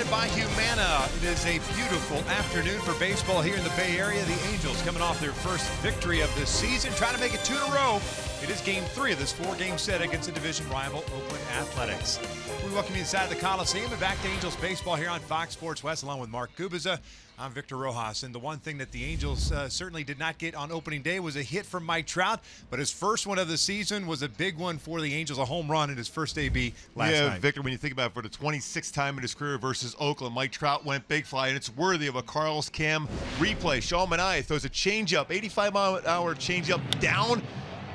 presented by Humana. It is a beautiful afternoon for baseball here in the Bay Area. The Angels coming off their first victory of the season, trying to make it 2 in a row. It is game 3 of this 4-game set against the division rival Oakland Athletics. We welcome you inside the Coliseum and back to Angels baseball here on Fox Sports West along with Mark Gubiza. I'm Victor Rojas, and the one thing that the Angels certainly did not get on opening day was a hit from Mike Trout, but his first one of the season was a big one for the Angels, a home run in his first AB last night. Yeah, Victor, when you think about it, for the 26th time in his career versus Oakland, Mike Trout went big fly, and it's worthy of a Carlos Cam replay. Sean Manaea throws a changeup, 85-mile-an-hour changeup down.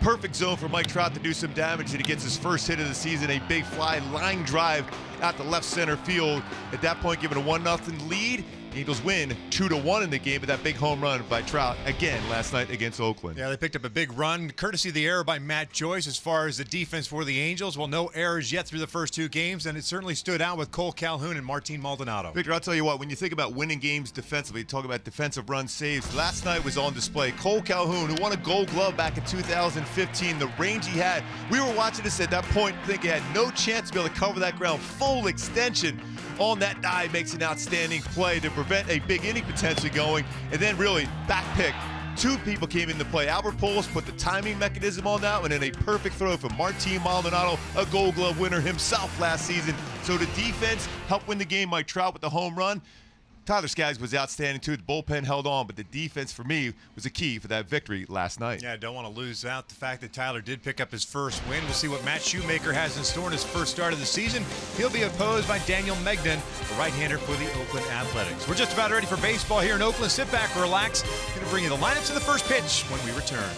Perfect zone for Mike Trout to do some damage, and he gets his first hit of the season, a big fly line drive out the left center field. At that point, given a 1-0 lead, the Angels win 2-1 in the game, but that big home run by Trout again last night against Oakland. Yeah, they picked up a big run, courtesy of the error by Matt Joyce as far as the defense for the Angels. Well, no errors yet through the first 2 games, and it certainly stood out with Cole Calhoun and Martin Maldonado. Victor, I'll tell you what, when you think about winning games defensively, talk about defensive run saves, last night was on display. Cole Calhoun, who won a Gold Glove back in 2015, the range he had, we were watching this at that point thinking he had no chance to be able to cover that ground. Full extension on that dive makes an outstanding play to prevent a big inning potentially going, and then really back pick. 2 people came into play. Albert Pujols put the timing mechanism on that one, and a perfect throw from Martin Maldonado, a Gold Glove winner himself last season. So the defense helped win the game. Mike Trout with the home run. Tyler Skaggs was outstanding too. The bullpen held on, but the defense for me was a key for that victory last night. Yeah, I don't want to lose out the fact that Tyler did pick up his first win. We'll see what Matt Shoemaker has in store in his first start of the season. He'll be opposed by Daniel Megden, the right-hander for the Oakland Athletics. We're just about ready for baseball here in Oakland. Sit back, relax. Going to bring you the lineups in the first pitch when we return.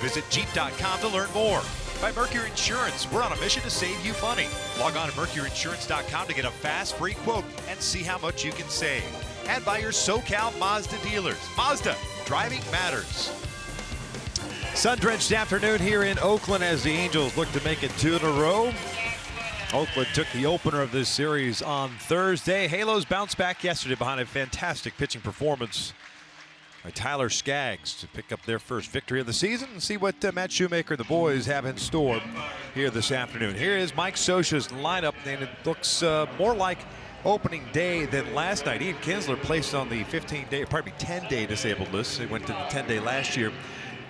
Visit Jeep.com to learn more. By Mercury Insurance, we're on a mission to save you money. Log on to MercuryInsurance.com to get a fast, free quote and see how much you can save. And by your SoCal Mazda dealers. Mazda, driving matters. Sun-drenched afternoon here in Oakland as the Angels look to make it 2 in a row. Oakland took the opener of this series on Thursday. Halos bounced back yesterday behind a fantastic pitching performance by Tyler Skaggs to pick up their first victory of the season and see what Matt Shoemaker and the boys have in store here this afternoon. Here is Mike Scioscia's lineup, and it looks more like opening day than last night. Ian Kinsler placed on the 10-day disabled list. He went to the 10-day last year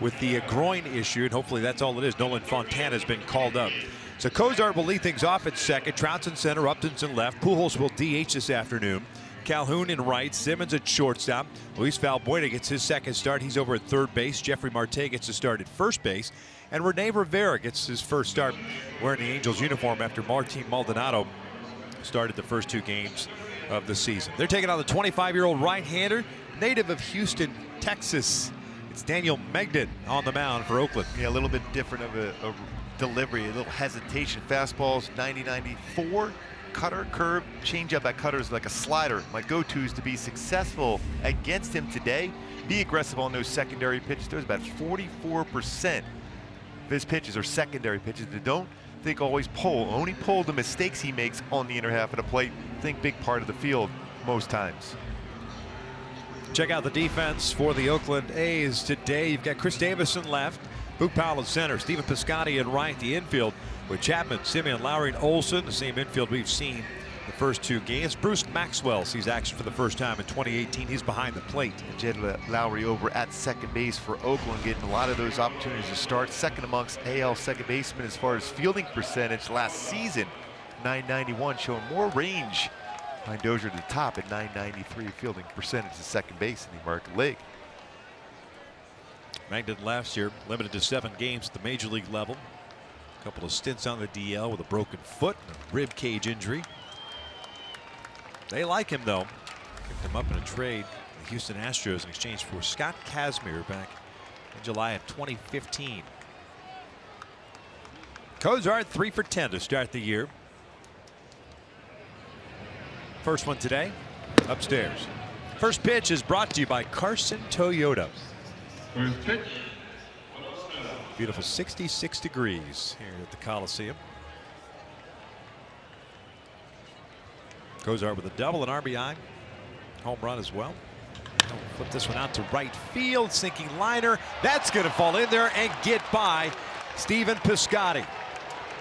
with the groin issue, and hopefully that's all it is. Nolan Fontana has been called up. So Cozart will lead things off at second. Trout's in center, Upton's in left. Pujols will DH this afternoon. Calhoun in right, Simmons at shortstop. Luis Valbuena gets his second start. He's over at third base. Jeffrey Marte gets a start at first base. And Rene Rivera gets his first start wearing the Angels uniform after Martin Maldonado started the first 2 games of the season. They're taking on the 25-year-old right-hander, native of Houston, Texas. It's Daniel Megden on the mound for Oakland. Yeah, a little bit different of a delivery, a little hesitation. Fastballs 90-94, cutter, curve, changeup. That cutter is like a slider. My go-to is to be successful against him today. Be aggressive on those secondary pitches. There's about 44% of his pitches are secondary pitches that don't think always pull. Only pull the mistakes he makes on the inner half of the plate. Think big part of the field most times. Check out the defense for the Oakland A's today. You've got Chris Davis in left, Boog Powell in center, Stephen Piscotty in right. The infield with Chapman, Simeon, Lowry, and Olson, the same infield we've seen the first 2 games. Bruce Maxwell sees action for the first time in 2018. He's behind the plate. Jed Lowry over at second base for Oakland, getting a lot of those opportunities to start. Second amongst AL second basemen as far as fielding percentage last season. .991, showing more range behind Dozier to the top at .993 fielding percentage at second base in the American League. Magden last year limited to 7 games at the major league level. A couple of stints on the DL with a broken foot and a rib cage injury. They like him though. Picked him up in a trade, the Houston Astros, in exchange for Scott Kazmir back in July of 2015. Cozart 3 for 10 to start the year. First one today, upstairs. First pitch is brought to you by Carson Toyota. First pitch. Beautiful 66 degrees here at the Coliseum. Cozart with a double, an RBI, home run as well. He'll flip this one out to right field, sinking liner. That's going to fall in there and get by Stephen Piscotty.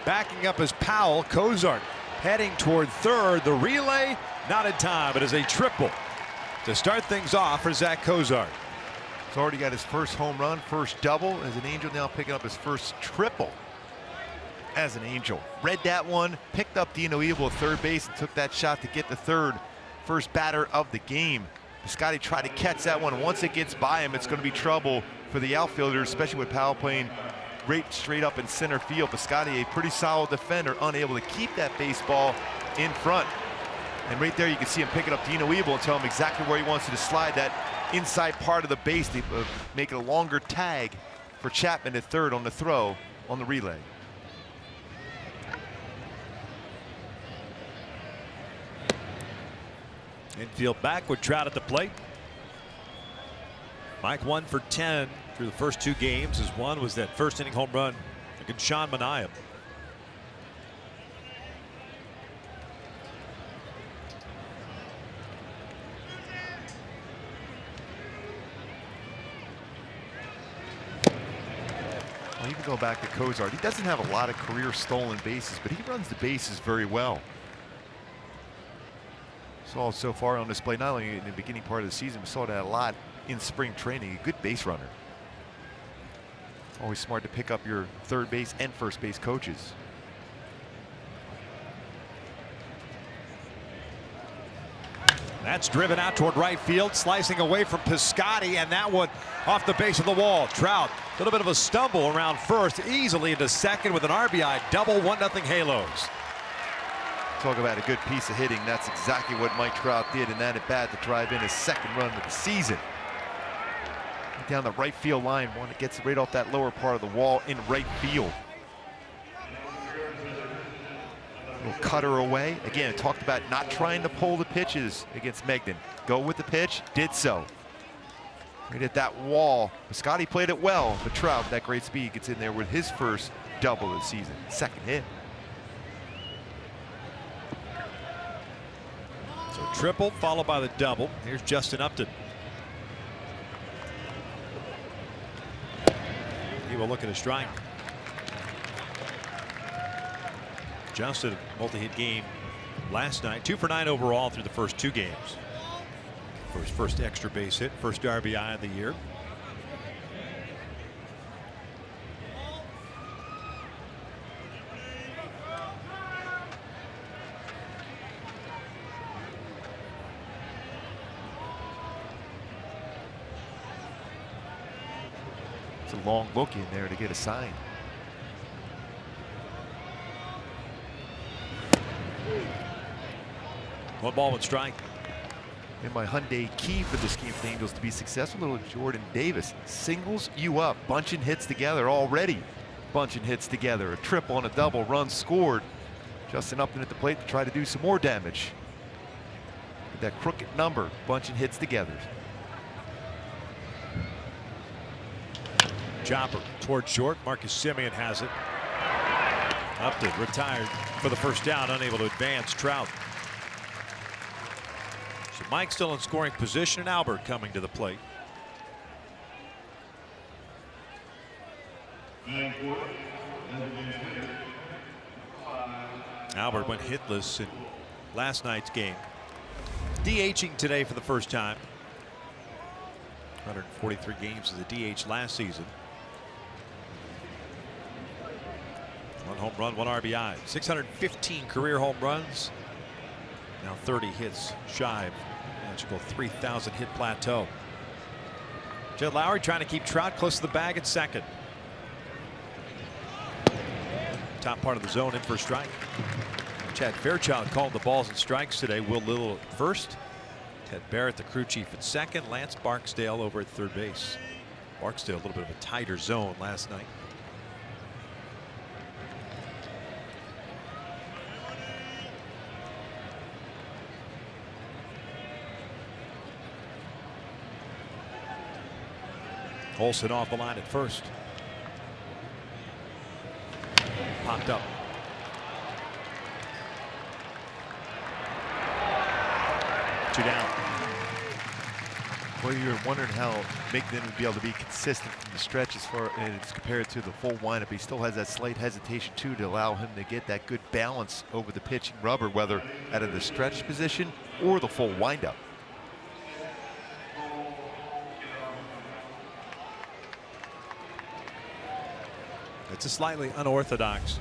Backing up is Powell. Cozart heading toward third. The relay not in time. It is a triple to start things off for Zach Cozart. He's already got his first home run, first double as an Angel, now picking up his first triple as an Angel. Read that one, picked up Dino Evil at third base and took that shot to get the first batter of the game. Piscotty tried to catch that one. Once it gets by him, it's going to be trouble for the outfielders, especially with Powell playing right straight up in center field. Piscotty, a pretty solid defender, unable to keep that baseball in front. And right there you can see him picking up Dino Evil and tell him exactly where he wants you to slide that inside part of the base, to make it a longer tag for Chapman at third on the throw on the relay. Infield back with Trout at the plate. Mike 1 for 10 through the first 2 games. His one was that first inning home run against Sean Manaea. Well, even go back to Cozart, he doesn't have a lot of career stolen bases, but he runs the bases very well. Saw so far on display, not only in the beginning part of the season, we saw that a lot in spring training. A good base runner. Always smart to pick up your third base and first base coaches. That's driven out toward right field, slicing away from Piscotty, and that one off the base of the wall. Trout, a little bit of a stumble around first, easily into second with an RBI double. 1-0 Halos. Talk about a good piece of hitting. That's exactly what Mike Trout did in that at bat to drive in his second run of the season. Down the right field line, one that gets right off that lower part of the wall in right field. Little cutter away. Again, talked about not trying to pull the pitches against Megden. Go with the pitch, did so. Right at that wall. Scotty played it well, but Trout, that great speed, gets in there with his first double of the season. Second hit. So triple followed by the double. Here's Justin Upton. He will look at a strike. Justin, multi-hit game last night. 2 for 9 overall through the first 2 games. For his first extra base hit, first RBI of the year. It's a long look in there to get a sign. One ball, one strike. And my Hyundai key for this game for the Angels to be successful, little Jordan Davis singles you up, bunching hits together already. Bunching hits together, a triple and a double, runs scored. Justin Upton at the plate to try to do some more damage. With that crooked number, bunching hits together. Chopper towards short. Marcus Semien has it. Upton retired for the first down, unable to advance. Trout. So Mike still in scoring position, and Albert coming to the plate. Albert went hitless in last night's game. DHing today for the first time. 143 games as a DH last season. 1 home run, 1 RBI. 615 career home runs. Now 30 hits shy of magical 3,000 hit plateau. Jed Lowry trying to keep Trout close to the bag at second. Top part of the zone in for a strike. Chad Fairchild called the balls and strikes today. Will Little at first. Ted Barrett, the crew chief, at second. Lance Barksdale over at third base. Barksdale a little bit of a tighter zone last night. Olsen off the line at first. Popped up. Two down. Well, you're wondering how Migden would be able to be consistent from the stretch as far as compared to the full windup. He still has that slight hesitation too to allow him to get that good balance over the pitching rubber, whether out of the stretch position or the full windup. It's a slightly unorthodox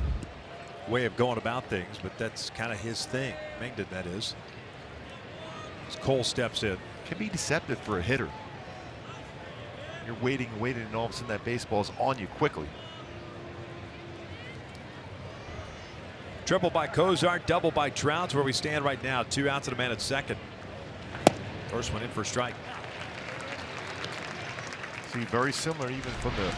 way of going about things, but that's kind of his thing. Migden, that is. As Cole steps in. Can be deceptive for a hitter. You're waiting and waiting, and all of a sudden that baseball is on you quickly. Triple by Cozart, double by Trout's where we stand right now. 2 outs and a man at second. First one in for a strike. See, very similar even from the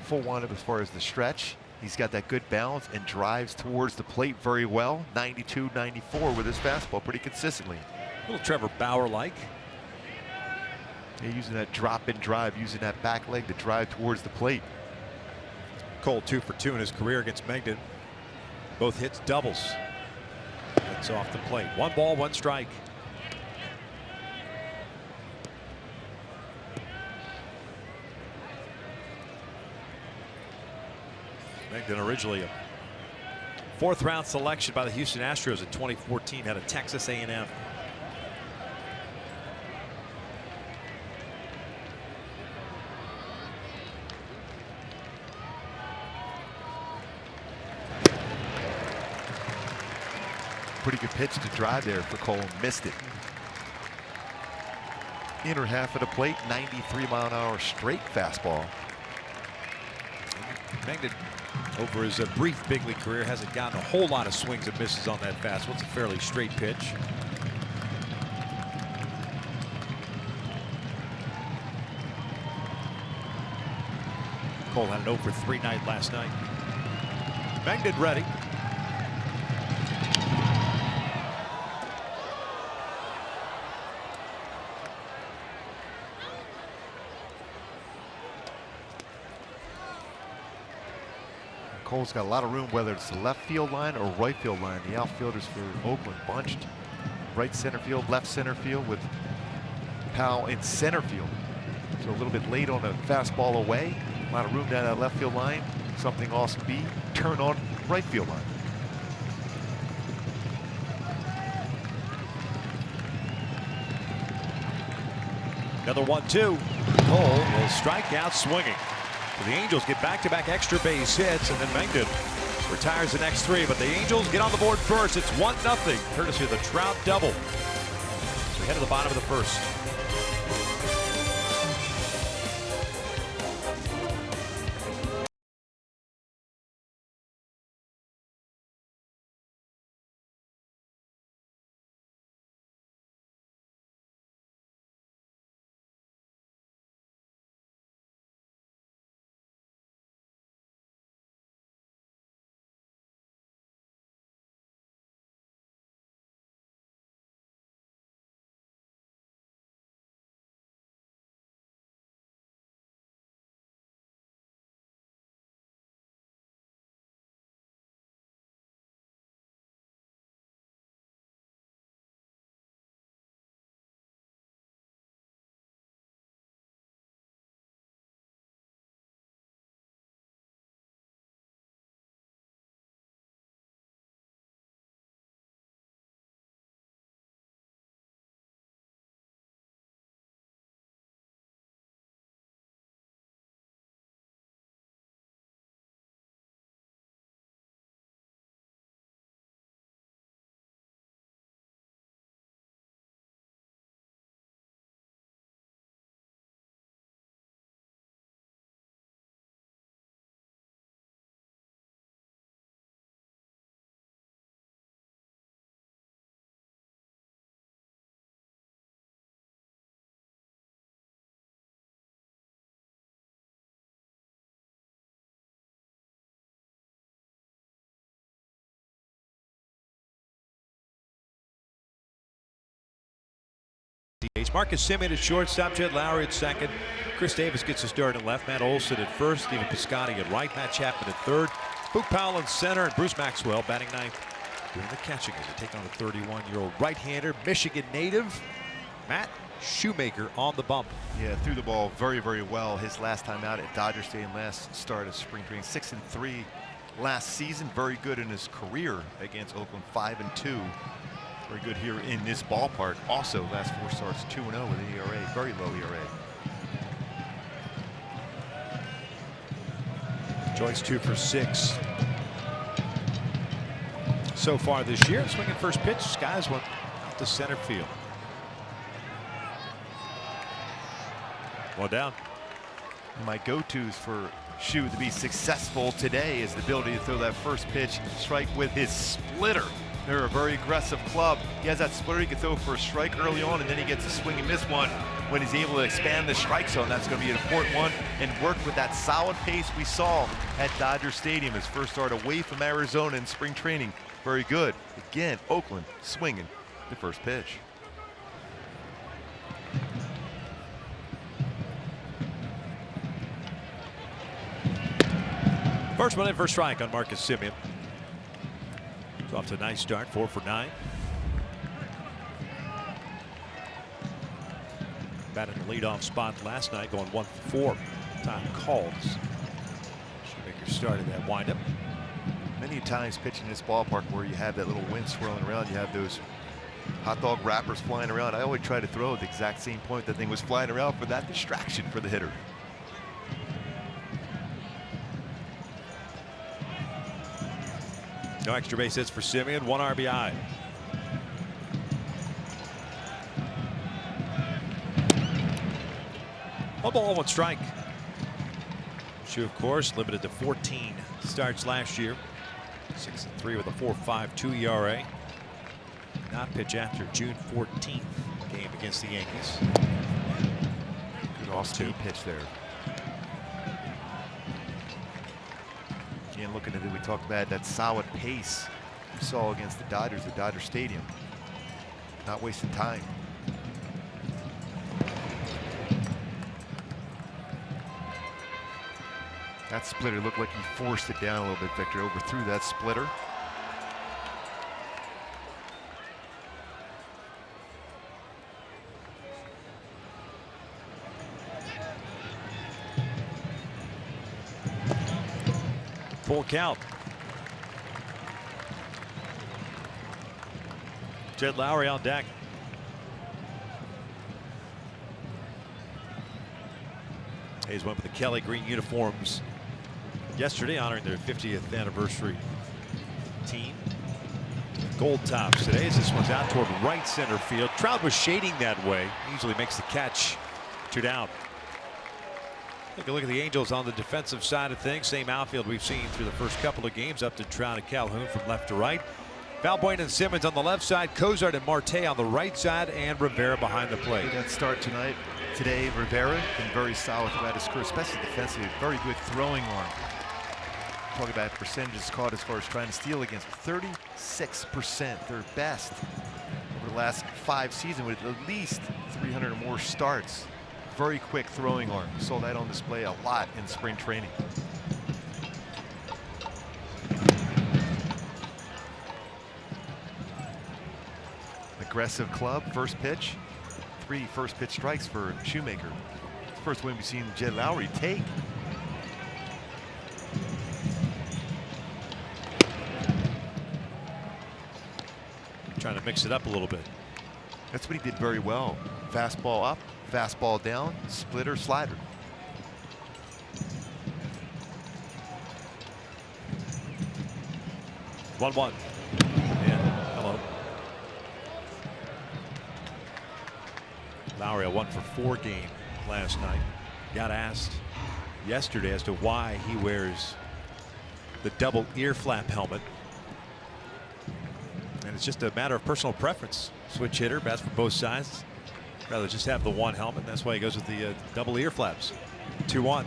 full windup as far as the stretch. He's got that good balance and drives towards the plate very well. 92, 94 with his fastball pretty consistently. A little Trevor Bauer-like. Yeah, using that drop-in drive, using that back leg to drive towards the plate. Cole 2 for 2 in his career against Migden. Both hits doubles. That's off the plate. 1 ball, 1 strike. Migden originally a 4th round selection by the Houston Astros in 2014 out of Texas A&M. Pretty good pitch to drive there for Cole. Missed it. Inner half of the plate, 93-mile-an-hour straight fastball. Migden, over his brief big league career, hasn't gotten a whole lot of swings and misses on that fastball. It's a fairly straight pitch. Cole had an 0 for 3 night last night. Migden ready. Cole's got a lot of room, whether it's the left field line or right field line. The outfielders for Oakland bunched right center field, left center field, with Powell in center field. So a little bit late on a fastball away. A lot of room down that left field line. Something awesome B, turn on right field line. Another 1-2. Cole will strike out swinging. So the Angels get back-to-back extra base hits, and then Mengden retires the next three. But the Angels get on the board first. It's 1-0, courtesy of the Trout double. So we head to the bottom of the first. Marcus Semien at shortstop, Jed Lowry at second. Chris Davis gets a start at left. Matt Olson at first. Stephen Piscotty at right. Matt Chapman at third. Boog Powell in center. And Bruce Maxwell batting ninth, doing the catching as they take on a 31-year-old right-hander, Michigan native, Matt Shoemaker on the bump. Yeah, threw the ball very, very well his last time out at Dodger Stadium last start of spring training. 6-3 last season. Very good in his career against Oakland. 5-2. Very good here in this ballpark. Also, last 4 starts 2-0 with an ERA, very low ERA. Joyce 2 for 6 so far this year. Swinging first pitch, skies one out to center field. One down. My go-tos for Shu to be successful today is the ability to throw that first pitch strike with his splitter. They're a very aggressive club. He has that splitter he can throw for a strike early on, and then he gets a swing and miss one when he's able to expand the strike zone. That's going to be an important one, and work with that solid pace we saw at Dodger Stadium. His first start away from Arizona in spring training. Very good. Again, Oakland swinging the first pitch. First one in for strike on Marcus Semien. Off to a nice start, 4 for 9. Batted the leadoff spot last night, going 1 for 4. Time called. Shoemaker started that windup. Many times pitching this ballpark where you have that little wind swirling around, you have those hot dog wrappers flying around. I always try to throw at the exact same point that thing was flying around for that distraction for the hitter. No extra base hits for Semien, 1 RBI. One ball, 1 strike. Shu, of course, limited to 14 starts last year. 6-3 with a 4.52 ERA. Not pitch after June 14th game against the Yankees. Good off-speed pitch there. Again, looking at it, we talked about that solid pace we saw against the Dodgers at Dodger Stadium. Not wasting time. That splitter looked like he forced it down a little bit, Victor. Overthrew that splitter. Full count. Jed Lowry on deck. Hayes went with the Kelly green uniforms yesterday, honoring their 50th anniversary team. Gold tops today as this one's out toward right center field. Trout was shading that way. Usually makes the catch. 2 down. Take a look at the Angels on the defensive side of things. Same outfield we've seen through the first couple of games. Upton, Trout, and Calhoun from left to right. Valbuena and Simmons on the left side. Cozart and Marte on the right side. And Rivera behind the plate. That start today, Rivera been very solid throughout his career, especially defensively. Very good throwing arm. Talk about percentages caught as far as trying to steal against. 36%, their best over the last 5 seasons with at least 300 or more starts. Very quick throwing arm. We saw that on display a lot in spring training. Aggressive club, first pitch. 3 first pitch strikes for Shoemaker. First win we've seen Jed Lowry take. Trying to mix it up a little bit. That's what he did very well. Fastball up, fastball down, splitter, slider. One. Yeah, hello. Lowry a 1-for-4 game last night. Got asked yesterday as to why he wears the double ear flap helmet. And it's just a matter of personal preference. Switch hitter, bats for both sides. Rather just have the one helmet. That's why he goes with the double ear flaps. 2-1.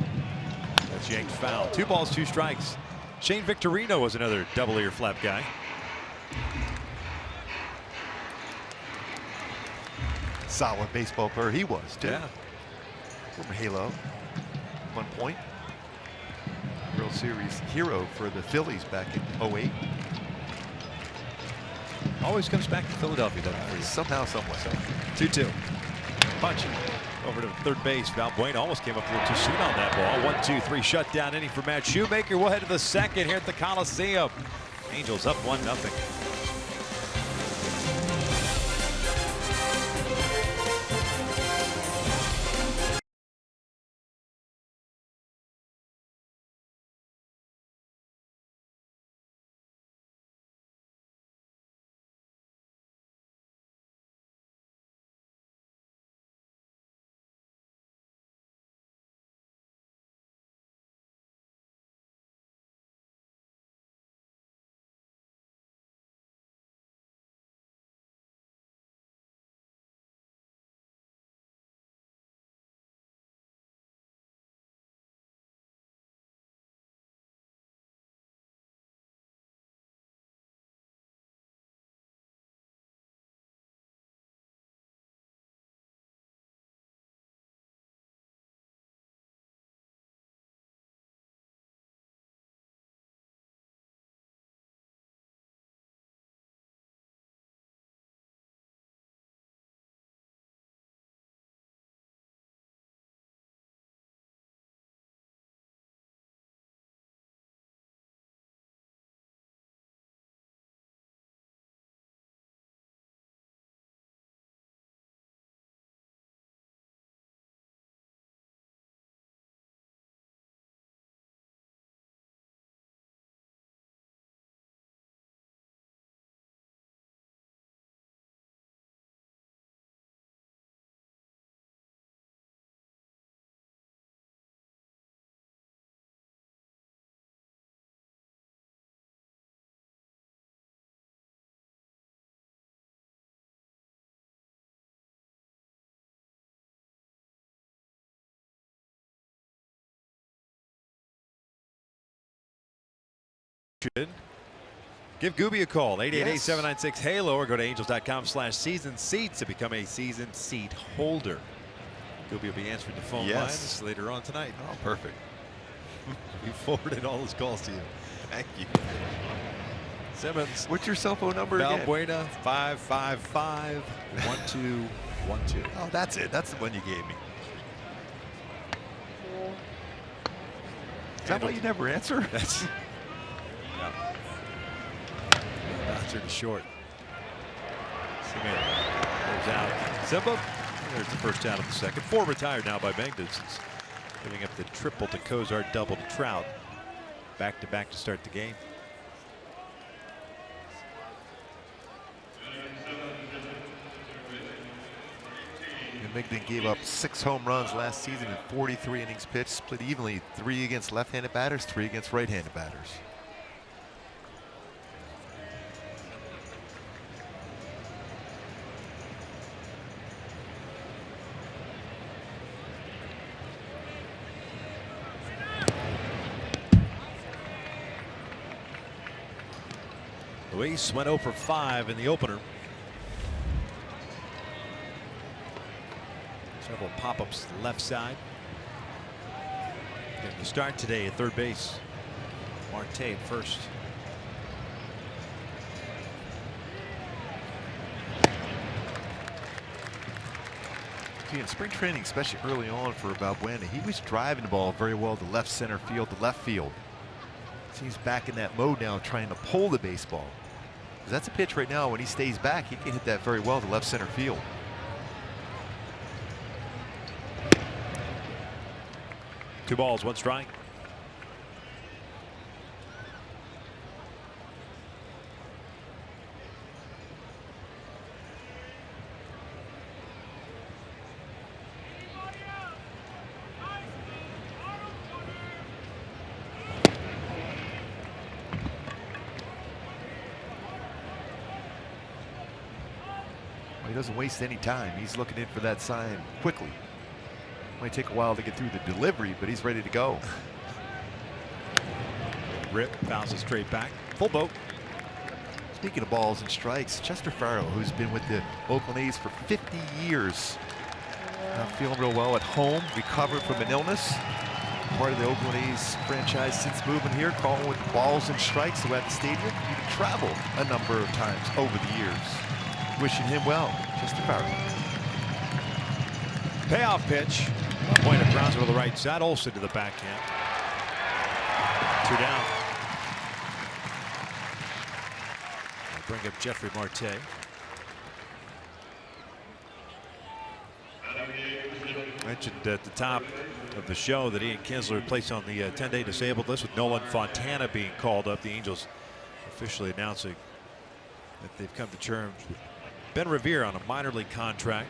That's yanked foul. 2 balls, 2 strikes. Shane Victorino was another double ear flap guy. Solid baseball player he was, too. Yeah. From Halo. 1 point. World Series hero for the Phillies back in 08. Always comes back to Philadelphia, doesn't he? Somehow, somewhere. 2-2. Punching over to third base. Valbuena almost came up a little too soon on that ball. 1-2-3 shutdown inning for Matt Shoemaker. We'll head to the second here at the Coliseum. Angels up 1-0. Give Gooby a call, 888-796-HALO, or go to angels.com/season seats to become a season seat holder. Gooby will be answering the phone lines later on tonight. Oh, perfect. We forwarded all those calls to you. Thank you. Simmons. What's your cell phone number again? Valbuena 555-1212. Oh, that's it. That's the one you gave me. Is that why you never answer? That's bouncer to short. Simeon goes out. Simba. There's the first out of the second. 4 retired now by Magnuson. Giving up the triple to Cozart, double to Trout. Back to back to start the game. Migden gave up 6 home runs last season in 43 innings pitched, split evenly, 3 against left-handed batters, 3 against right-handed batters. Luis went 0 for 5 in the opener. Several pop-ups to the left side. Getting the start today at third base. Marte at first. See, in spring training, especially early on for Valbuena, he was driving the ball very well to left center field, to left field. Seems back in that mode now, trying to pull the baseball. Because that's a pitch right now, when he stays back, he can hit that very well to left center field. Two balls, one strike. Well, he doesn't waste any time. He's looking in for that sign quickly. Might take a while to get through the delivery, but he's ready to go. Rip bounces straight back. Full boat. Speaking of balls and strikes, Chester Farrell, who's been with the Oakland A's for 50 years, feeling real well at home, recovered from an illness. Part of the Oakland A's franchise since moving here, calling with balls and strikes at the stadium. Even traveled a number of times over the years. Wishing him well, Chester Farrell. Payoff pitch. Point of grounds to the right side. Olsen to the backhand. 2 down. I'll bring up Jeffrey Marte. Mentioned at the top of the show that Ian Kinsler placed on the 10-day disabled list, with Nolan Fontana being called up. The Angels officially announcing that they've come to terms with Ben Revere on a minor league contract.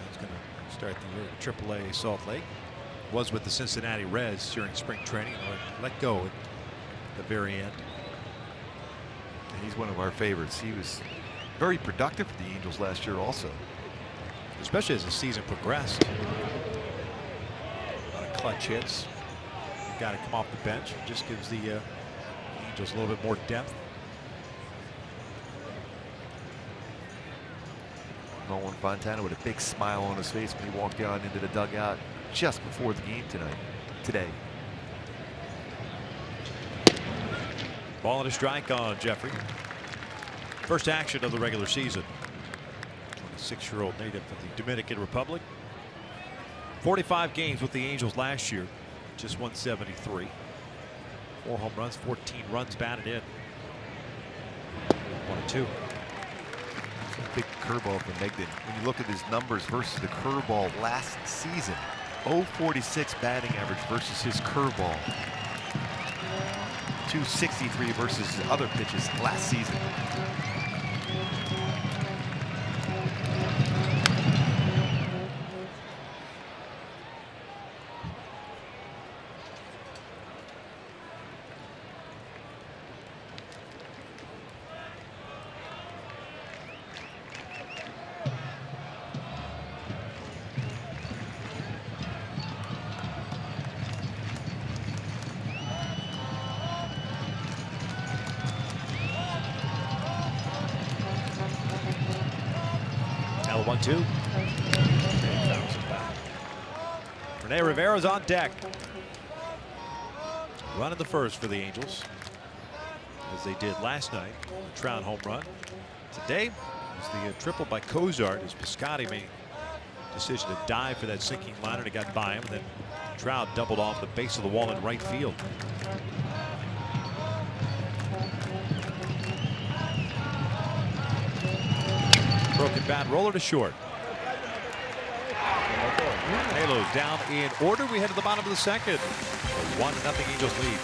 That's going to start the year at AAA Salt Lake. Was with the Cincinnati Reds during spring training, and let go at the very end. And he's one of our favorites. He was very productive for the Angels last year also. Especially as the season progressed. A lot of clutch hits. Got to come off the bench. Just gives the Angels a little bit more depth. Nolan Fontana with a big smile on his face when he walked down into the dugout just before the game today. Ball and a strike on Jeffrey. First action of the regular season. 26-year-old native of the Dominican Republic. 45 games with the Angels last year. Just 173. 4 home runs, 14 runs batted in. 1-2. Big curveball from Migden. When you look at his numbers versus the curveball last season, 0.46 batting average versus his curveball. 263 versus his other pitches last season. Now 1-2. Rene Rivera's on deck. Running the first for the Angels, as they did last night. Trout home run. Today was the triple by Cozart as Piscotty made a decision to dive for that sinking liner and it got by him. And then Trout doubled off the base of the wall in right field. Broken bat, roller to short. Halos down in order. We head to the bottom of the second. 1-0 Angels lead.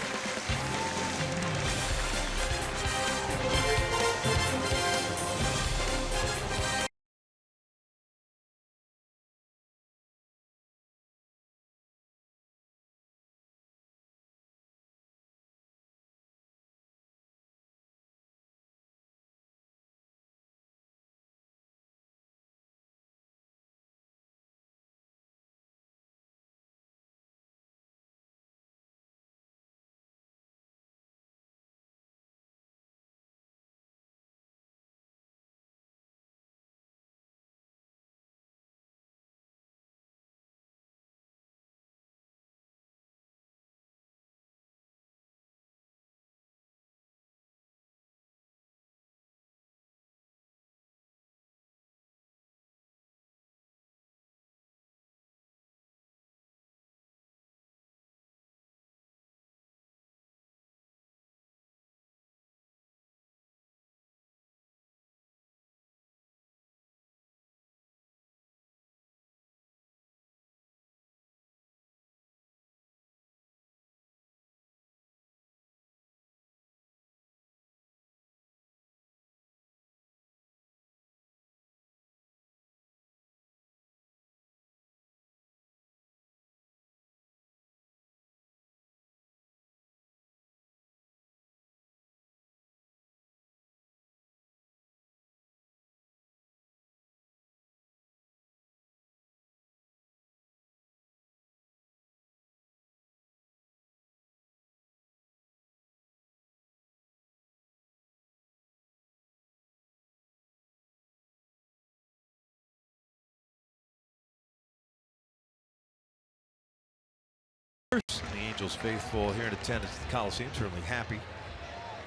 The Angels faithful here in attendance at the Coliseum certainly happy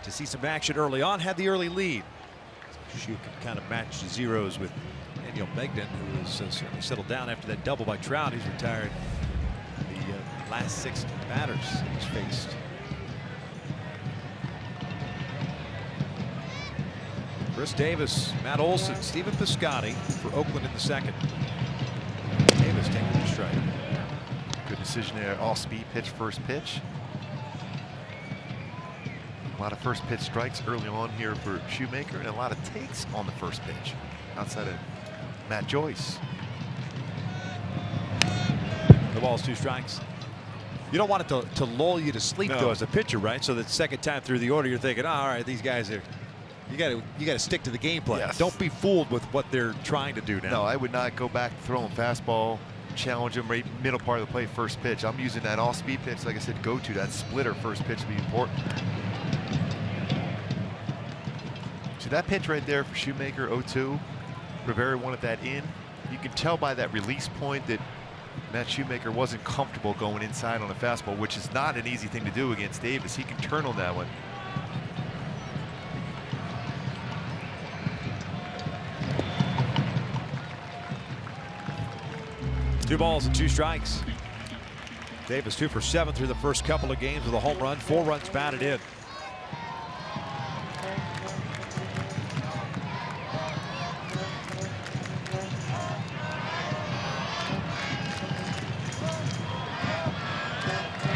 to see some action early on. Had the early lead. Shoe can kind of match the zeros with Daniel Megden, who has certainly settled down after that double by Trout. He's retired the last 6 batters he's faced. Chris Davis, Matt Olson, Stephen Piscotty for Oakland in the second. Davis taking the strike. Good decision there. All speed pitch, first pitch. A lot of first pitch strikes early on here for Shoemaker, and a lot of takes on the first pitch outside of Matt Joyce. The ball's 2 strikes. You don't want it to lull you to sleep, though, as a pitcher, right? So that second time through the order, you're thinking, oh, all right, these guys are. You got to stick to the game plan. Yes. Don't be fooled with what they're trying to do now. No, I would not go back throwing fastball, challenge him right middle part of the play, first pitch. I'm using that all speed pitch, like I said, go to that splitter first pitch to be important. So that pitch right there for Shoemaker, 0-2. Rivera wanted that in. You can tell by that release point that Matt Shoemaker wasn't comfortable going inside on a fastball, which is not an easy thing to do against Davis. He can turn on that one. Two balls and 2 strikes. Davis 2 for 7 through the first couple of games with a home run, 4 runs batted in.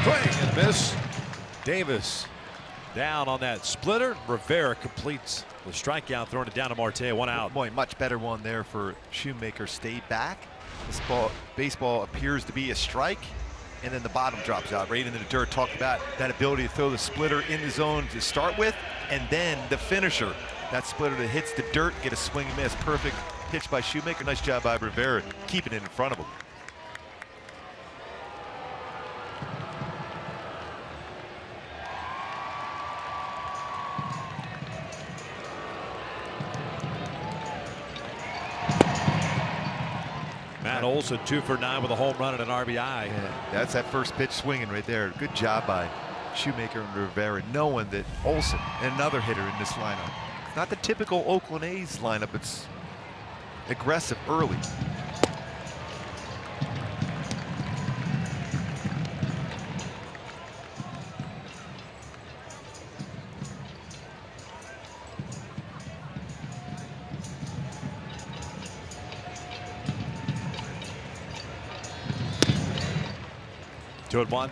Swing and miss. Davis down on that splitter. Rivera completes the strikeout, throwing it down to Marte. 1 out. Boy, much better one there for Shoemaker. Stay back. This baseball appears to be a strike, and then the bottom drops out right into the dirt. Talked about that ability to throw the splitter in the zone to start with, and then the finisher. That splitter that hits the dirt, get a swing and miss. Perfect pitch by Shoemaker. Nice job by Rivera, keeping it in front of him. Matt Olson 2 for 9 with a home run and an RBI. Yeah, that's that first pitch swinging right there. Good job by Shoemaker and Rivera, knowing that Olsen, another hitter in this lineup. It's not the typical Oakland A's lineup. It's aggressive early. Two and one.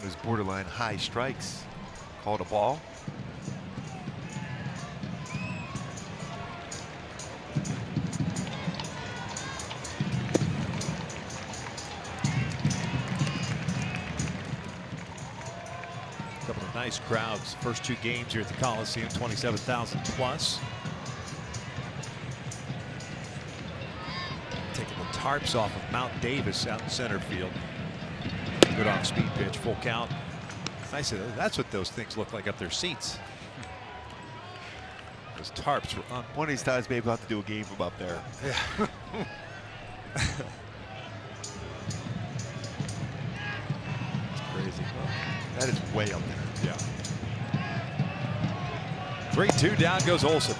Those borderline high strikes. Called a ball. Couple of nice crowds. First two games here at the Coliseum, 27,000 plus. Taking the tarps off of Mount Davis out in center field. Good off-speed pitch, full count. Nice. That's what those things look like up their seats. Those tarps were on. One of these times, maybe we'll have to do a game from up there. Yeah. It's crazy. That is way up there. Yeah. 3-2 down goes Olsen.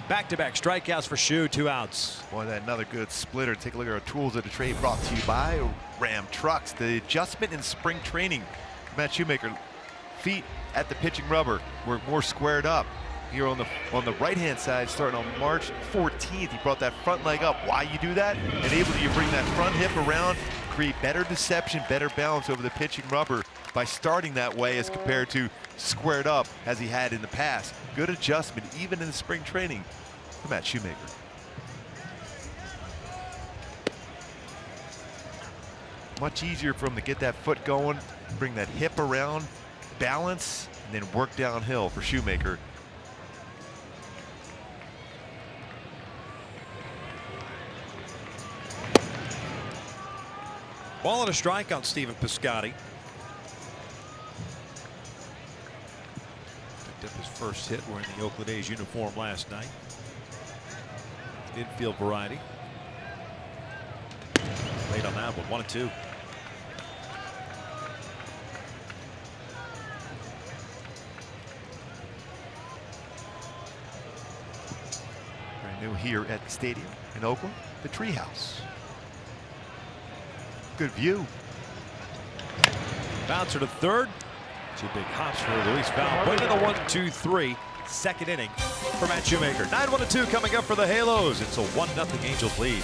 Back-to-back strikeouts for Shu, 2 outs. Boy, that another good splitter. Take a look at our tools of the trade brought to you by Ram Trucks. The adjustment in spring training. Matt Shoemaker, feet at the pitching rubber were more squared up. Here on the right-hand side, starting on March 14th, he brought that front leg up. Why you do that? Enable you bring that front hip around, create better deception, better balance over the pitching rubber by starting that way as compared to squared up as he had in the past. Good adjustment, even in the spring training for Matt Shoemaker. Much easier for him to get that foot going, bring that hip around, balance, and then work downhill for Shoemaker. Ball and a strike on Stephen Piscotty. Picked up his first hit wearing the Oakland A's uniform last night. Infield variety. Late on that one, 1-2. Brand new here at the stadium in Oakland, the Treehouse. Good view. Bouncer to third. Two big hops for Luis Val. Put in the 1-2-3. Second inning for Matt Shoemaker. 9-1-2 coming up for the Halos. It's a 1-0 Angels lead.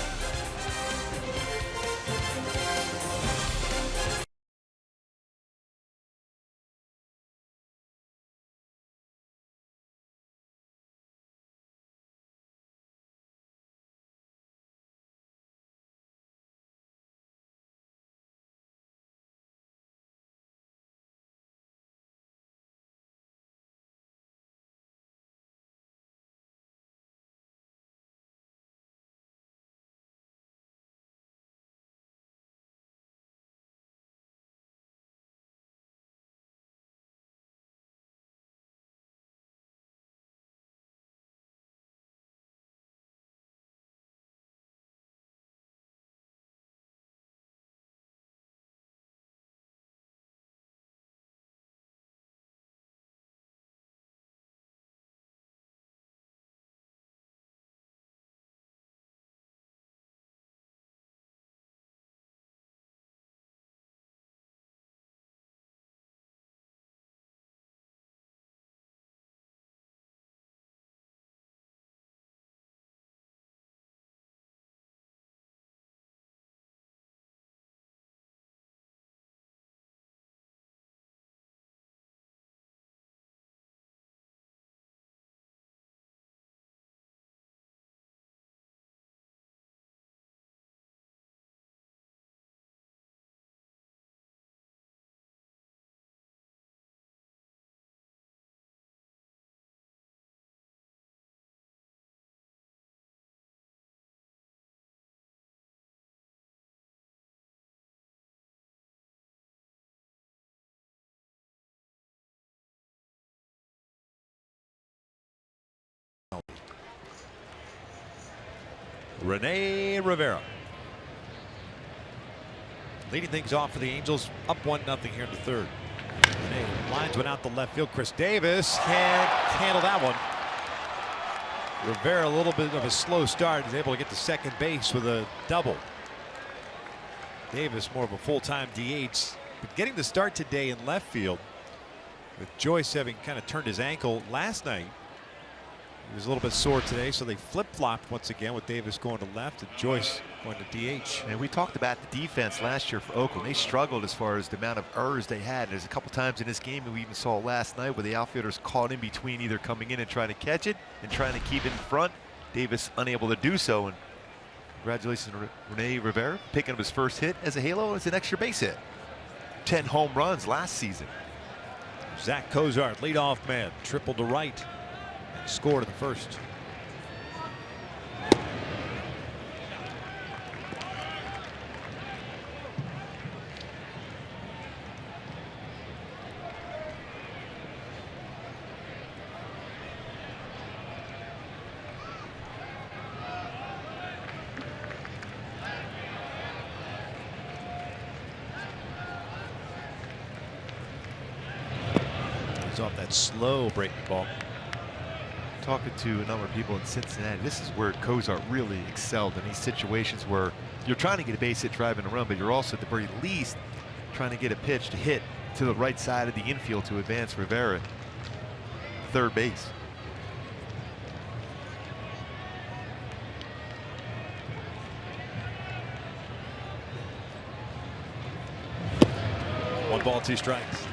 Rene Rivera. leading things off for the Angels, up 1-0 here in the third. Lines went out the left field. Chris Davis can't handle that one. Rivera, a little bit of a slow start, is able to get to second base with a double. Davis more of a full-time DH, but getting the start today in left field, with Joyce having kind of turned his ankle last night. He was a little bit sore today, so they flip-flopped once again with Davis going to left and Joyce going to DH. And we talked about the defense last year for Oakland. They struggled as far as the amount of errors they had. There's a couple times in this game, and we even saw last night, where the outfielders caught in between, either coming in and trying to catch it and trying to keep it in front. Davis unable to do so. And congratulations to Rene Rivera, picking up his first hit as a Halo as an extra base hit. 10 home runs last season. Zach Cozart, leadoff man, triple to right, and scored in the first. Off that slow breaking ball. Talking to a number of people in Cincinnati, this is where Cozart really excelled in these situations where you're trying to get a base hit driving a run, but you're also at the very least trying to get a pitch to hit to the right side of the infield to advance Rivera third base. One ball, two strikes.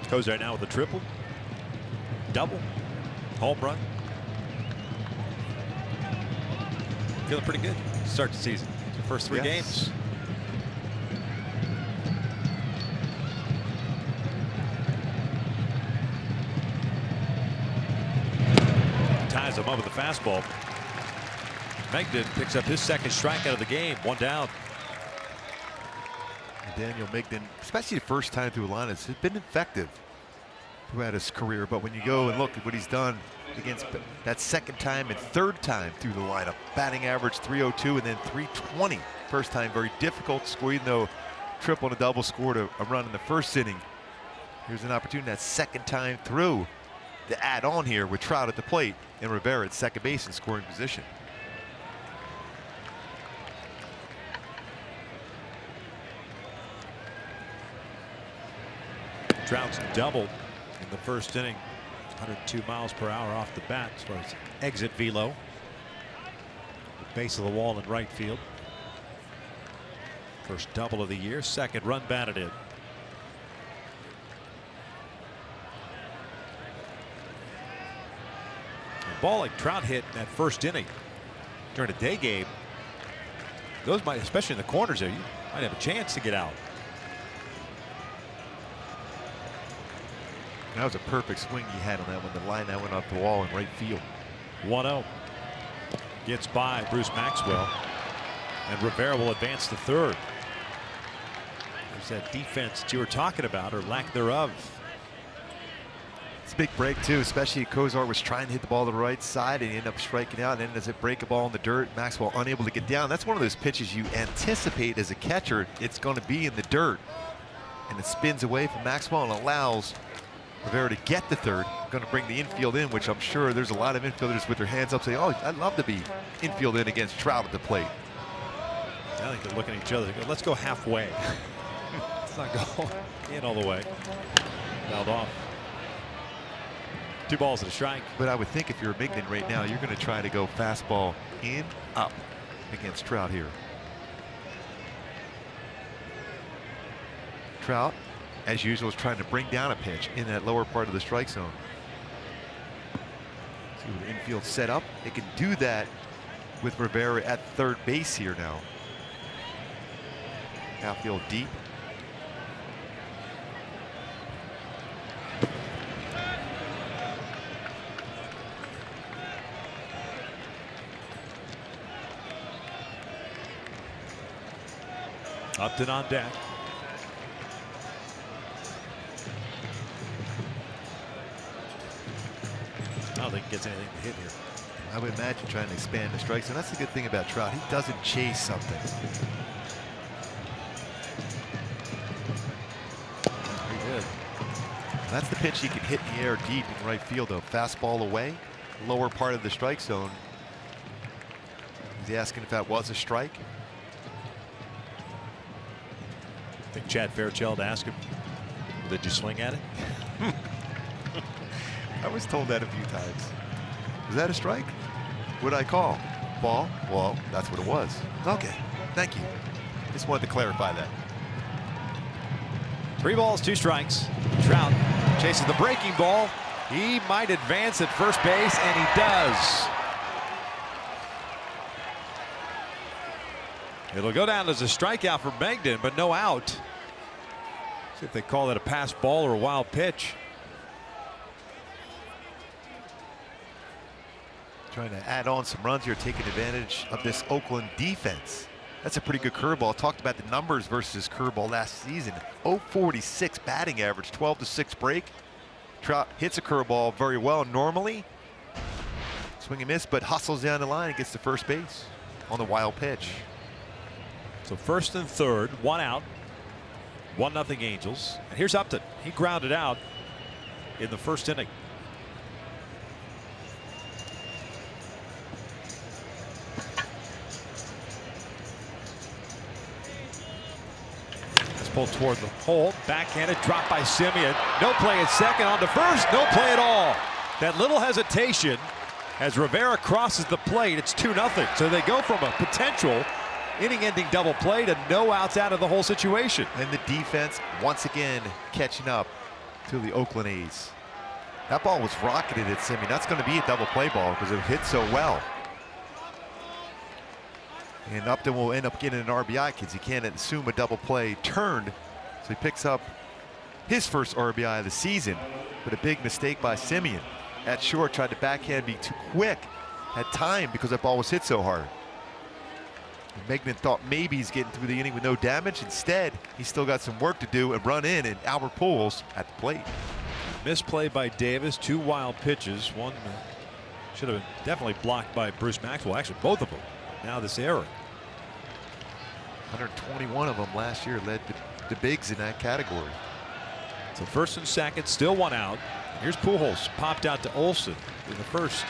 Cozart now with a triple, double, home run. Feeling pretty good to start the season. The first three games. Ties him up with a fastball. Migden picks up his second strikeout of the game. One down. Daniel Migden, especially the first time through a line, has been effective throughout his career. But when you go and look at what he's done against that second time and third time through the lineup, batting average 302 and then 320. First time very difficult to score, even though triple and a double scored a run in the first inning. Here's an opportunity that second time through to add on here with Trout at the plate and Rivera at second base in scoring position. Trout's doubled in the first inning, 102 miles per hour off the bat as far as exit velo. The base of the wall in right field. First double of the year, second run batted in. A ball like Trout hit in that first inning during a day game, those might, especially in the corners there, you might have a chance to get out. That was a perfect swing he had on that one. The line that went off the wall in right field. 1-0. Gets by Bruce Maxwell. And Rivera will advance to third. There's that defense that you were talking about, or lack thereof. It's a big break, too, especially Cozart was trying to hit the ball to the right side and he ended up striking out. And then as it break a ball in the dirt, Maxwell unable to get down. That's one of those pitches you anticipate as a catcher. It's going to be in the dirt. And it spins away from Maxwell and allows Rivera to get the third. Going to bring the infield in, which I'm sure there's a lot of infielders with their hands up saying, oh, I'd love to be infield in against Trout at the plate. I think they're looking at each other. They go, let's go halfway. Let's not go in all the way. Fouled off. 2 balls and a strike. But I would think if you're a Migden right now, you're going to try to go fastball in, up against Trout here. Trout, as usual, is trying to bring down a pitch in that lower part of the strike zone. See what the infield set up. They can do that with Rivera at third base here now. Outfield deep. Upton on deck. think he gets anything to hit here. I would imagine trying to expand the strike zone. That's the good thing about Trout. He doesn't chase something. Pretty good. That's the pitch he can hit in the air deep in right field, though. Fastball away, lower part of the strike zone. He's asking if that was a strike. I think Chad Fairchild asked him, did you swing at it? I was told that a few times. Was that a strike? What'd I call? Ball? Well, that's what it was. Okay, thank you. Just wanted to clarify that. 3 balls, 2 strikes. Trout chases the breaking ball. He might advance at first base, and he does. It'll go down as a strikeout for Megden, but no out. See if they call that a pass ball or a wild pitch. Trying to add on some runs here, taking advantage of this Oakland defense. That's a pretty good curveball. Talked about the numbers versus curveball last season. 0.46 batting average, 12-6 break. Trout hits a curveball very well normally. Swing and miss, but hustles down the line and gets to first base on the wild pitch. So first and third, 1 out. 1-0 Angels. And here's Upton. He grounded out in the first inning. Pulled toward the hole, backhanded, dropped by Simeon. No play at second, on to first, no play at all. That little hesitation as Rivera crosses the plate. It's 2-0. So they go from a potential inning-ending double play to no outs out of the whole situation. And the defense once again catching up to the Oakland A's. That ball was rocketed at Simeon. That's going to be a double play ball because it hit so well. And Upton will end up getting an RBI, kids. He can't assume a double play turned. So he picks up his first RBI of the season. But a big mistake by Simeon. At short, tried to backhand, be too quick. Had time because that ball was hit so hard. And Megden thought maybe he's getting through the inning with no damage. Instead, he's still got some work to do and run in, and Albert Pujols at the plate. Misplay by Davis, 2 wild pitches. One should have been definitely blocked by Bruce Maxwell. Actually, both of them. Now this error. 121 of them last year led the bigs in that category. So first and second, still 1 out. Here's Pujols, popped out to Olsen in the first.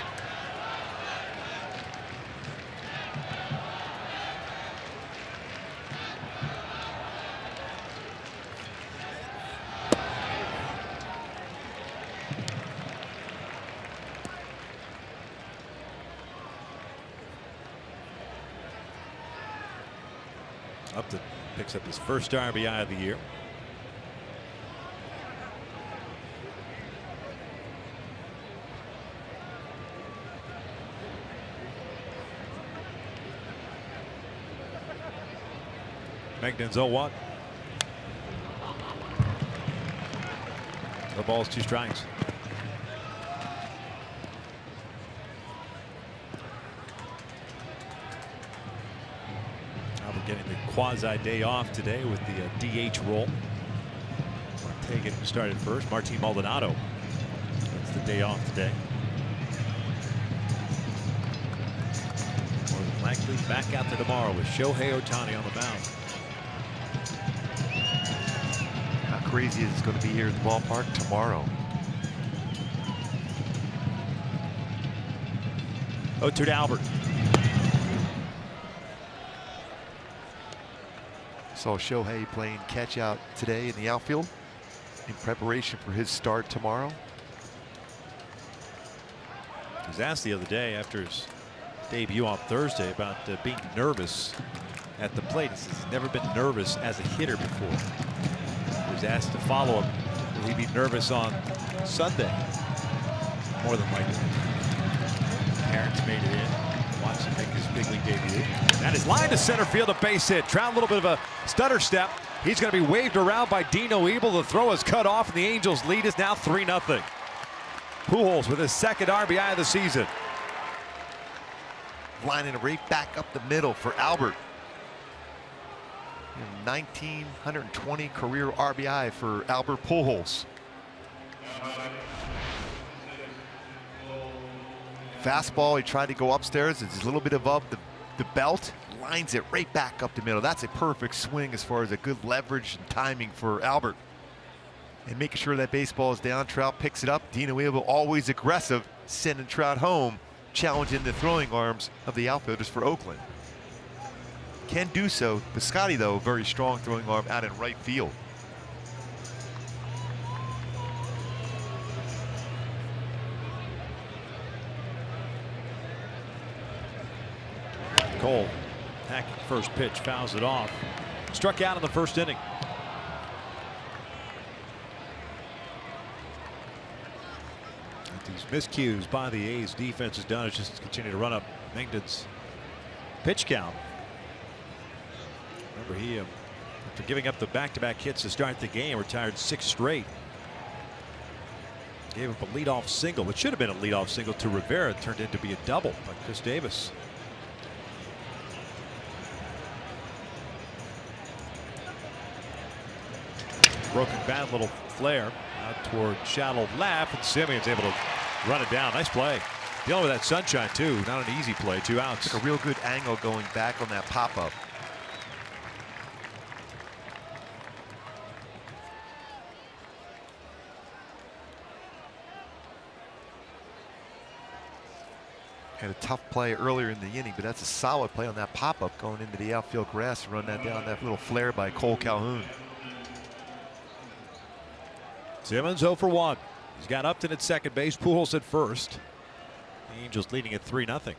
Upton picks up his first RBI of the year. Megden's 0-1. The ball's 2 strikes. Getting the quasi day off today with the DH role. Taken started first. Martin Maldonado. That's the day off today. More than likely back out there tomorrow with Shohei Ohtani on the mound. How crazy is it going to be here at the ballpark tomorrow? 0-2 to Albert. Saw Shohei playing catch out today in the outfield in preparation for his start tomorrow. He was asked the other day after his debut on Thursday about being nervous at the plate. He says he's never been nervous as a hitter before. He was asked to follow him. Will he be nervous on Sunday? More than likely. Parents made it in. Watch him make his big league debut. That is line to center field, a base hit. Trout, a little bit of a stutter step. He's going to be waved around by Dino Ebel. The throw is cut off, and the Angels' lead is now 3-0. Pujols with his second RBI of the season. Lining it right back up the middle for Albert. 1,920 career RBI for Albert Pujols. Fastball, he tried to go upstairs. It's a little bit above the belt. Lines it right back up the middle. That's a perfect swing as far as a good leverage and timing for Albert. And making sure that baseball is down. Trout picks it up. Dino Abel always aggressive, sending Trout home, challenging the throwing arms of the outfielders for Oakland. Can do so. Piscotty, though, very strong throwing arm out in right field. Cole hacking first pitch, fouls it off. Struck out in the first inning. These miscues by the A's defense has done is just continue to run up Mengden's pitch count. Remember, he after giving up the back-to-back hits to start the game, retired 6 straight. Gave up a leadoff single, which should have been a leadoff single to Rivera. It turned into be a double by Chris Davis. Broken bat, little flare out toward shallow left, and Simeon's able to run it down. Nice play. Dealing with that sunshine too. Not an easy play. 2 outs. Took a real good angle going back on that pop-up. Had a tough play earlier in the inning, but that's a solid play on that pop-up going into the outfield grass and run that down. That little flare by Cole Calhoun. Simmons 0 for 1. He's got Upton at second base, Pujols at first. The Angels leading at 3-0.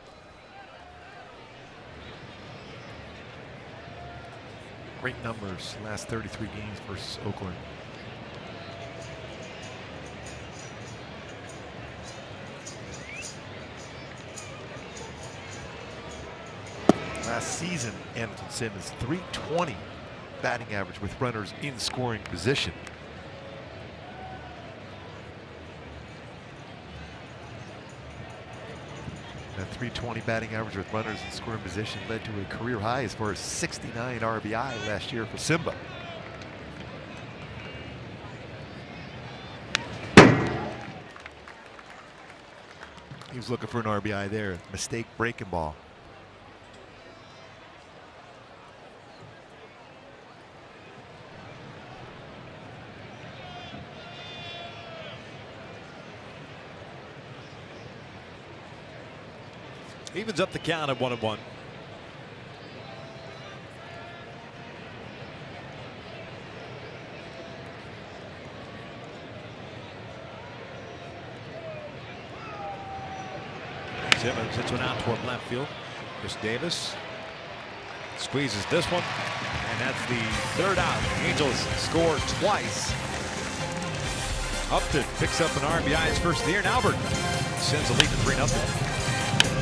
Great numbers last 33 games versus Oakland. Last season, Anderson Simmons 320 batting average with runners in scoring position. That 320 batting average with runners in scoring position led to a career high as far as 69 RBI last year for Simba. He was looking for an RBI there. Mistake breaking ball. Evens up the count at 1-1. Simmons hits one out toward left field. Chris Davis squeezes this one, and that's the 3rd out. The Angels score twice. Upton picks up an RBI his first of the year, and Albert sends the lead to 3-0.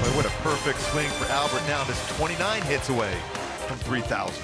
Boy, what a perfect swing for Albert now. That's 29 hits away from 3,000.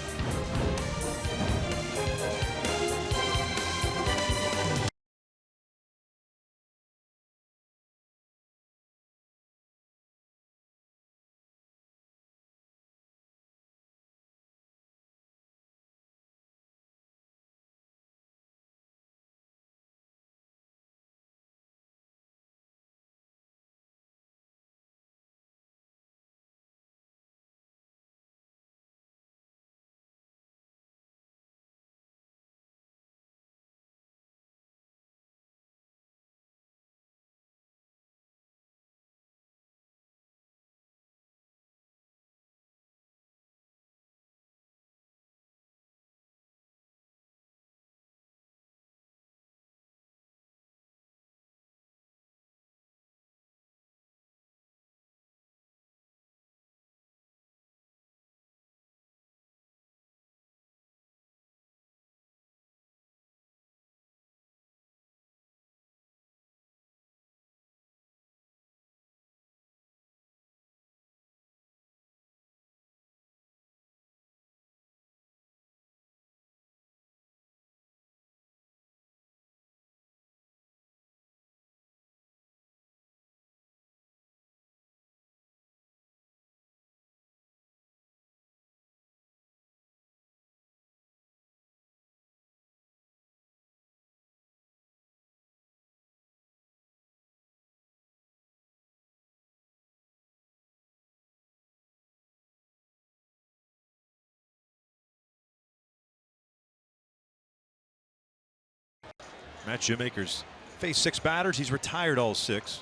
Matt Shoemaker's faced 6 batters. He's retired all 6.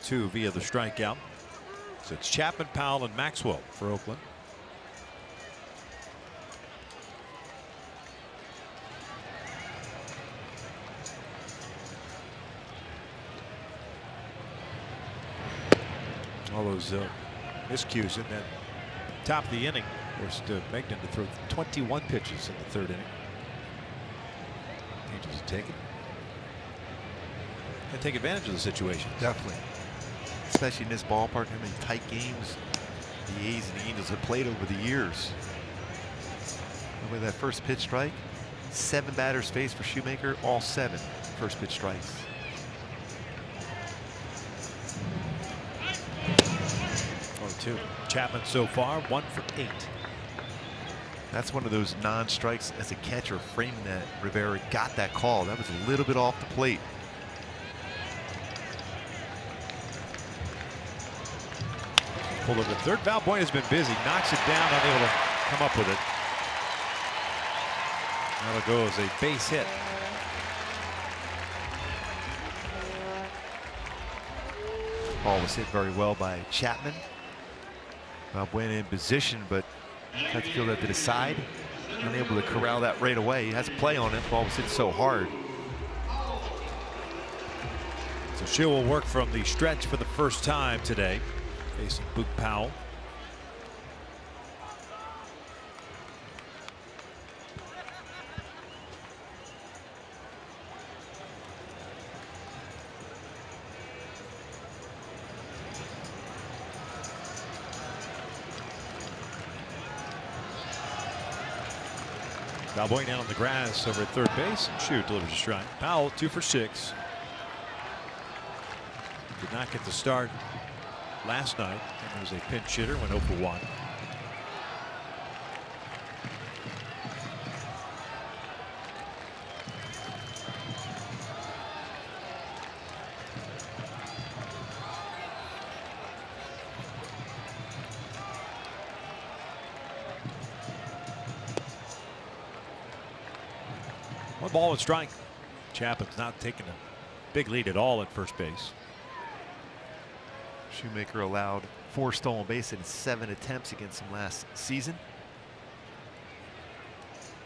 2 via the strikeout. So it's Chapman, Powell, and Maxwell for Oakland. All those miscues in that top of the inning forced Megden to throw 21 pitches in the 3rd inning. Angels will take it. And take advantage of the situation. Definitely. Especially in this ballpark, how many tight games the A's and the Angels have played over the years. With that first pitch strike, 7 batters faced for Shoemaker, all 7 first pitch strikes. Chapman so far 1 for 8. That's one of those non-strikes as a catcher framing that. Rivera got that call. That was a little bit off the plate. Pulled over the 3rd. Valbuena has been busy. Knocks it down, unable to come up with it. That'll go as a base hit. Ball was hit very well by Chapman. Valbuena in position, but had to field that to the side. Unable to corral that right away. He has a play on it. Ball was hit so hard. So Shea will work from the stretch for the first time today, facing Boog Powell. Valbuena down on the grass over at 3rd base. Shoot, delivers a strike. Powell 2 for 6. Did not get the start last night. And there was a pinch hitter, went 0 for 1. One ball and strike. Chapman's not taking a big lead at all at first base. Shoemaker allowed 4 stolen bases in 7 attempts against him last season.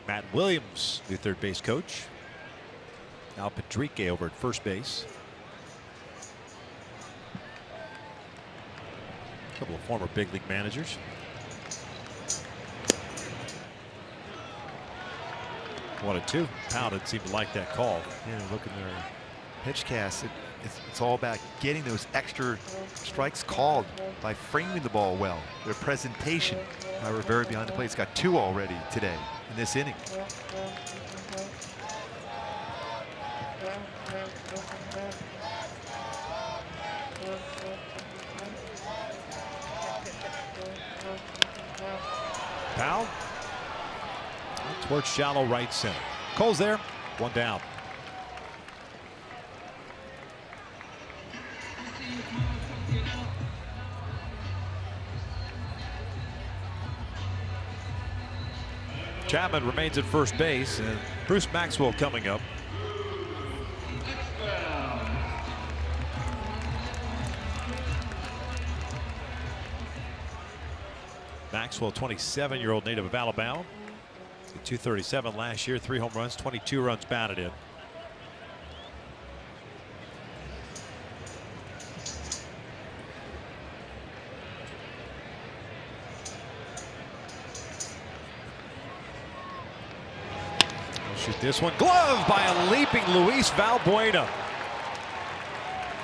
Matt Williams, the 3rd base coach. Al Padrique over at first base. A couple of former big league managers. One and 2. Powell didn't seem to like that call. Yeah, look at their pitch cast. It's all about getting those extra strikes called by framing the ball well. Their presentation by Rivera behind the plate. It's got 2 already today in this inning. Powell towards shallow right center. Cole's there. 1 down. Chapman remains at first base, and Bruce Maxwell coming up. Maxwell, 27-year-old native of Alabama. 237 last year, 3 home runs, 22 runs batted in. Shoot this one. Glove by a leaping Luis Valbuena.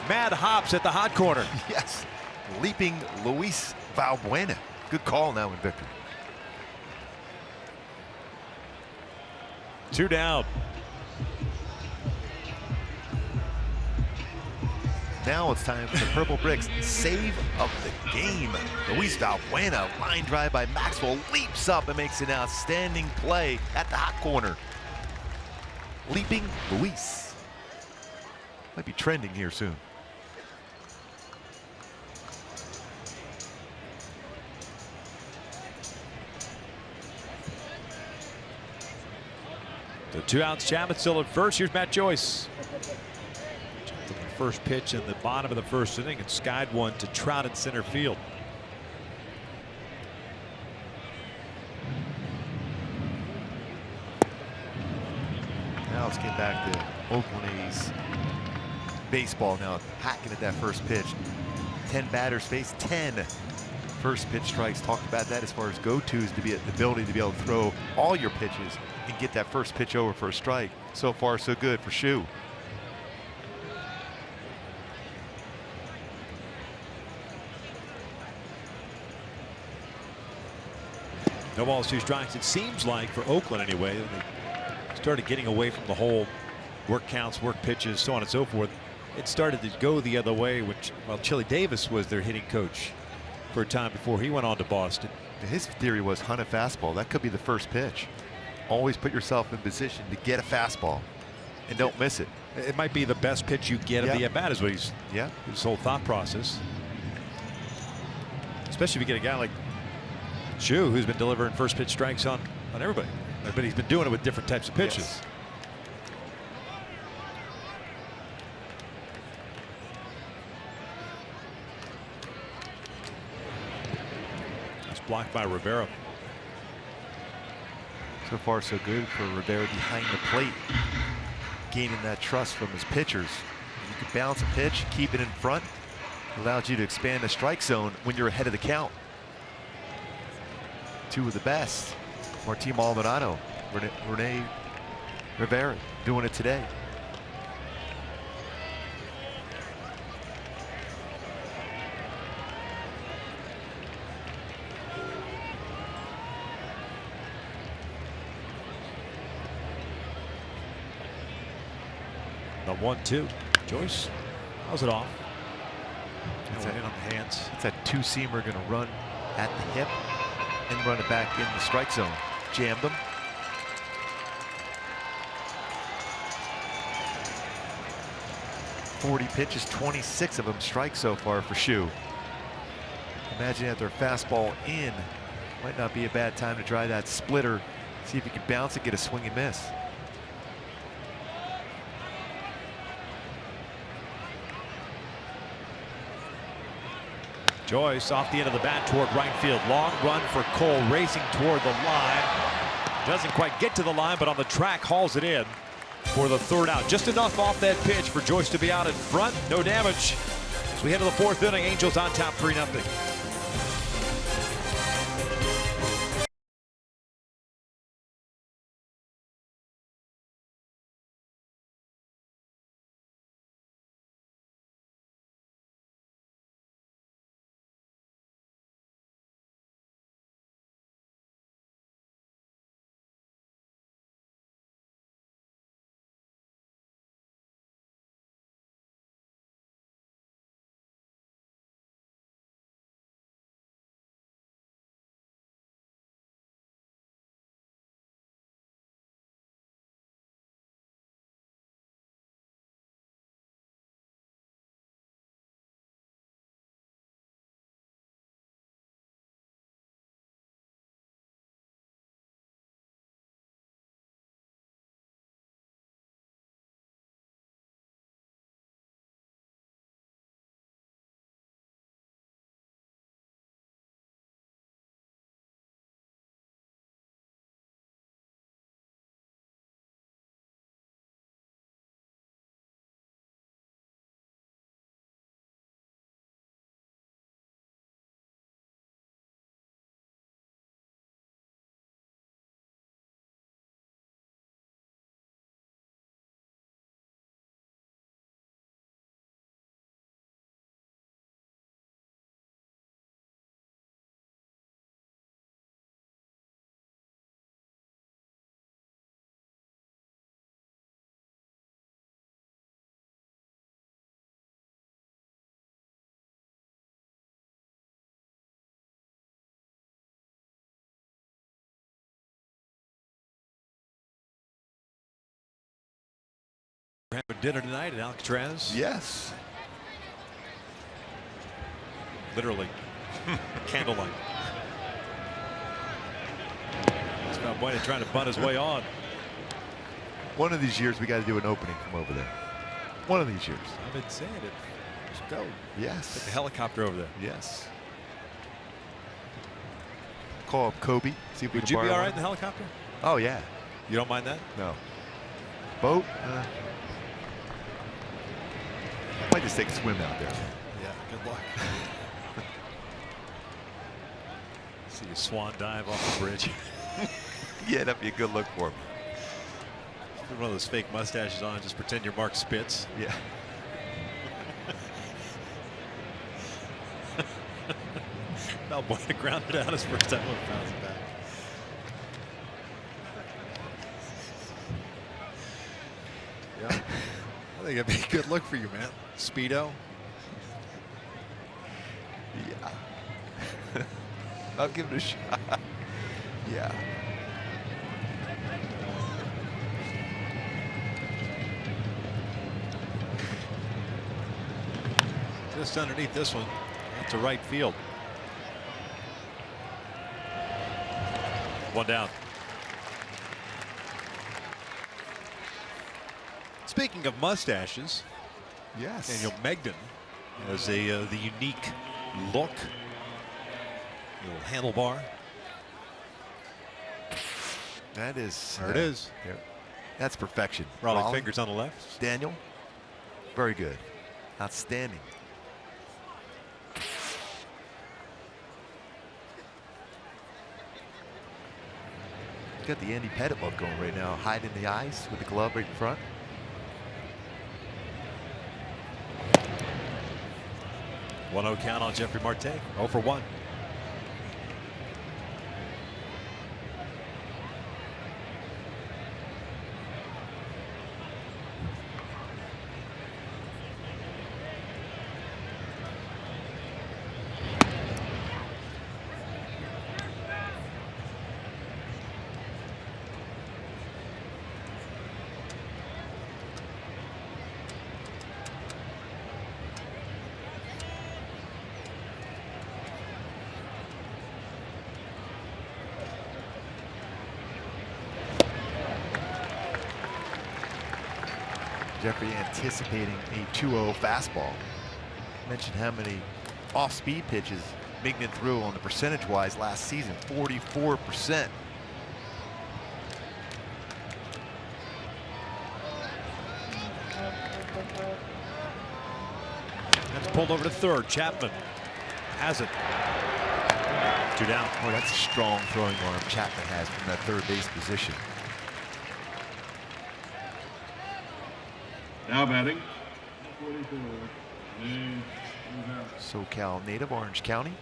Mad hops at the hot corner. Yes, leaping Luis Valbuena. Good call now in victory. 2 down. Now it's time for the Purple Bricks save of the game. Luis Valbuena, line drive by Maxwell, leaps up and makes an outstanding play at the hot corner. Leaping Luis. Might be trending here soon. The 2 outs. Chapman still at first. Here's Matt Joyce. Jumped on the first pitch in the bottom of the first inning and skied one to Trout in center field. Now let's get back to Oakland A's baseball now, hacking at that first pitch. 10 batters face 10 first pitch strikes. Talked about that as far as go-tos, to be the ability to be able to throw all your pitches and get that first pitch over for a strike. So far, so good for Shu. No balls, 2 strikes. It seems like for Oakland anyway, they started getting away from the whole work counts, work pitches, so on and so forth. It started to go the other way, which, well, Chili Davis was their hitting coach for a time before he went on to Boston. His theory was hunt a fastball. That could be the first pitch. Always put yourself in position to get a fastball and don't miss it. It might be the best pitch you get of the at-bat is what he's, his whole thought process. Especially if you get a guy like Shu, who's been delivering first pitch strikes on everybody. But he's been doing it with different types of pitches. Yes. It's blocked by Rivera. So far, so good for Rivera behind the plate, gaining that trust from his pitchers. You can bounce a pitch, keep it in front, allows you to expand the strike zone when you're ahead of the count. 2 of the best. Martin Maldonado, Rene Rivera doing it today. The 1-2. Joyce how's it off. It's in on the hands. It's that 2-seamer going to run at the hip and run it back in the strike zone. Jammed him. .40 pitches, 26 of them strike so far for Shu. Imagine that their fastball in. Might not be a bad time to try that splitter. See if you can bounce it, get a swing and miss. Joyce off the end of the bat toward right field. Long run for Cole, racing toward the line. Doesn't quite get to the line, but on the track hauls it in for the 3rd out. Just enough off that pitch for Joyce to be out in front. No damage. As we head to the 4th inning, Angels on top 3-0. Having dinner tonight at Alcatraz. Yes. Literally. Candlelight. It's Valbuena trying to bunt his way on. One of these years we got to do an opening from over there. One of these years. I've been saying it. Let's go. Yes. Take the helicopter over there. Yes. Call up Kobe. See if we Would can you be borrow all right one. in the helicopter? Oh yeah. You don't mind that? No. Boat? Might just take a swim out there. Yeah, good luck. See a swan dive off the bridge. Yeah, that'd be a good look for me. Put one of those fake mustaches on and just pretend you're Mark Spitz. Yeah. Balboa grounded out his first time with fouls it back. Yeah. I think it'd be a good look for you, man. Speedo. Yeah. I'll give it a shot. Yeah. Just underneath this one. To right field. One down. Speaking of mustaches, Yes. Daniel Megden has the unique look, little handlebar. That is. There it is. Yeah. That's perfection. Raleigh fingers on the left. Daniel, very good. Outstanding. Got the Andy Pettit look going right now, hiding the ice with the glove right in front. One 0 count on Jeffrey Marte. 0 for 1. Jeffrey anticipating a 2-0 fastball. Mentioned how many off-speed pitches Mignon threw on the percentage-wise last season, 44%. That's pulled over to third. Chapman has it. 2 down. Oh, that's a strong throwing arm Chapman has from that third base position. Now batting. SoCal native, Orange County.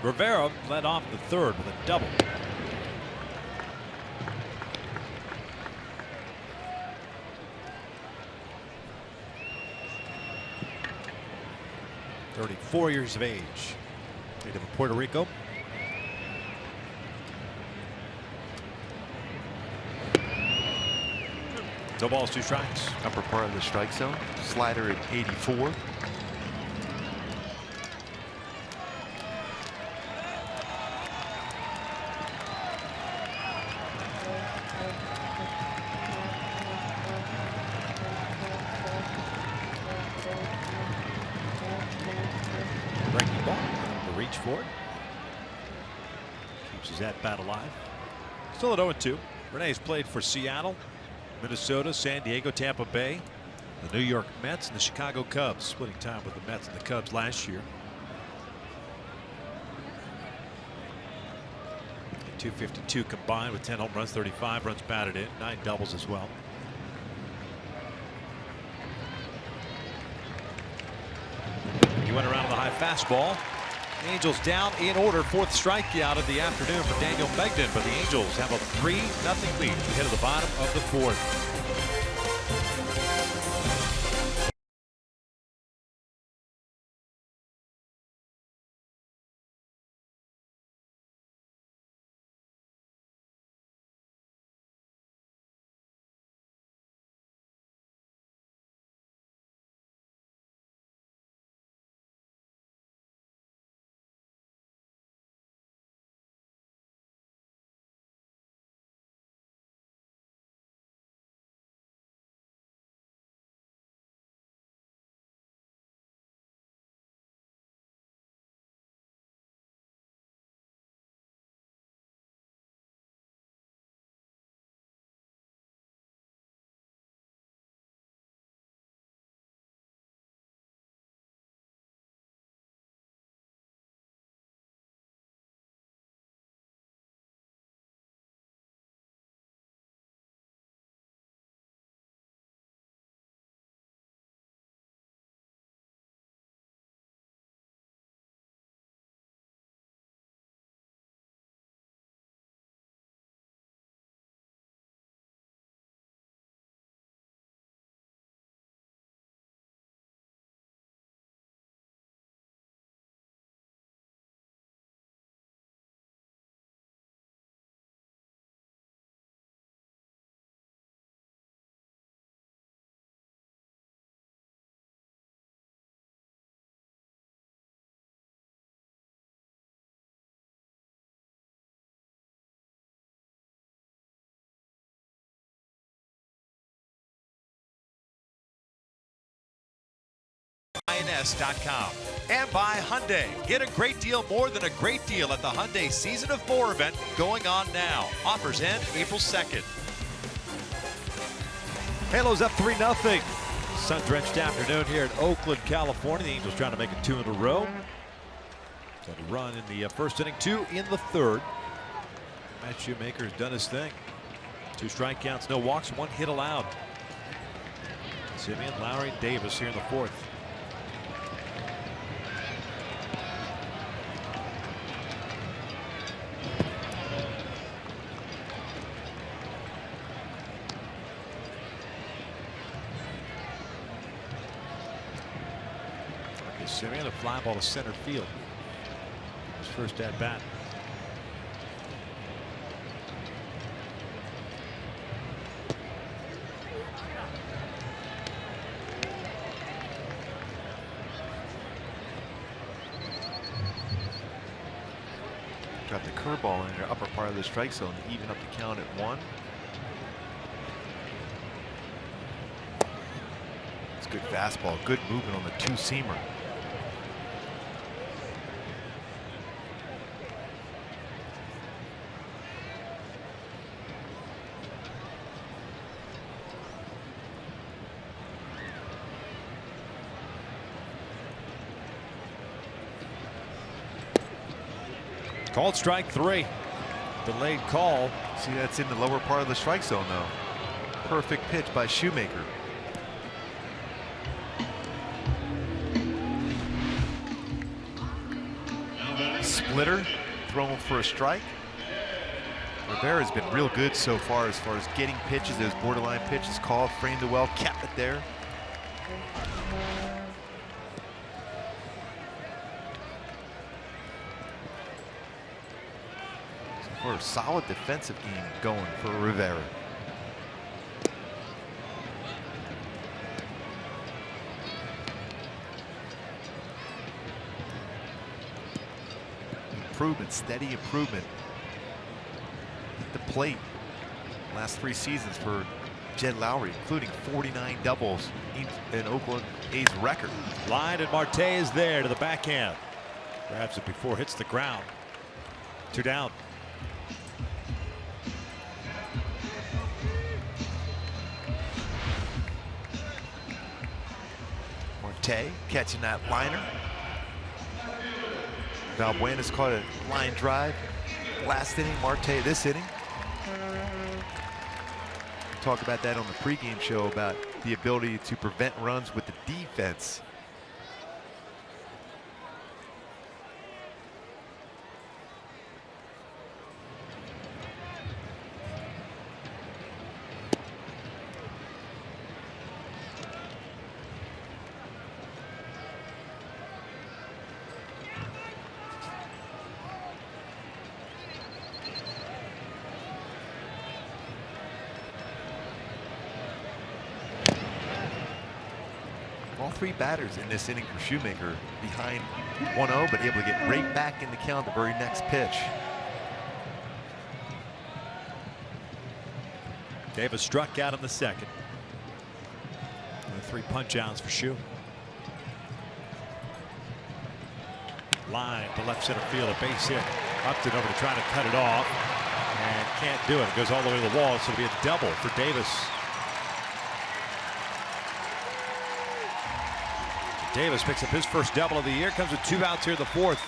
Rivera led off the third with a double. "34 years of age, native of Puerto Rico." No balls, 2 strikes. Upper part of the strike zone. Slider at 84. Breaking ball. To reach for it. Keeps his at-bat alive. Still at 0-2. Renee's played for Seattle, Minnesota, San Diego, Tampa Bay, the New York Mets, and the Chicago Cubs, splitting time with the Mets and the Cubs last year. 252 combined with 10 home runs, 35 runs batted in, 9 doubles as well. He went around with a high fastball. Angels down in order, 4th strikeout of the afternoon for Daniel Megden, but the Angels have a 3-0 lead ahead of the bottom of the 4th. INS.com. And by Hyundai. Get a great deal more than a great deal at the Hyundai Season of 4 event going on now. Offers end April 2nd. Halos up 3-0. Sun-drenched afternoon here in Oakland, California. The Angels trying to make it 2 in a row. Got a run in the first inning, 2 in the third. Matt Shoemaker's done his thing. 2 strikeouts, no walks, 1 hit allowed. Simeon, Lowry, Davis here in the fourth. Simeon, a fly ball to center field. His first at bat. Got the curveball in your upper part of the strike zone to even up the count at 1. It's good fastball, good movement on the 2-seamer. Called strike 3. Delayed call. See, that's in the lower part of the strike zone, though. Perfect pitch by Shoemaker. Splitter thrown for a strike. Rivera's been real good so far as getting pitches, those borderline pitches called, framed it well, kept it there. For a solid defensive game going for Rivera. Improvement, steady improvement at the plate. Last 3 seasons for Jed Lowry, including 49 doubles in Oakland A's record. Line, and Marte is there to the backhand. Grabs it before it hits the ground. 2 down. Marte catching that liner. Valbuena's caught a line drive last inning. Marte this inning. Talk about that on the pregame show about the ability to prevent runs with the defense. All 3 batters in this inning for Shoemaker behind 1-0, but able to get right back in the count the very next pitch. Davis struck out in the second. And 3 punch outs for Shoe. Line to left center field, a base hit. Upton over to try to cut it off and can't do it. It goes all the way to the wall, so it'll be a double for Davis. Davis picks up his first double of the year. Comes with 2 outs here in the fourth.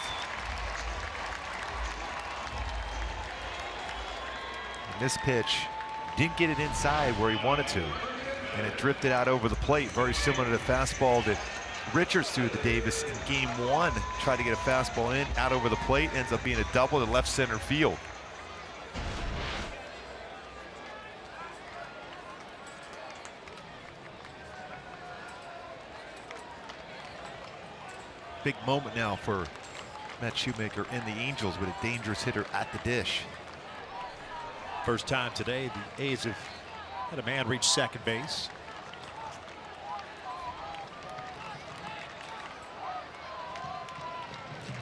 And this pitch didn't get it inside where he wanted to, and it drifted out over the plate, very similar to the fastball that Richards threw to Davis in game 1. Tried to get a fastball in, out over the plate, ends up being a double to left center field. Big moment now for Matt Shoemaker and the Angels with a dangerous hitter at the dish. First time today the A's have had a man reach second base.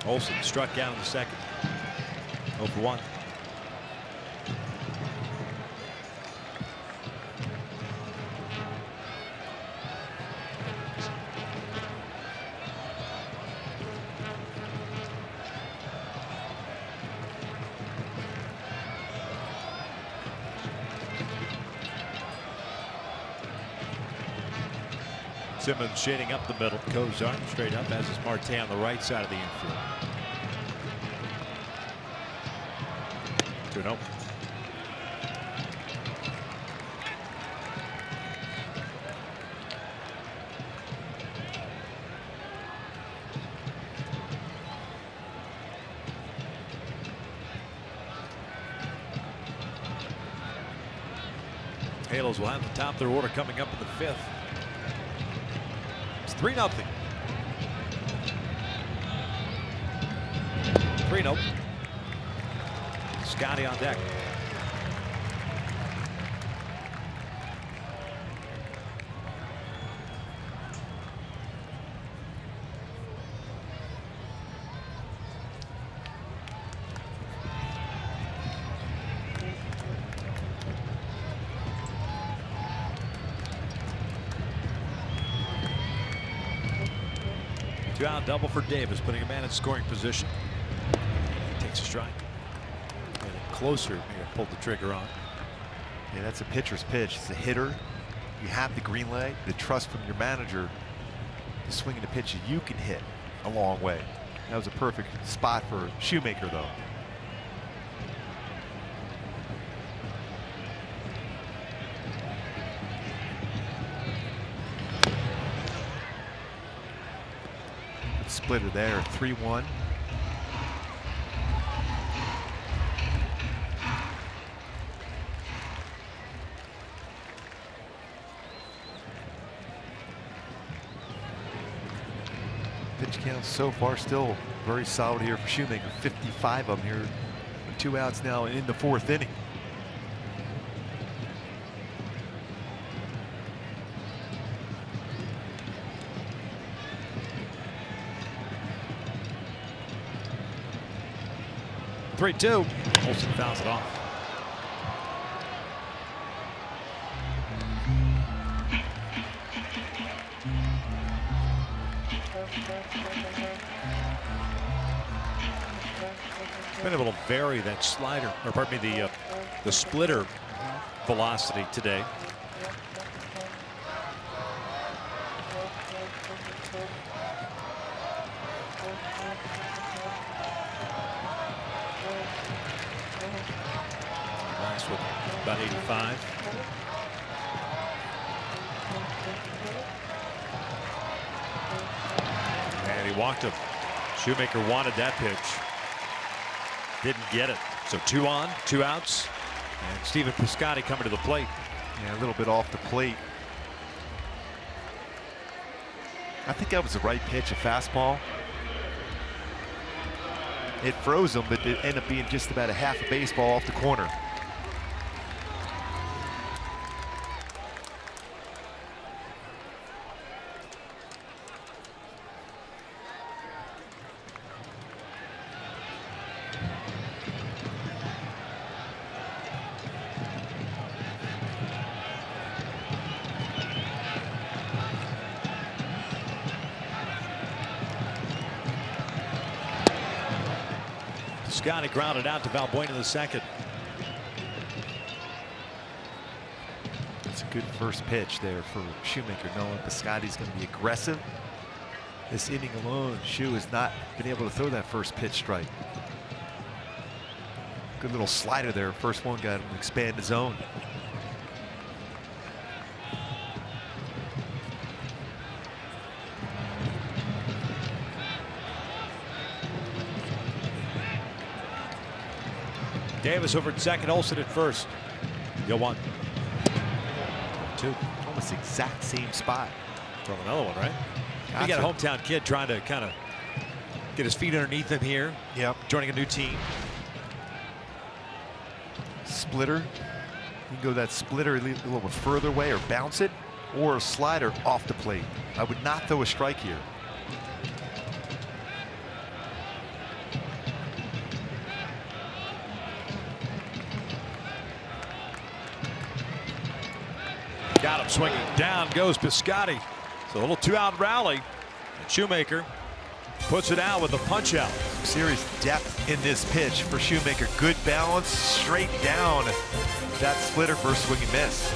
Olsen struck out in the second. 0 for 1. Simmons shading up the middle. Kozar straight up, as is Marte on the right side of the infield. 2-0. Halos will have the top of their order coming up in the 5th. It's 3-0. 3-0. Scotty on deck. Two-out double for Davis, putting a man in scoring position. Takes a strike. Getting closer, may have pulled the trigger on. Yeah, that's a pitcher's pitch. It's a hitter. You have the green light, the trust from your manager to swing at a pitch that you can hit a long way. That was a perfect spot for Shoemaker, though. Splitter there, 3-1. Pitch count so far still very solid here for Shoemaker. 55 of them here. 2 outs now in the 4th inning. 3-2. Olsen fouls it off. Been able to vary that slider, or pardon me, the splitter velocity today. Last with about 85. And he walked him. Shoemaker wanted that pitch. Didn't get it. So 2 on, 2 outs. And Stephen Piscotty coming to the plate. Yeah, a little bit off the plate. I think that was the right pitch, a fastball. It froze him, but it ended up being just about a half a baseball off the corner. Scotty grounded out to Valbuena in the 2nd. It's a good first pitch there for Shoemaker, knowing Piscotty's going to be aggressive. This inning alone, Shoe has not been able to throw that first pitch strike. Good little slider there. First one got him to expand the zone. Davis over at 2nd, Olsen at 1st. 0-1. 2. Almost the exact same spot. Throw another one, right? Gotcha. You got a hometown kid trying to kind of get his feet underneath him here. Yep. Joining a new team. Splitter. You can go that splitter a little bit further away or bounce it, or a slider off the plate. I would not throw a strike here. Got him swinging. Down goes Piscotty. So a little 2-out rally. And Shoemaker puts it out with a punch out. Serious depth in this pitch for Shoemaker. Good balance, straight down. That splitter for a swing and miss.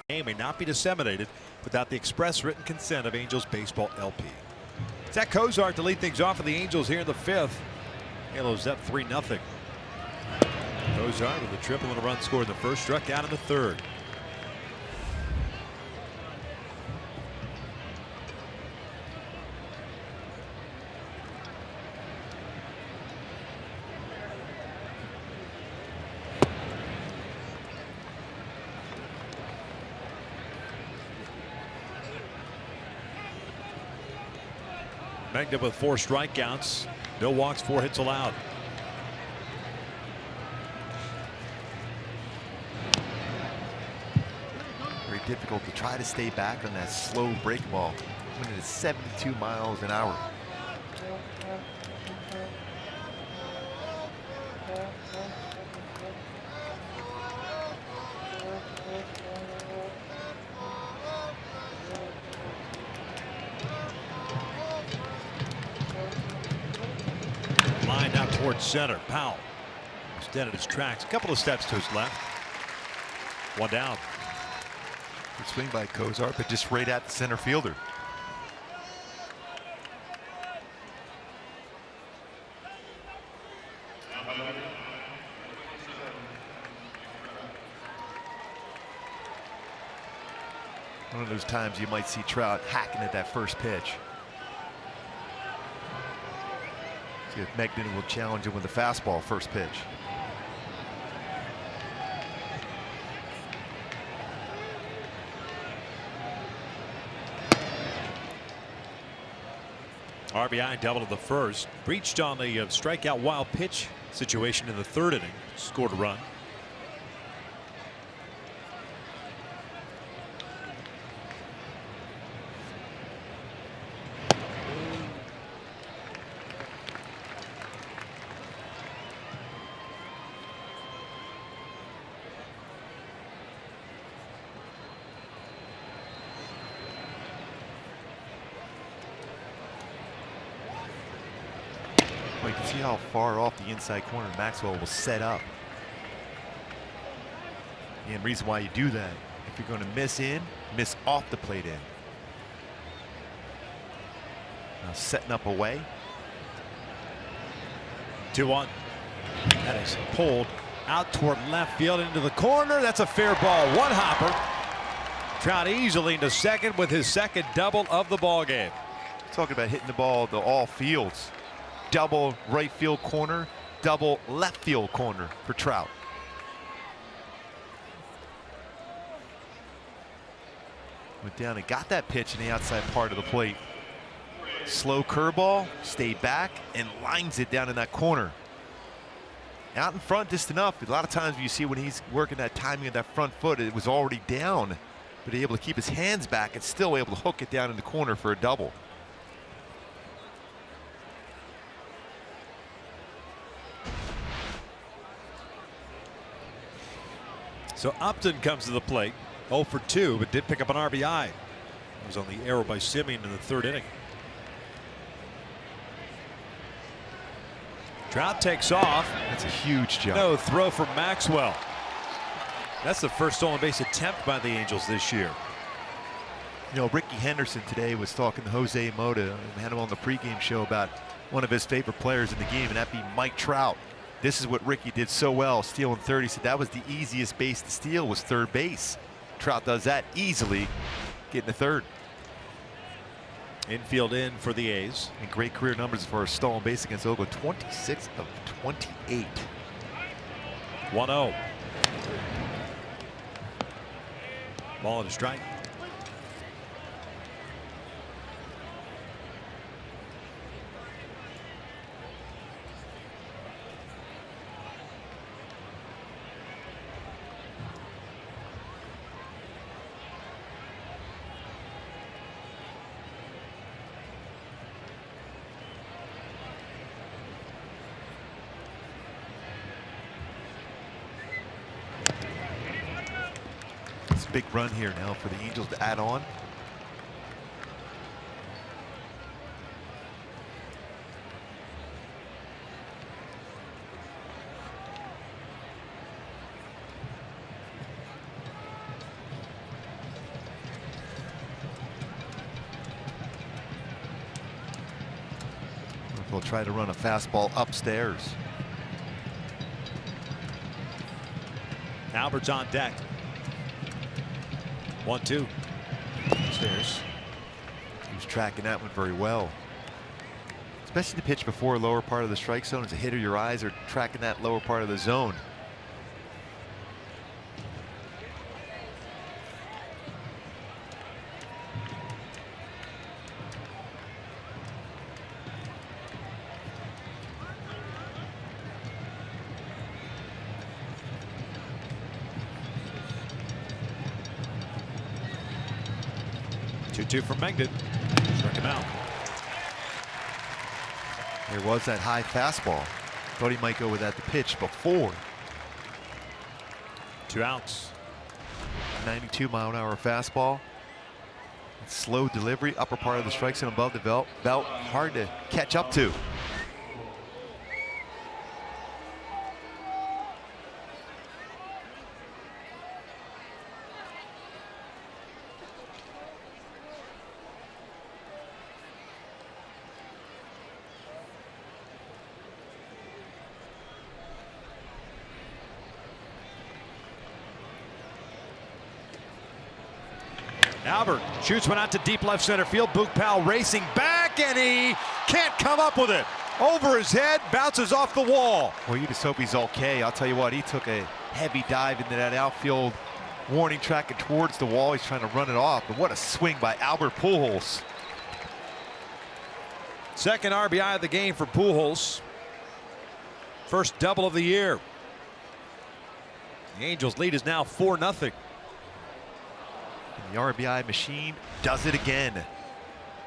game may not be disseminated without the express written consent of Angels Baseball LP. Zach Cozart to lead things off for the Angels here in the 5th. Halos up 3-0. Cozart with a triple and a run scored in the first, struck out in the 3rd. Magna with 4 strikeouts, no walks, 4 hits allowed. Very difficult to try to stay back on that slow break ball when it is 72 miles an hour. Line out towards center. Powell extended his tracks. A couple of steps to his left. 1 down. Good swing by Cozart, but just right at the center fielder. One of those times you might see Trout hacking at that first pitch. See if Megden will challenge him with a fastball first pitch. RBI double in the first. Breached on the strikeout wild pitch situation in the 3rd inning. Scored a run. You can see how far off the inside corner Maxwell will set up. And the reason why you do that, if you're going to miss in, miss off the plate in. Now setting up away. 2-1. That is pulled out toward left field into the corner. That's a fair ball. 1 hopper. Trout easily into second with his 2nd double of the ball game. Talking about hitting the ball to all fields. Double right field corner, double left field corner for Trout. Went down and got that pitch in the outside part of the plate. Slow curveball, stayed back and lines it down in that corner. Out in front just enough. A lot of times you see when he's working that timing of that front foot, it was already down, but able to keep his hands back and still able to hook it down in the corner for a double. So Upton comes to the plate, 0 for 2, but did pick up an RBI. It was on the arrow by Simeon in the 3rd inning. Trout takes off. That's a huge jump. No throw from Maxwell. That's the first stolen base attempt by the Angels this year. You know, Ricky Henderson today was talking to Jose Mota and had him on the pregame show about one of his favorite players in the game, and that'd be Mike Trout. This is what Ricky did so well, stealing third. He said that was the easiest base to steal, was third base. Trout does that easily, getting to third. Infield in for the A's. And great career numbers for a stolen base against Oakland, 26 of 28. 1-0. Ball and a strike. Big run here now for the Angels to add on. will try to run a fastball upstairs. Albert's on deck. 1-2. Stairs. He was tracking that one very well. Especially the pitch before lower part of the strike zone. As a hitter, your eyes are tracking that lower part of the zone. Two from Mengden. Struck him out. There was that high fastball. Thought he might go with that the pitch before. 2 outs. 92-mile-an-hour fastball. Slow delivery, upper part of the strike zone above the belt. Hard to catch up to. Albert shoots one out to deep left center field. Boog Powell racing back, and he can't come up with it. Over his head, bounces off the wall. Well, you just hope he's okay. I'll tell you what, he took a heavy dive into that outfield warning track and towards the wall. He's trying to run it off, but what a swing by Albert Pujols. Second RBI of the game for Pujols. First double of the year. The Angels' lead is now 4-0. The RBI machine does it again.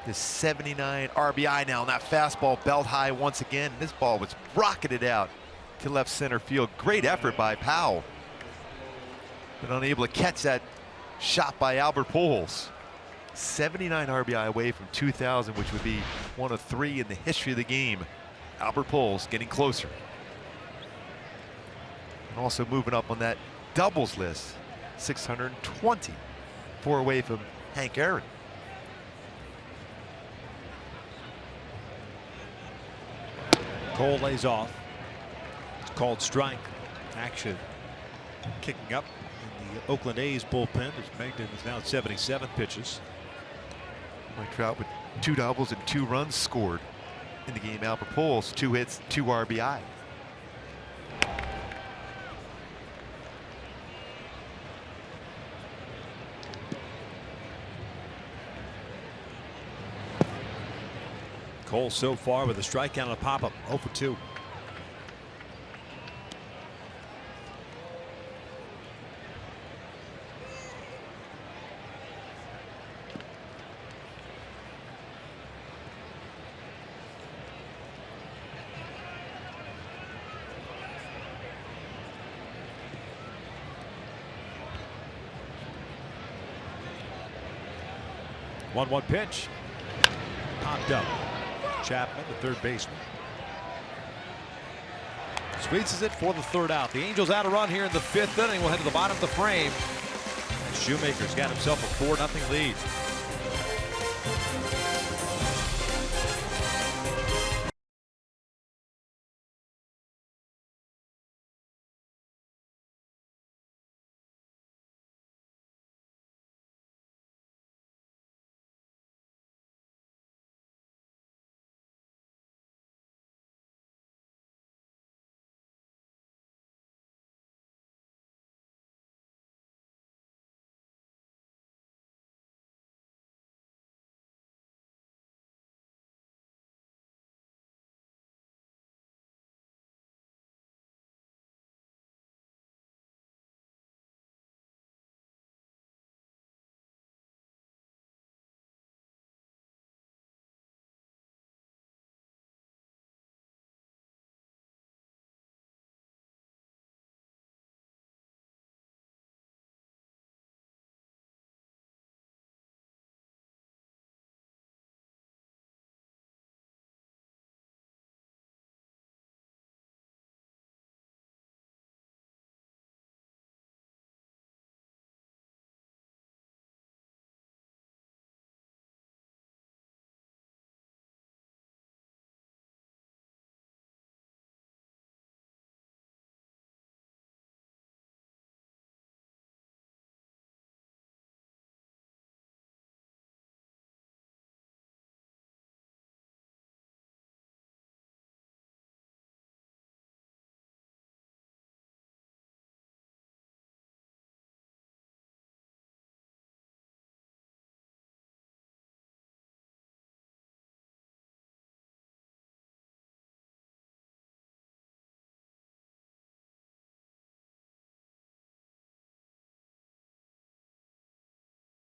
His 79 RBI now, and that fastball belt high once again. This ball was rocketed out to left center field. Great effort by Powell, but unable to catch that shot by Albert Pujols. 79 RBI away from 2,000, which would be one of 3 in the history of the game. Albert Pujols getting closer. And also moving up on that doubles list, 620. 4 away from Hank Aaron. Cole lays off. It's called strike. Action kicking up in the Oakland A's bullpen as Mengden is now at 77 pitches. Mike Trout with 2 doubles and 2 runs scored in the game. Albert Pujols 2 hits, 2 RBI. Cole so far with a strikeout and a pop-up, 0 for 2. One pitch. Popped up. Chapman, the third baseman. Sweets it for the 3rd out. The Angels out a run here in the 5th inning. We'll head to the bottom of the frame. And Shoemaker's got himself a 4-0 lead.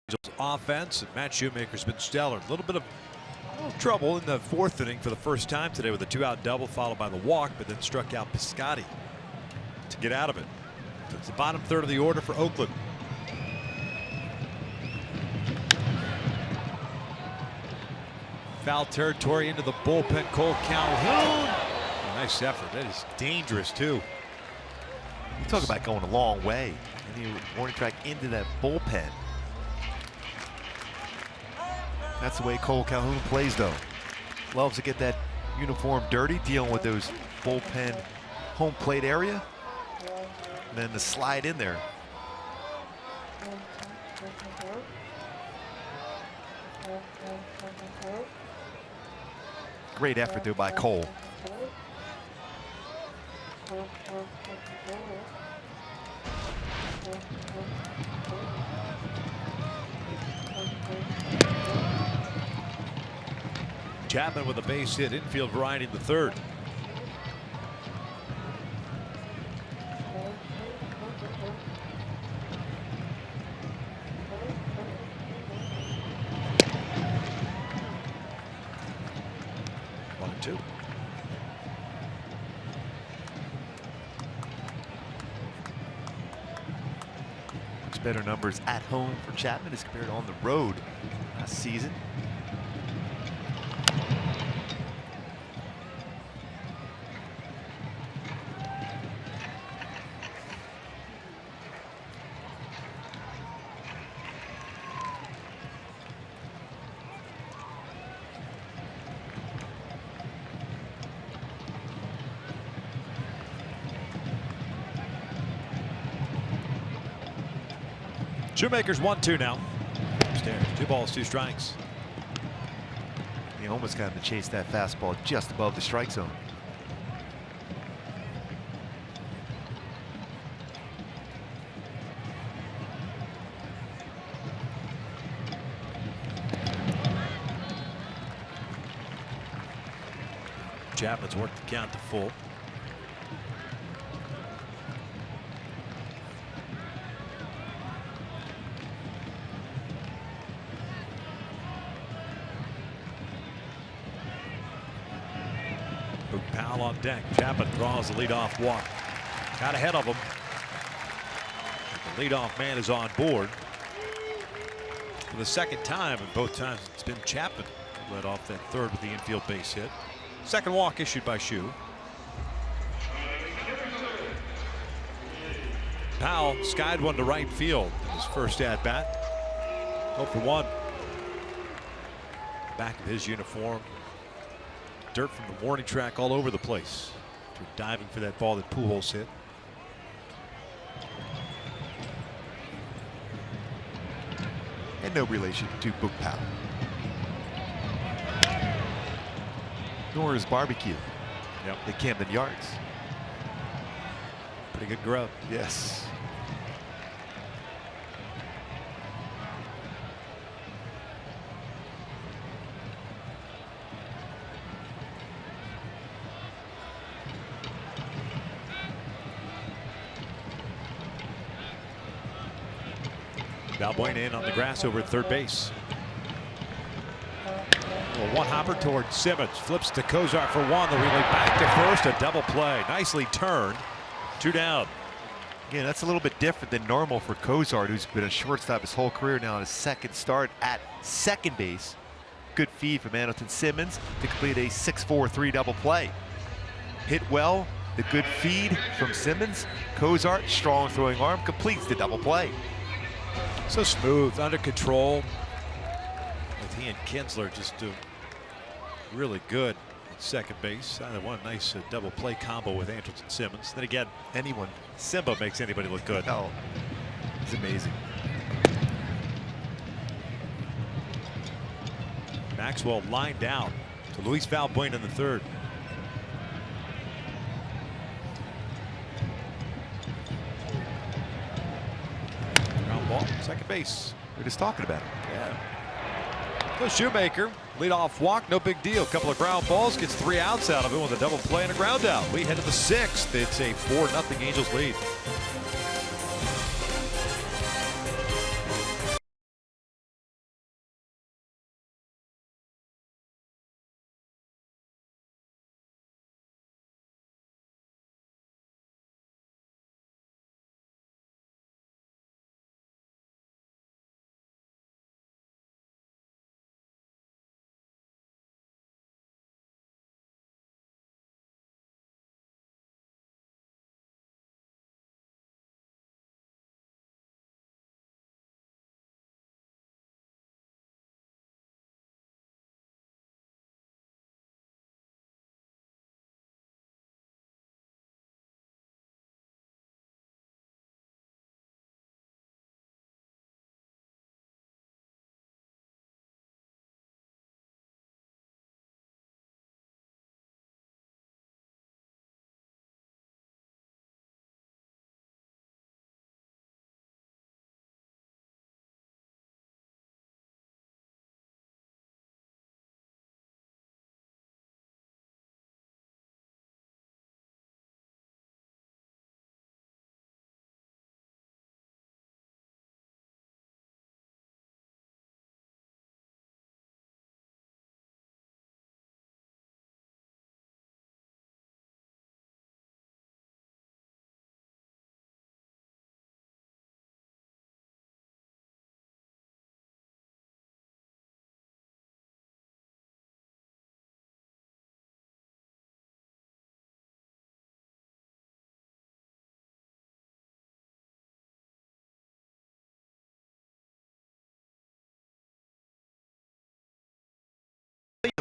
Angels offense, and Matt Shoemaker's been stellar. A little bit of trouble in the fourth inning for the first time today with a 2-out double followed by the walk, but then struck out Piscotty to get out of it. So it's the bottom third of the order for Oakland. Foul territory into the bullpen. Cole Calhoun. Nice effort. That is dangerous too. You talk about going a long way. And you warning track into that bullpen. That's the way Cole Calhoun plays, though. Loves to get that uniform dirty, dealing with those bullpen home plate area. And then the slide in there. Great effort there by Cole. Chapman with a base hit, infield variety in the third. One and two. Much better numbers at home for Chapman as compared to on the road last season. Shoemaker's 1-2 now. Upstairs, 2 balls, 2 strikes. He almost got him to chase that fastball just above the strike zone. Chapman's worked the count to full. Powell on deck. Chapman draws the leadoff walk. Got ahead of him. The leadoff man is on board for the second time, and both times it's been Chapman who led off that third with the infield base hit. Second walk issued by Shu. Powell skied one to right field in his first at bat. 0 for 1. Back of his uniform. Dirt from the warning track all over the place. After diving for that ball that Pujols hit. And no relation to Book Powell. Nor is Barbecue. Yep. At Camden Yards. Pretty good grub. Yes. Valbuena in on the grass over at third base. Well, one hopper toward Simmons. Flips to Kozar for one. The relay back to first. A double play. Nicely turned. 2 down. Again, that's a little bit different than normal for Kozar, who's been a shortstop his whole career, now on his second start at second base. Good feed from Andrelton Simmons to complete a 6-4-3 double play. Hit well. The good feed from Simmons. Kozar, strong throwing arm, completes the double play. So smooth, under control. With he and Kinsler just do really good at second base. One nice double play combo with Andrelton Simmons. Then again, Simba makes anybody look good. Oh, it's amazing. Maxwell lined out to Luis Valbuena in the third. Ground ball, second base. We're just talking about it. Yeah. So Shoemaker, leadoff walk, no big deal. Couple of ground balls, gets 3 outs out of it with a double play and a ground out. We head to the 6th. It's a 4-0 Angels lead.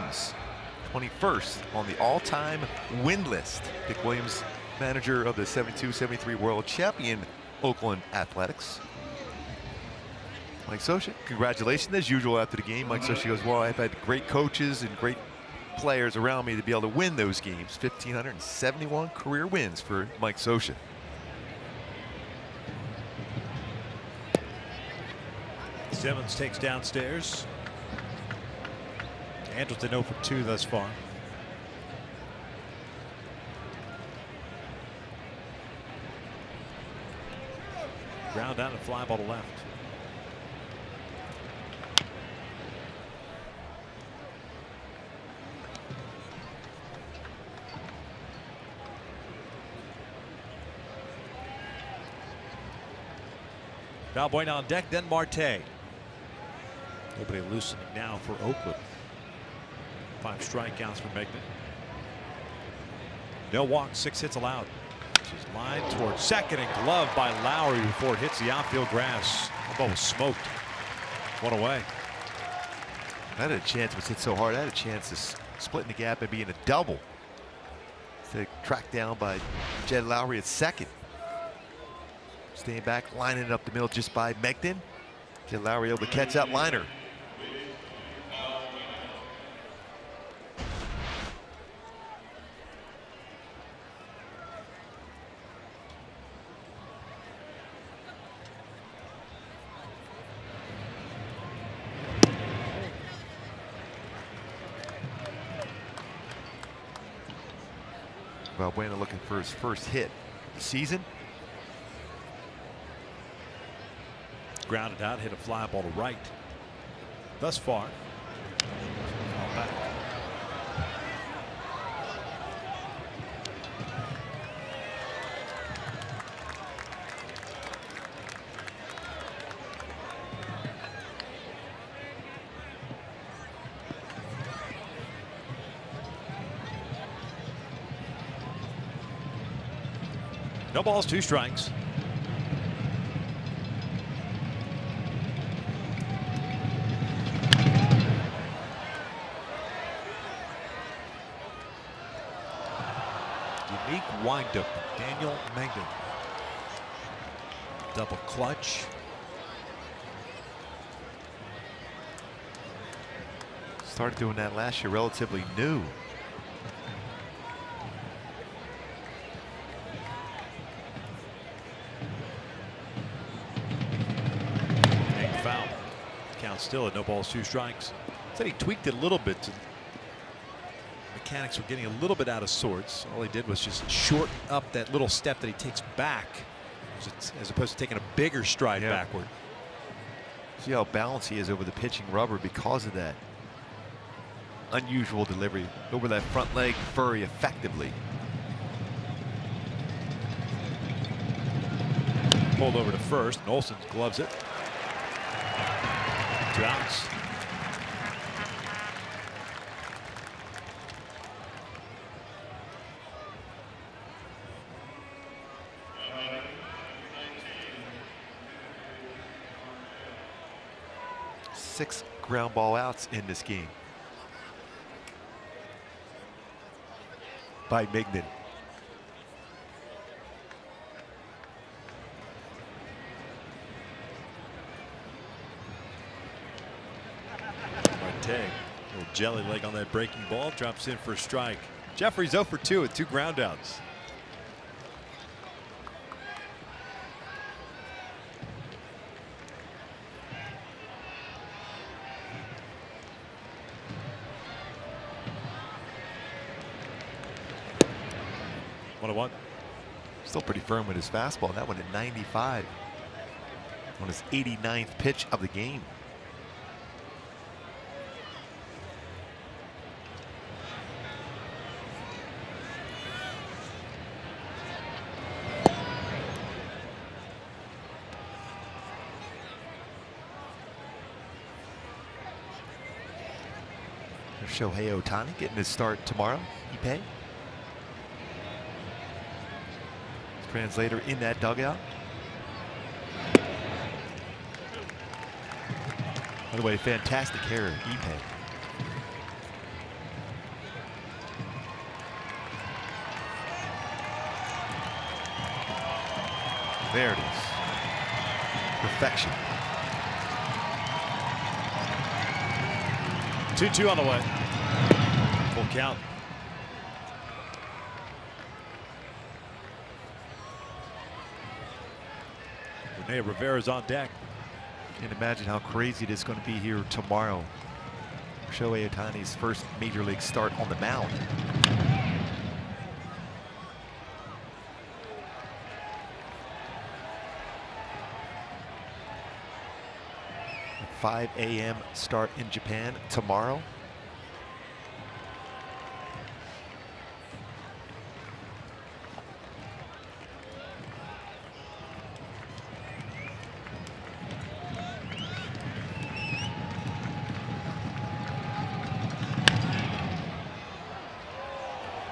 Williams, 21st on the all-time win list. Dick Williams, manager of the 72-73 world champion Oakland Athletics. Mike Scioscia, congratulations as usual after the game. Mike Scioscia goes, well, I've had great coaches and great players around me to be able to win those games. 1,571 career wins for Mike Scioscia. Simmons takes downstairs. Andrelton 0 for 2 thus far. Ground out and fly ball to left. Valbuena on deck, then Marte. Nobody loosening now for Oakland. 5 strikeouts for Megnan. No walks, 6 hits allowed. She's lined towards second and gloved by Lowry before it hits the outfield grass. The ball was smoked. One away. That had a chance, it was hit so hard, that had a chance to split in the gap and be in a double. So tracked down by Jed Lowry at second. Staying back, lining it up the middle just by Megnan. Jed Lowry able to catch that liner. Valbuena looking for his first hit of the season. Grounded out, hit a fly ball to right. Thus far. All back. No balls, 2 strikes. Unique windup, Daniel Megnan. Double clutch. Started doing that last year, relatively new. Foul. Count still at no balls, 2 strikes. Said he tweaked it a little bit. Mechanics were getting a little bit out of sorts. All he did was just shorten up that little step that he takes back, as opposed to taking a bigger stride backward. See how balanced he is over the pitching rubber because of that unusual delivery over that front leg very effectively. Pulled over to first, and Olsen gloves it. 2 outs. Six ground ball outs in this game by Megnan. Little jelly leg on that breaking ball, drops in for a strike. Jeffrey's 0 for 2 with 2 ground outs. One. Still pretty firm with his fastball. That one at 95 on his 89th pitch of the game. Shohei Ohtani getting his start tomorrow. Ippei. Translator in that dugout. By the way, fantastic hair, Ippei. There it is. Perfection. 2-2 on the way. Full count. Rene Rivera's on deck. Can't imagine how crazy it is going to be here tomorrow. Shohei Ohtani's first major league start on the mound. 5 a.m. start in Japan tomorrow.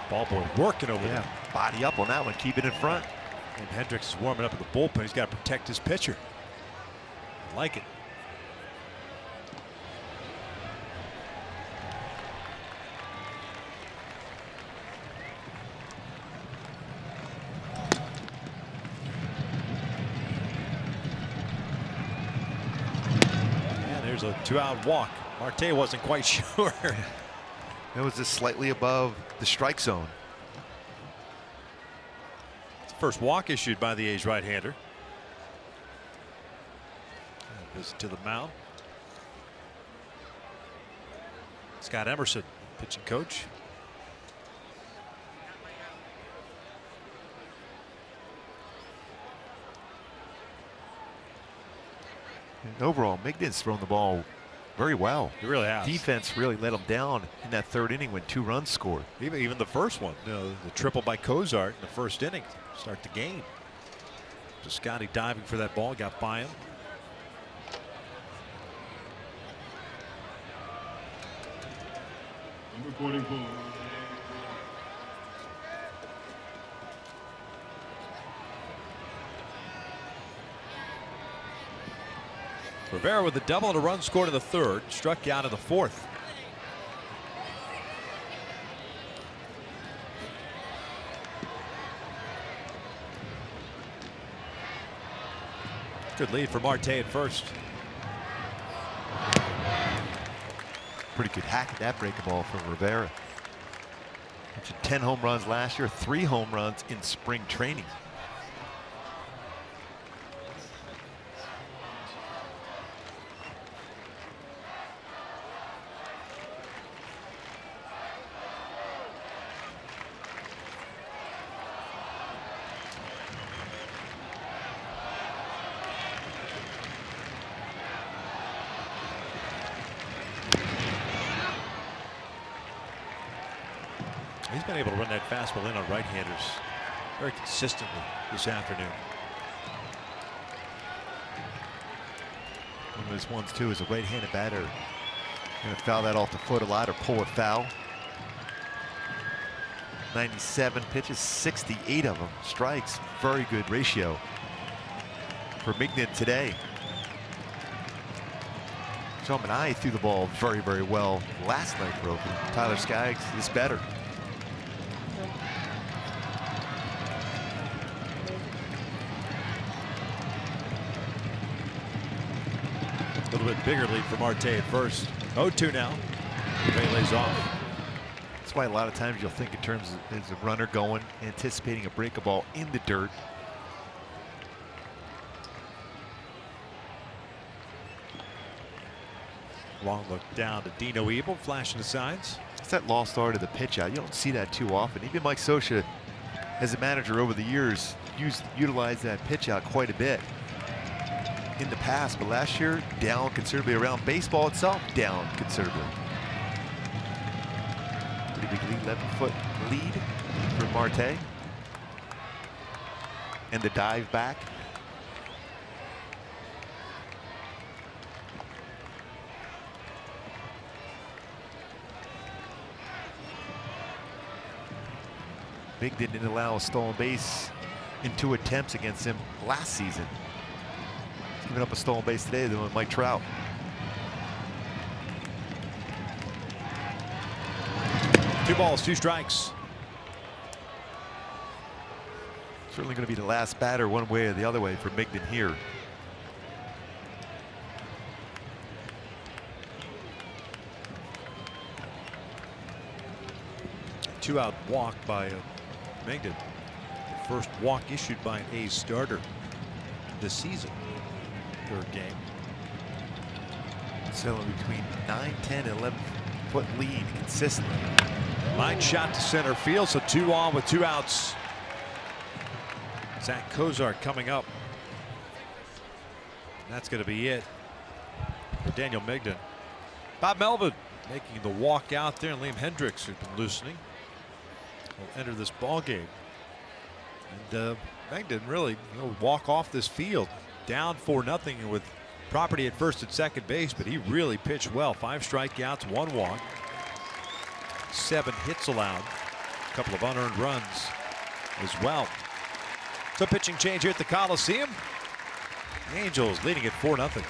Ball boy working over there. Body up on that one, keep it in front. And Hendricks is warming up at the bullpen. He's got to protect his pitcher. I like it. And there's a 2-out walk. Marte wasn't quite sure. It was just slightly above the strike zone. It's the first walk issued by the A's right-hander. Visit to the mound. Scott Emerson, pitching coach. And overall, Migden's thrown the ball very well. He really has. Defense really let him down in that third inning when 2 runs scored. Even the first one, you know, the triple by Cozart in the first inning, start the game. Just Scotty diving for that ball, got by him. Number 44. Rivera with a double and a run scored in the third, struck out in the fourth. Good lead for Marte at first. Pretty good hack at that breaking ball from Rivera. 10 home runs last year, 3 home runs in spring training. He's been able to run that fastball in on right-handers very consistently this afternoon. One of those ones too is a right-handed batter. Going to foul that off the foot a lot or pull it foul. 97 pitches, 68 of them strikes. Very good ratio for Migden today. Sean Manai threw the ball very, very well last night for Oakland. Tyler Skaggs is better. A little bit bigger lead for Marte at first. 0-2 now. Ray lays off. That's why a lot of times you'll think in terms of as a runner going, anticipating a break a ball in the dirt. Long look down to Dino Ebel, flashing the signs. It's that lost art of the pitch out. You don't see that too often. Even Mike Scioscia, as a manager over the years, utilized that pitch out quite a bit in the past, but last year down considerably around baseball itself, down considerably. Pretty big lead, 11-foot lead for Marte. And the dive back. Big didn't allow a stolen base in 2 attempts against him last season. He's giving up a stolen base today than with Mike Trout. Two balls, 2 strikes. Certainly going to be the last batter one way or the other way for Migden here. 2-out walk by Migden. The first walk issued by an A's starter this season. Third game. Selling between 9, 10, and 11-foot lead consistently. Line shot to center field, so 2 on with 2 outs. Zach Kozart coming up. That's going to be it for Daniel Migden. Bob Melvin making the walk out there, and Liam Hendricks, who's been loosening, will enter this ball game. And Migden really walk off this field down 4-0 with property at first and second base, but he really pitched well. 5 strikeouts, 1 walk, 7 hits allowed, a couple of unearned runs as well. So pitching change here at the Coliseum. The Angels leading at 4-0.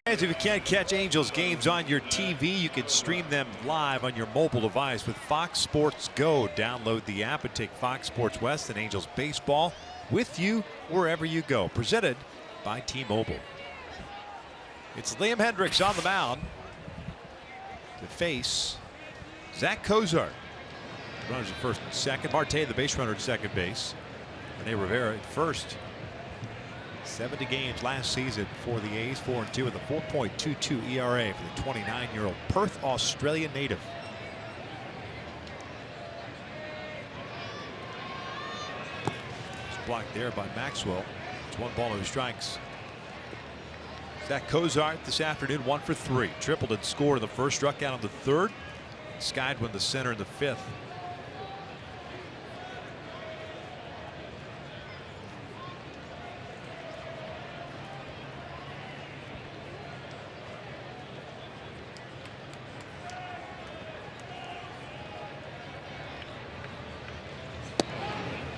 Fans, if you can't catch Angels games on your TV, you can stream them live on your mobile device with Fox Sports Go. Download the app and take Fox Sports West and Angels baseball with you wherever you go. Presented by T-Mobile. It's Liam Hendricks on the mound to face Zach Kozart. Runners at first and second. Marte, the base runner, at second base. Rene Rivera at first. 70 games last season for the A's, 4-2 with a 4.22 ERA for the 29-year-old Perth, Australian native. It's blocked there by Maxwell. It's 1 ball, 2 strikes. Zach Kozart this afternoon 1 for 3. Tripled and scored in the first, struck out on the third. Skied one the center in the 5th.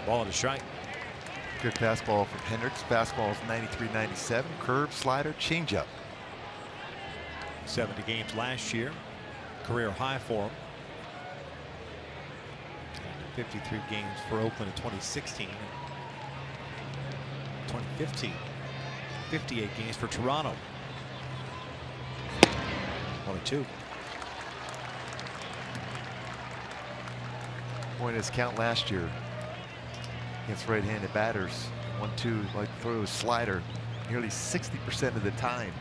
Ball and a strike. Good fastball from Hendricks. Fastball is 93-97. Curve, slider, changeup. 70 games last year. Career high for him. 53 games for Oakland in 2016. 2015. 58 games for Toronto. 1-2. Point his count last year against right-handed batters. 1-2, like to throw a slider nearly 60% of the time.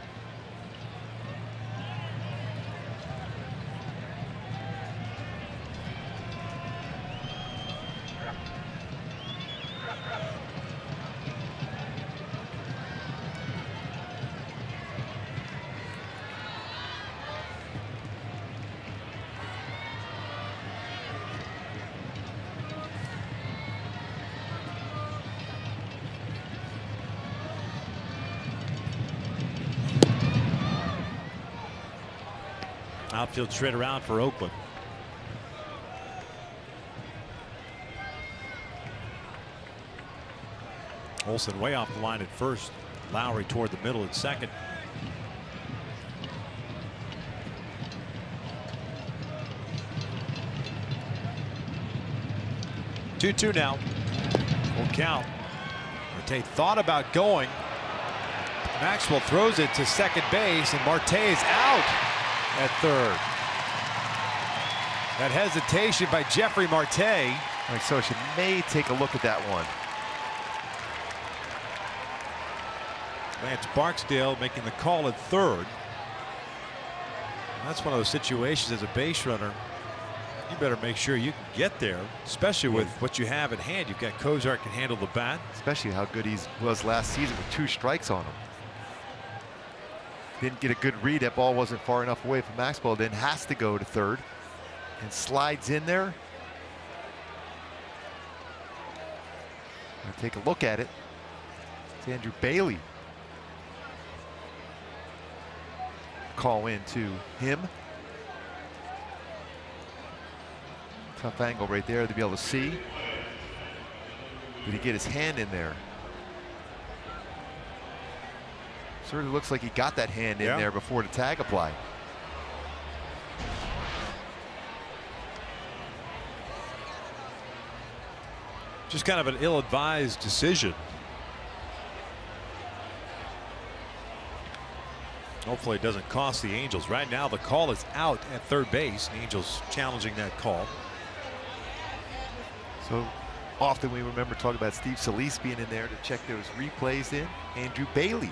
Outfield straight around for Oakland. Olsen way off the line at first. Lowry toward the middle at second. Two now. Full count. Marte thought about going. Maxwell throws it to second base, and Marte is out at third. That hesitation by Jeffrey Marte. Mike Scioscia may take a look at that one. Lance Barksdale making the call at third. That's one of those situations as a base runner. You better make sure you can get there, especially with what you have at hand. You've got Cozart can handle the bat. Especially how good he was last season with 2 strikes on him. Didn't get a good read. That ball wasn't far enough away from Maxwell. Then has to go to third and slides in there. Take a look at it. It's Andrew Bailey. Call in to him. Tough angle right there to be able to see. Did he get his hand in there? Certainly looks like he got that hand in there before the tag applied. Just kind of an ill-advised decision. Hopefully it doesn't cost the Angels. Right now the call is out at third base. The Angels challenging that call. So often we remember talking about Steve Solis being in there to check those replays in. Andrew Bailey,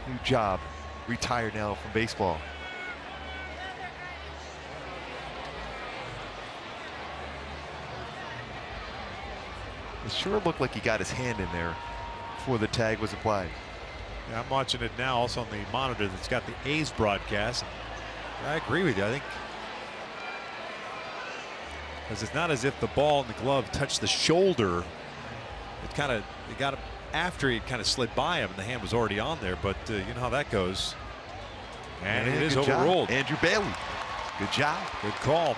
new job, retired now from baseball. It sure looked like he got his hand in there before the tag was applied. Yeah, I'm watching it now also on the monitor that's got the A's broadcast. I agree with you. I think because it's not as if the ball and the glove touched the shoulder. It got him after he kind of slid by him and the hand was already on there, but you know how that goes. And it is overruled. Andrew Bailey, good job. Good call.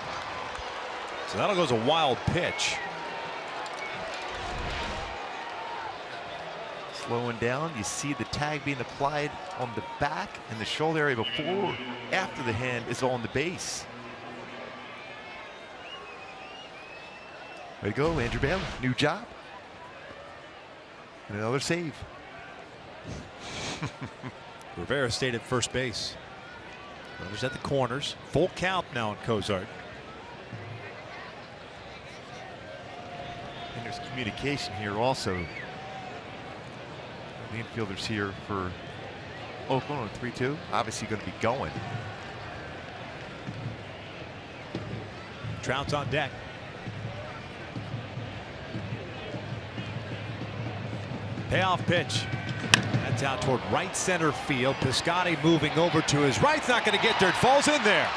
So that'll go as a wild pitch. Slowing down, you see the tag being applied on the back and the shoulder area before, after the hand is on the base. Way to go, Andrew Bailey, new job. And another save. Rivera stayed at first base. Runners at the corners. Full count now on Cozart. And there's communication here also. The infielders here for Oakland on 3-2. Obviously going to be going. Trout's on deck. Payoff pitch. That's out toward right center field. Piscotty moving over to his right. It's not going to get there. It falls in there.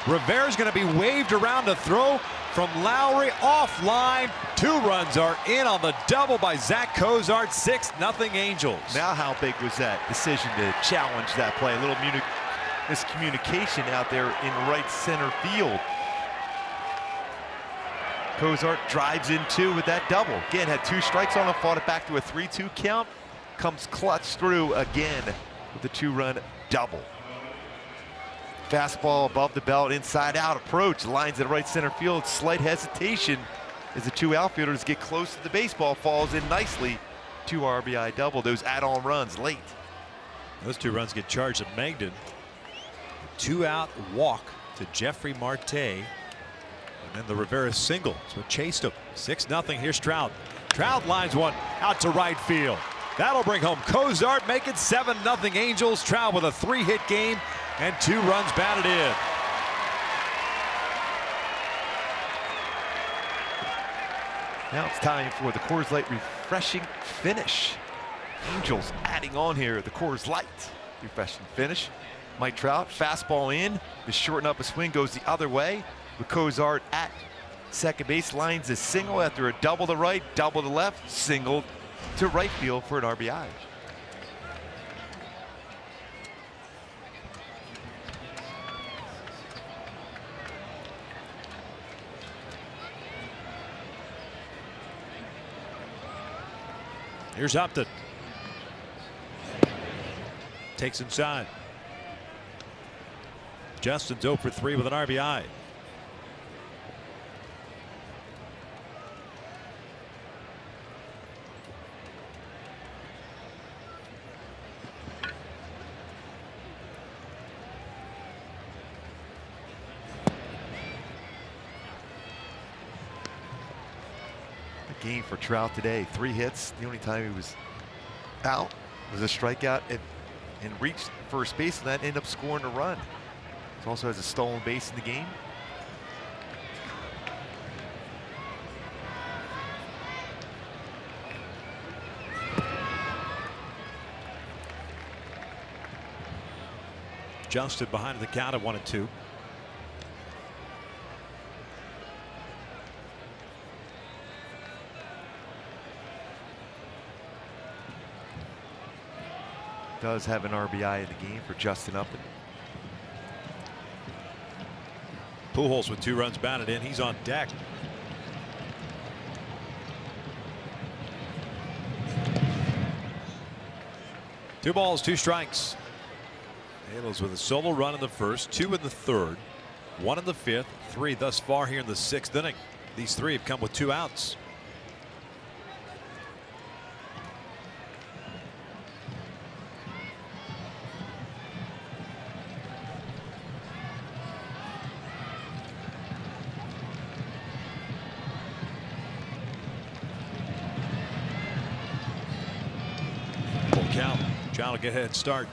Rivera's going to be waved around to throw from Lowry offline. 2 runs are in on the double by Zach Cozart. 6-0 Angels. Now how big was that decision to challenge that play? A little miscommunication out there in right center field. Cozart drives in 2 with that double. Again, had 2 strikes on him, fought it back to a 3-2 count. Comes clutch through again with the 2-run double. Fastball above the belt, inside out approach, lines at right center field. Slight hesitation as the 2 outfielders get close to the baseball, falls in nicely. 2 RBI double, those add-on runs late. Those 2 runs get charged at Mangden. 2-out walk to Jeffrey Marte. And then the Rivera single. That's what chased him. 6-0. Here's Trout. Trout lines one out to right field. That'll bring home Cozart, make it 7-0 Angels. Trout with a 3-hit game and 2 runs batted in. Now it's time for the Coors Light refreshing finish. Angels adding on here the Coors Light refreshing finish. Mike Trout, fastball in, to shorten up a swing, goes the other way. With Cozart at second base, lines a single after a double to right, double to left, single to right field for an RBI. Here's Upton. Takes inside. Justin's 0 for 3 with an RBI. Game for Trout today. 3 hits. The only time he was out was a strikeout and reached first base, and that ended up scoring a run. He also has a stolen base in the game. Justin behind the count at 1-2. Does have an RBI in the game for Justin Upton. Pujols with 2 runs batted in. He's on deck. Two balls, 2 strikes. Halos with a solo run in the first, 2 in the third, 1 in the fifth, 3 thus far here in the 6th inning. These 3 have come with 2 outs. Full count. John will get ahead start.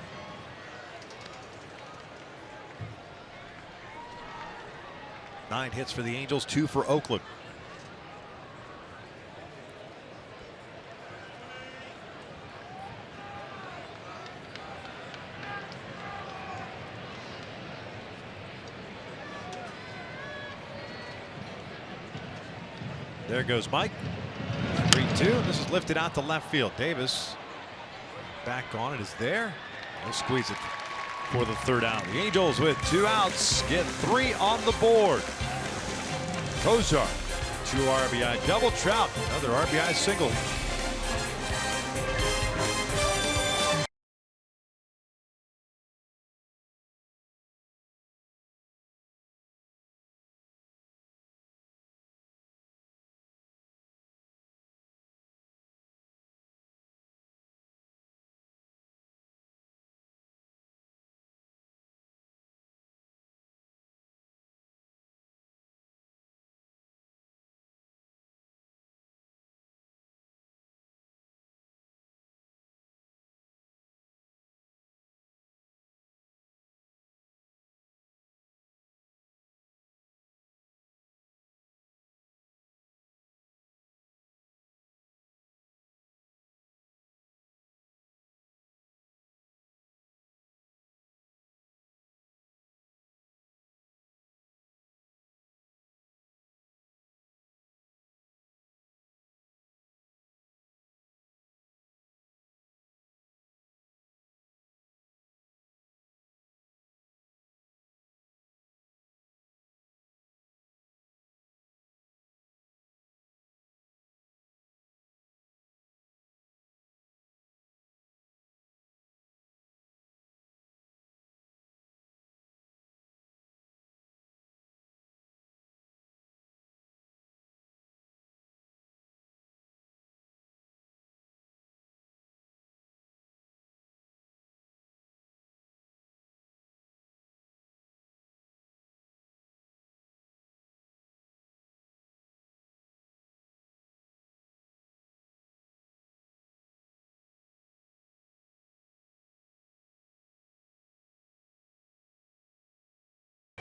Nine hits for the Angels, 2 for Oakland. There goes Mike. 3-2. This is lifted out to left field. Davis back on it is there. He'll squeeze it for the 3rd out. The Angels with 2 outs get 3 on the board. Kozar, 2 RBI double. Trout, another RBI single.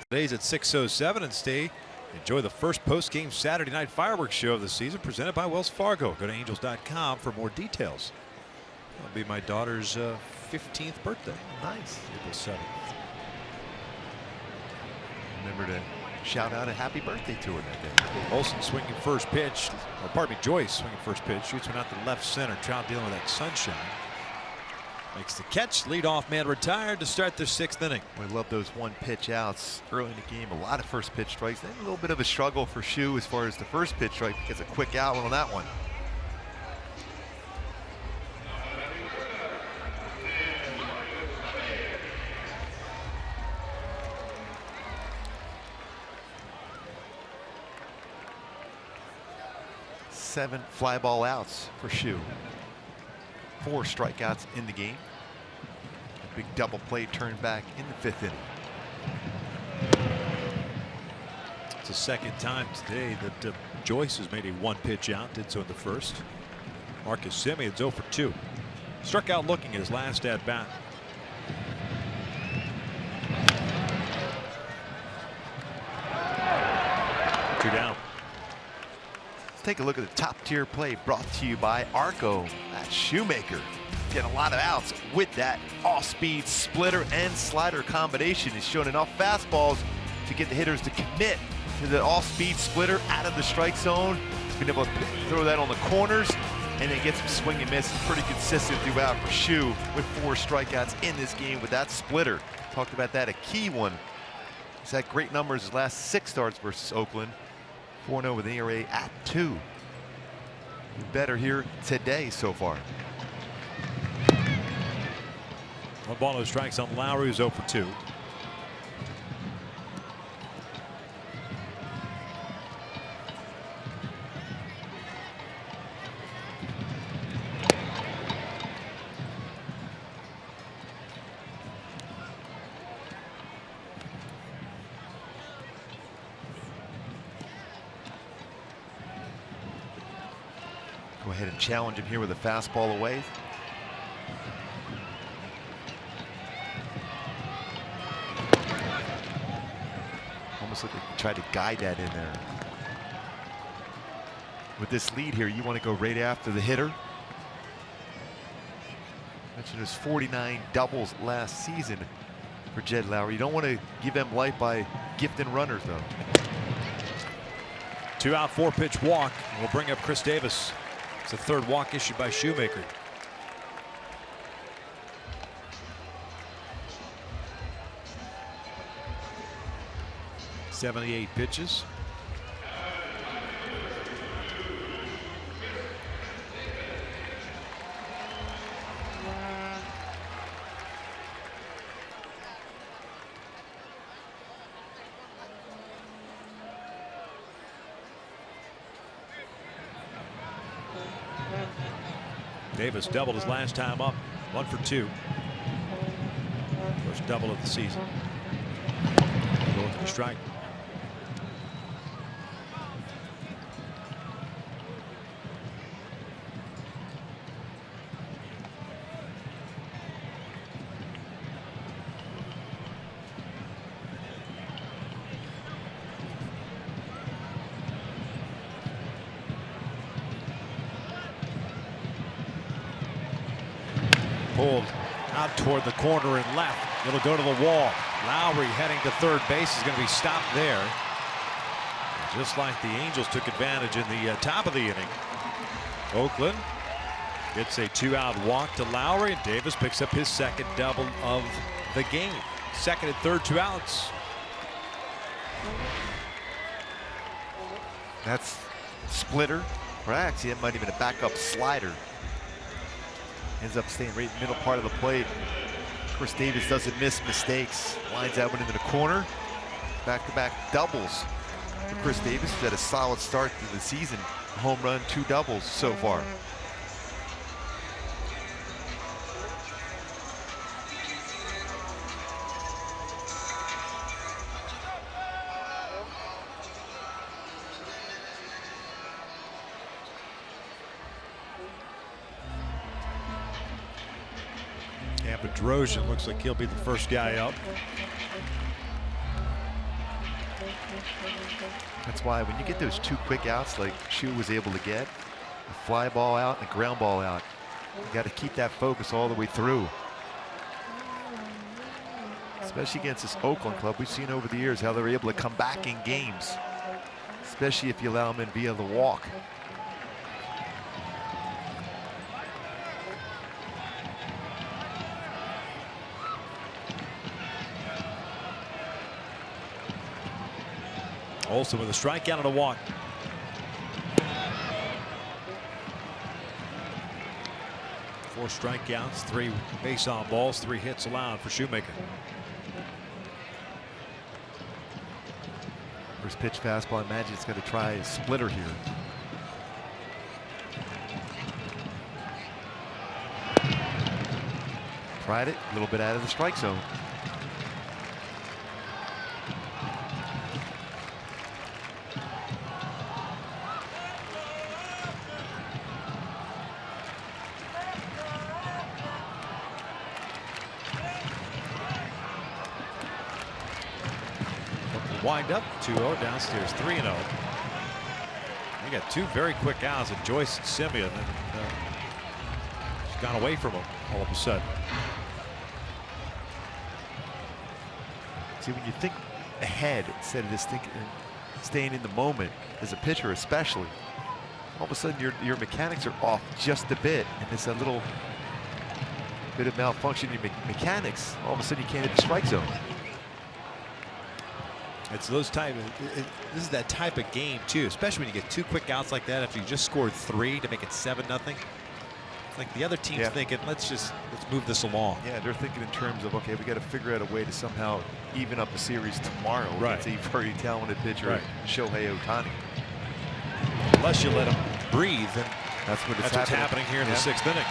Today's at 6:07 and stay. Enjoy the first post-game Saturday night fireworks show of the season presented by Wells Fargo. Go to angels.com for more details. That'll be my daughter's 15th birthday. Nice. April 7th. Remember to shout out a happy birthday to her that day. Olsen swinging first pitch. Or pardon me, Joyce swinging first pitch. Shoots one out to left center. Trout dealing with that sunshine. Makes the catch. Leadoff man retired to start the 6th inning. We love those 1-pitch outs early in the game. A lot of first pitch strikes. Then a little bit of a struggle for Shu as far as the first pitch strike because a quick out on that one. 7 fly ball outs for Shu. 4 strikeouts in the game. A big double play turned back in the 5th inning. It's the second time today that Joyce has made a 1-pitch out. Did so in the first. Marcus Simeon's 0 for 2. Struck out looking at his last at bat. Two down. Let's take a look at the top tier play brought to you by Arco at Shoemaker. Getting a lot of outs with that off-speed splitter and slider combination. He's shown enough fastballs to get the hitters to commit to the off-speed splitter out of the strike zone. He's been able to throw that on the corners and then get some swing and miss. Pretty consistent throughout for Shu with 4 strikeouts in this game with that splitter. Talked about that, a key one. He's had great numbers his last 6 starts versus Oakland. 4-0 with an ERA at 2. Better here today so far. 1 ball, no strikes on Lowry, who's 0 for 2. Go ahead and challenge him here with a fastball away. Almost like they tried to guide that in there. With this lead here, you want to go right after the hitter. Mentioned his 49 doubles last season for Jed Lowry. You don't want to give them life by gifting runners, though. 2 out, 4-pitch walk. We'll bring up Chris Davis. It's the 3rd walk issued by Shoemaker. .78 pitches. Davis doubled his last time up, 1 for 2. First double of the season. Going to the strike. Pulled out toward the corner and left. It'll go to the wall. Lowry heading to third base is going to be stopped there. Just like the Angels took advantage in the top of the inning. Oakland gets a 2-out walk to Lowry, and Davis picks up his 2nd double of the game. 2nd and 3rd 2 outs. That's splitter, or actually it might even a backup slider. Ends up staying right in the middle part of the plate. Chris Davis doesn't miss mistakes. Lines that one into the corner. Back-to-back doubles for Chris Davis. He's had a solid start to the season. A home run, 2 doubles so far. Bedrosian looks like he'll be the first guy up. That's why when you get those 2 quick outs like Shu was able to get, a fly ball out and a ground ball out, you got to keep that focus all the way through. Especially against this Oakland club, we've seen over the years how they're able to come back in games, especially if you allow them in via the walk. Olsen with a strikeout and a walk. Four strikeouts, 3 base on balls, 3 hits allowed for Shoemaker. First pitch fastball. I imagine it's going to try a splitter here. Tried it, a little bit out of the strike zone. Wind up 2-0, downstairs 3-0. We got two very quick outs at Joyce and Simeon, and she's gone away from him all of a sudden. See, when you think ahead instead of just thinking, staying in the moment as a pitcher, especially, all of a sudden your mechanics are off just a bit, and it's a little bit of malfunction in your mechanics. All of a sudden, you can't hit the strike zone. It's those this is that type of game too, especially when you get two quick outs like that after you just scored 3 to make it 7-0. It's like the other team's thinking, let's move this along. Yeah, they're thinking in terms of, okay, we got to figure out a way to somehow even up the series tomorrow. Right. It's a very talented pitcher, right. Shohei Ohtani. Unless you let him breathe, and that's what's happening here in the 6th inning.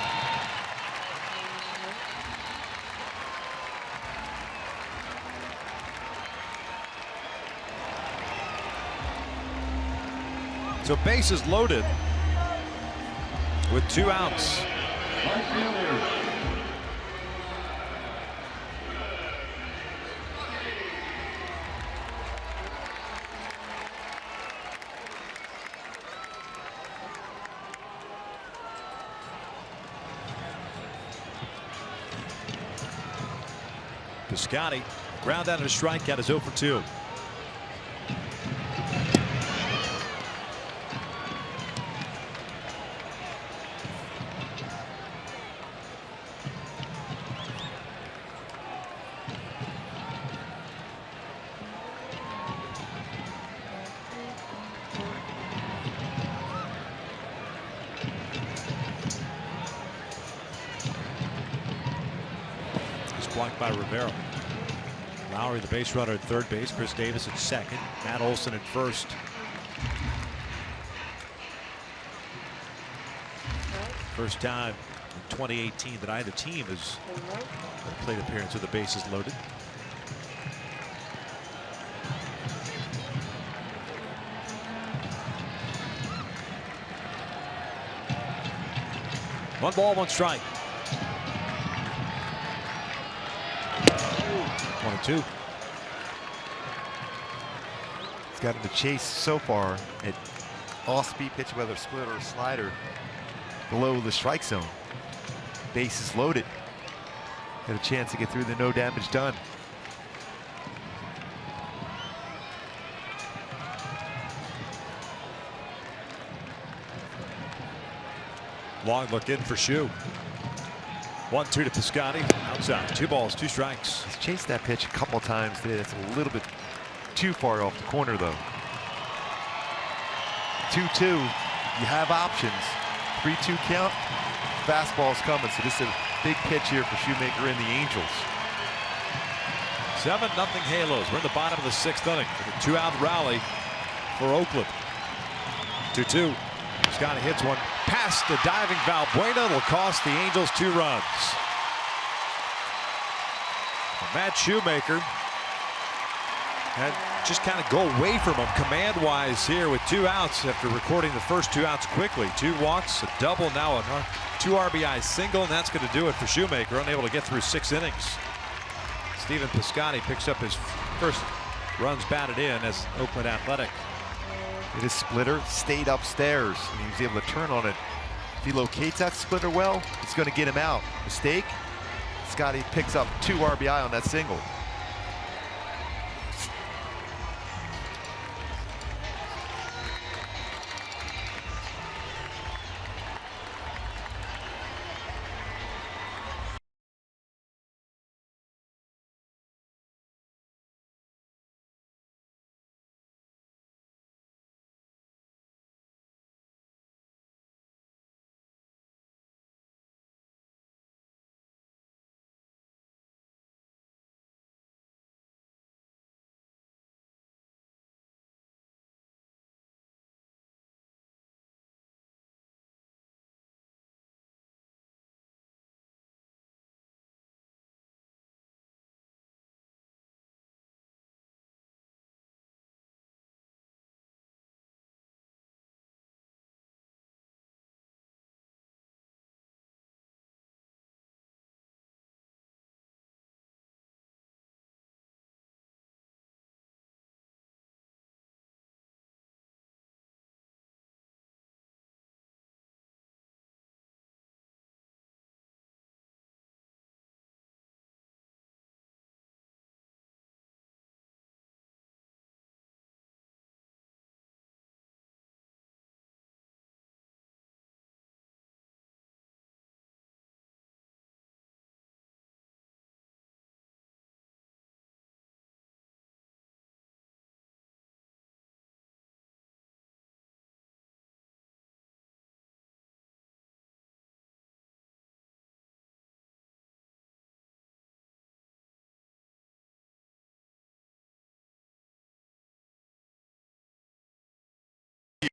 So bases loaded with 2 outs. Piscotty ground out of a strikeout is 0 for 2. Blocked by Rivera. Lowry, the base runner, at third base. Chris Davis at second. Matt Olson at first. First time in 2018 that either team has played appearance with the bases loaded. One ball, one strike. 1-2. He's got him to chase so far at off-speed pitch, whether split or slider, below the strike zone. Bases loaded. Got a chance to get through the no damage done. Long look in for Shu. 1-2 to Piscotty. Outside. 2 balls, 2 strikes. He's chased that pitch a couple times today. That's a little bit too far off the corner, though. 2-2. You have options. 3-2 count. Fastball's coming. So this is a big pitch here for Shoemaker and the Angels. 7-0 Halos. We're in the bottom of the 6th inning with a 2-out rally for Oakland. 2-2. Piscotty hits one past the diving Valbuena. Will cost the Angels 2 runs. Matt Shoemaker had just kind of go away from him command-wise here with 2 outs after recording the first 2 outs quickly. 2 walks, a double, now a 2 RBI single, and that's going to do it for Shoemaker, unable to get through 6 innings. Stephen Piscotty picks up his first runs batted in as Oakland Athletic. His splitter stayed upstairs, and he was able to turn on it. If he locates that splitter well, it's going to get him out. Mistake. Scotty picks up 2 RBI on that single.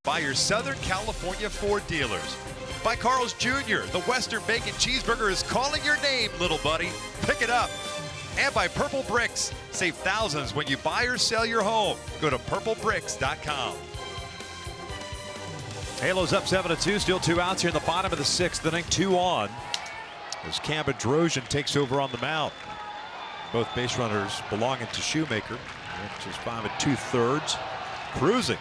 by your Southern California Ford dealers. By Carl's Jr., the Western Bacon Cheeseburger is calling your name, little buddy. Pick it up. And by Purple Bricks. Save thousands when you buy or sell your home. Go to purplebricks.com. Halos up 7-2, still 2 outs here in the bottom of the 6th inning, 2 on. As Cam Bedrosian takes over on the mound. Both base runners belonging to Shoemaker, which is 5 2/3, cruising.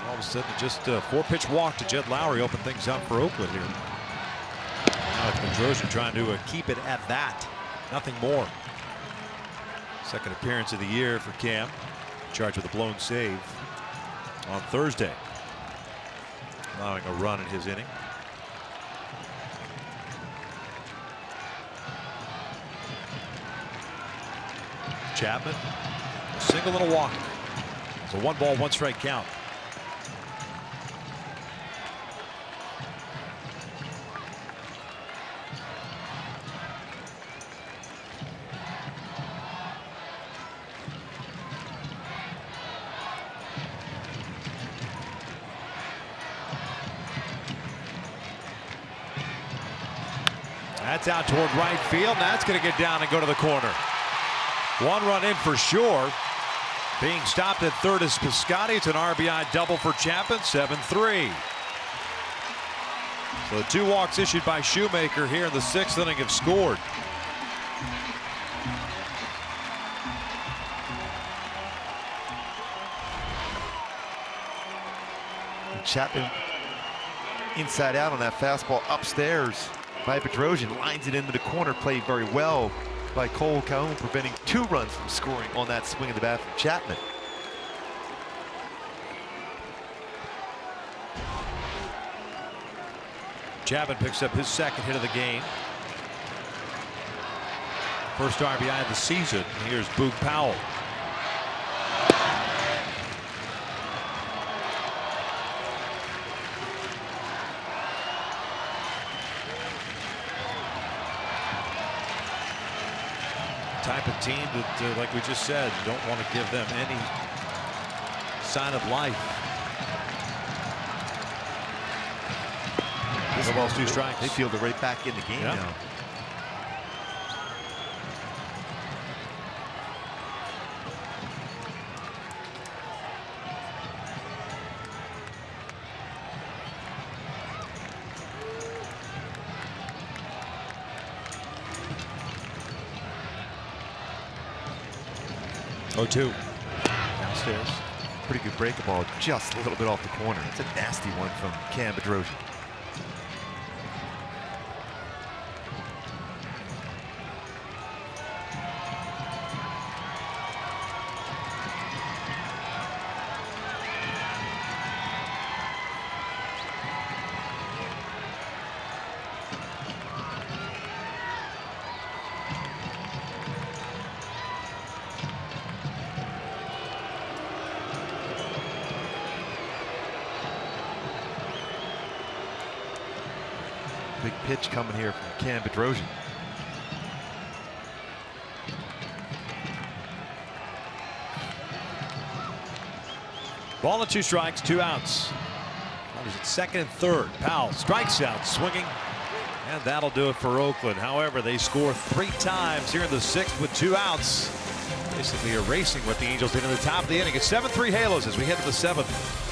All of a sudden, just a 4-pitch walk to Jed Lowry opened things up for Oakland here. Now it's Bedrosian trying to keep it at that, nothing more. Second appearance of the year for Cam, charged with a blown save on Thursday, allowing a run in his inning. Chapman, a single and a walk. It's a 1-ball, 1-strike count. That's out toward right field. Now that's going to get down and go to the corner. 1 run in for sure. Being stopped at third is Piscotty. It's an RBI double for Chapman, 7-3. So the 2 walks issued by Shoemaker here in the 6th inning have scored. Chapman inside out on that fastball upstairs by Bedrosian, lines it into the corner. Played very well by Cole Calhoun, preventing 2 runs from scoring on that swing of the bat from Chapman. Chapman picks up his 2nd hit of the game. First RBI of the season. Here's Boog Powell. Type of team that, like we just said, don't want to give them any sign of life. No balls, 2 strikes. They feel they're right back in the game now. Oh, 2 downstairs. Pretty good breaking ball, just a little bit off the corner. It's a nasty one from Cam Bedrosian. Big pitch coming here from Cam Bedrosian. Ball and 2 strikes, 2 outs. Runners at 2nd and 3rd. Powell strikes out, swinging, and that'll do it for Oakland. However, they score 3 times here in the 6th with 2 outs, basically erasing what the Angels did in the top of the inning. It's 7-3 Halos as we head to the 7th.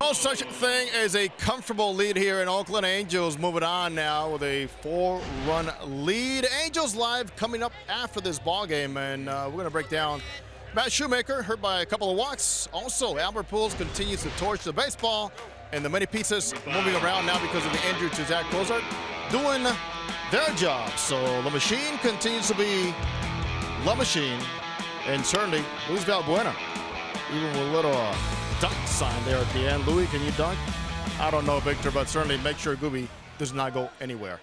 No such thing as a comfortable lead here in Oakland. Angels moving on now with a 4-run lead. Angels live coming up after this ball game, and we're going to break down Matt Shoemaker hurt by a couple of walks. Also, Albert Pujols continues to torch the baseball, and the many pieces moving around now because of the injury to Zach Cozart doing their job. So the machine continues to be La Machine, and certainly Luis Valbuena, even with a little dunk sign there at the end. Louis, can you dunk? I don't know, Victor, but certainly make sure Gooby does not go anywhere.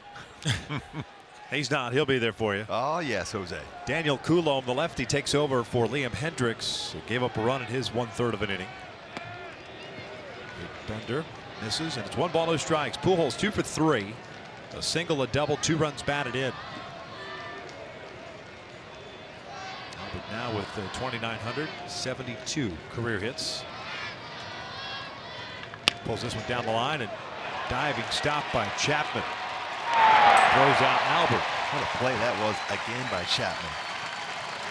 He's not. He'll be there for you. Oh, yes, Jose. Daniel Coulombe, the lefty, takes over for Liam Hendricks, who gave up a run in his 1/3 of an inning. Bender misses, and it's 1 ball, no strikes. Pujols 2 for 3. A single, a double, 2 runs batted in. Albert now with 2,972 career hits. Pulls this one down the line, and diving stop by Chapman. Throws out Albert. What a play that was again by Chapman.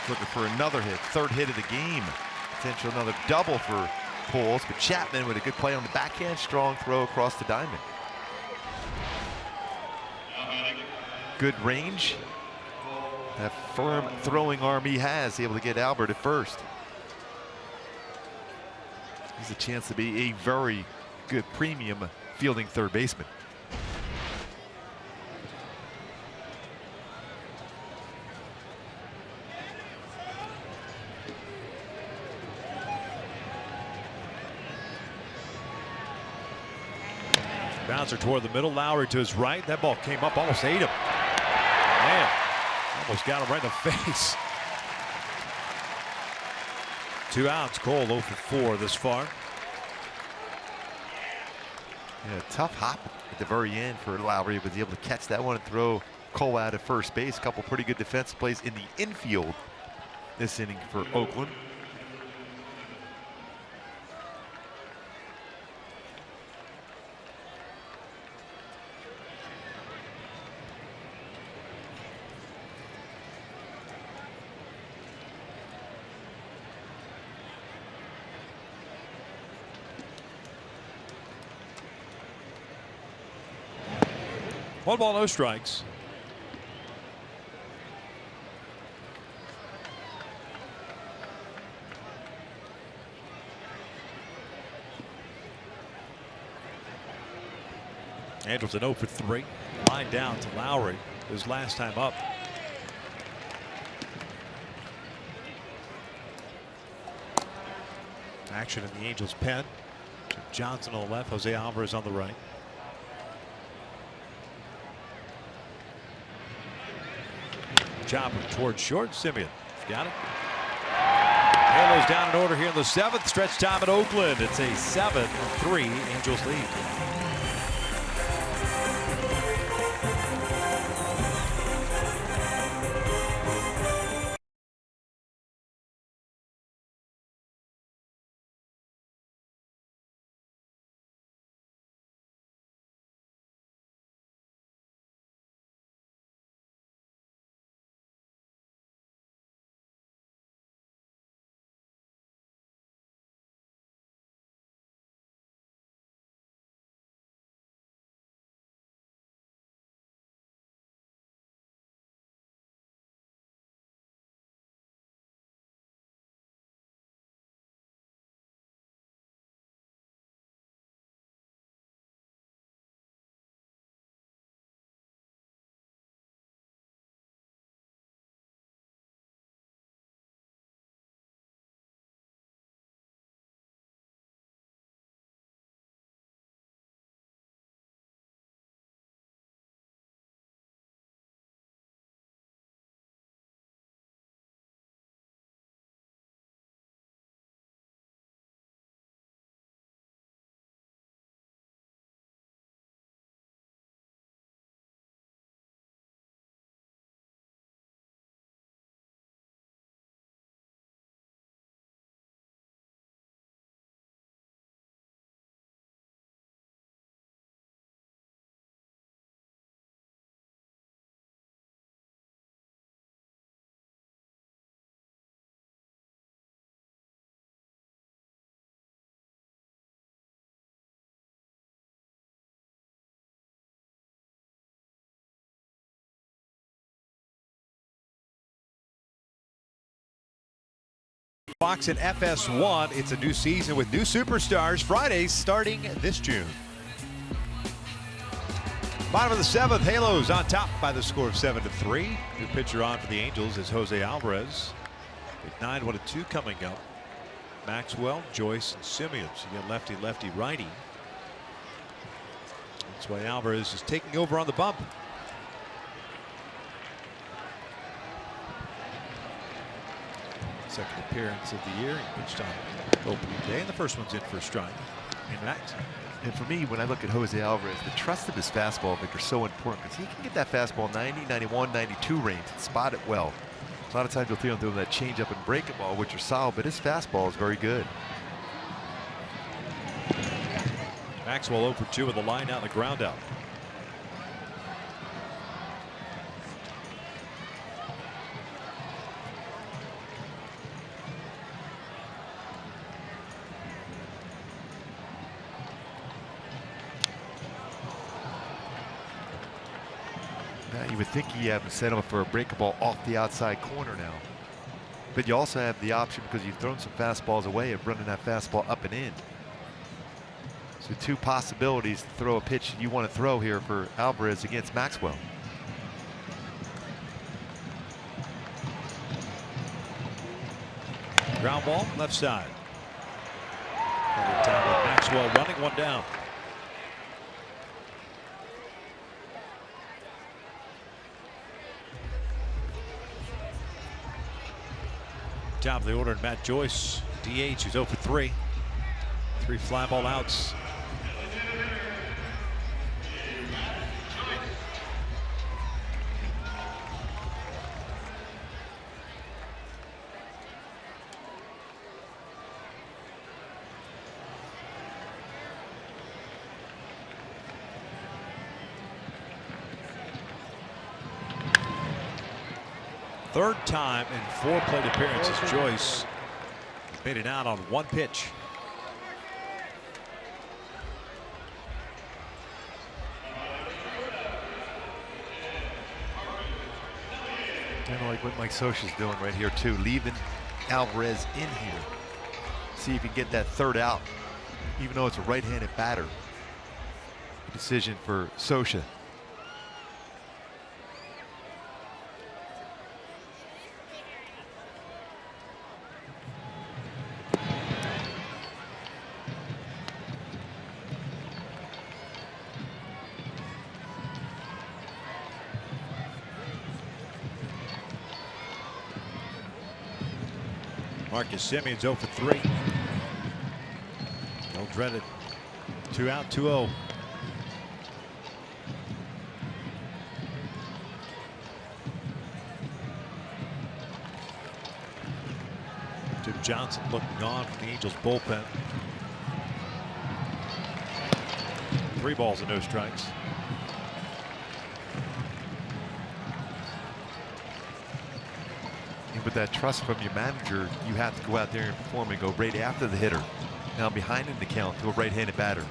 Looking for another hit, 3rd hit of the game. Potential another double for Pujols, but Chapman with a good play on the backhand, strong throw across the diamond. Good range. That firm throwing arm he has, able to get Albert at first. He's a chance to be a very good premium fielding third baseman. Bouncer toward the middle. Lowry to his right. That ball came up, almost ate him. Man, almost got him right in the face. 2 outs. Cole 0 for 4 this far. Yeah, tough hop at the very end for Lowry, was able to catch that one and throw Cole out at first base. A couple pretty good defensive plays in the infield this inning for Oakland. One ball, no strikes. Andrelton 0 for 3. Line down to Lowry, his last time up. Action in the Angels' pen. Johnson on the left, Jose Alvarez on the right. Chopper towards short. Simeon got it. Halos down in order here in the 7th. Stretch time at Oakland. It's a 7-3 Angels lead. Fox and FS1. It's a new season with new superstars. Fridays starting this June. Bottom of the 7th, Halos on top by the score of 7-3. New pitcher on for the Angels is Jose Alvarez. Big 9, 1-2 coming up. Maxwell, Joyce, and Simeon. So you get lefty, lefty, righty. That's why Alvarez is taking over on the bump. Second appearance of the year. He pitched on opening day, and the first one's in for a strike. In fact, and for me, when I look at Jose Alvarez, the trust of his fastball, Victor, is so important because he can get that fastball 90, 91, 92 range and spot it well. A lot of times you'll feel him doing that changeup and breaking ball, which are solid, but his fastball is very good. Maxwell 0 for 2 with a line out and a ground out. Now you would think you have to set him up for a breaking ball off the outside corner now. But you also have the option, because you've thrown some fastballs away, of running that fastball up and in. So two possibilities to throw a pitch you want to throw here for Alvarez against Maxwell. Ground ball, left side. Down with Maxwell running, one down. Top of the order, Matt Joyce, DH, who's 0 for 3. 3 fly ball outs. Third time in 4 plate appearances, Joyce made it out on 1 pitch. Kind of like what Mike Scioscia's doing right here too, leaving Alvarez in here. See if he can get that third out, even though it's a right-handed batter. Decision for Scioscia. Marcus Simeon's 0 for 3. No dreaded 2 out, 2-0. Jim Johnson looking on from the Angels bullpen. 3 balls and no strikes. With that trust from your manager, you have to go out there and perform and go right after the hitter. Now behind in the count to a right-handed batter.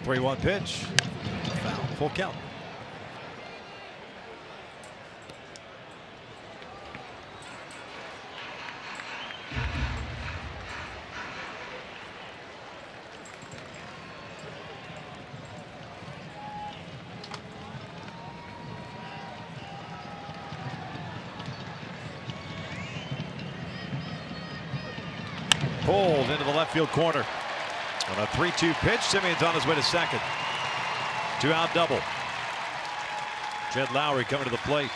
Three-one pitch. Foul. Full count. Pulled into the left field corner. On a 3-2 pitch, Simeon's on his way to second. 2-out double. Jed Lowry coming to the plate.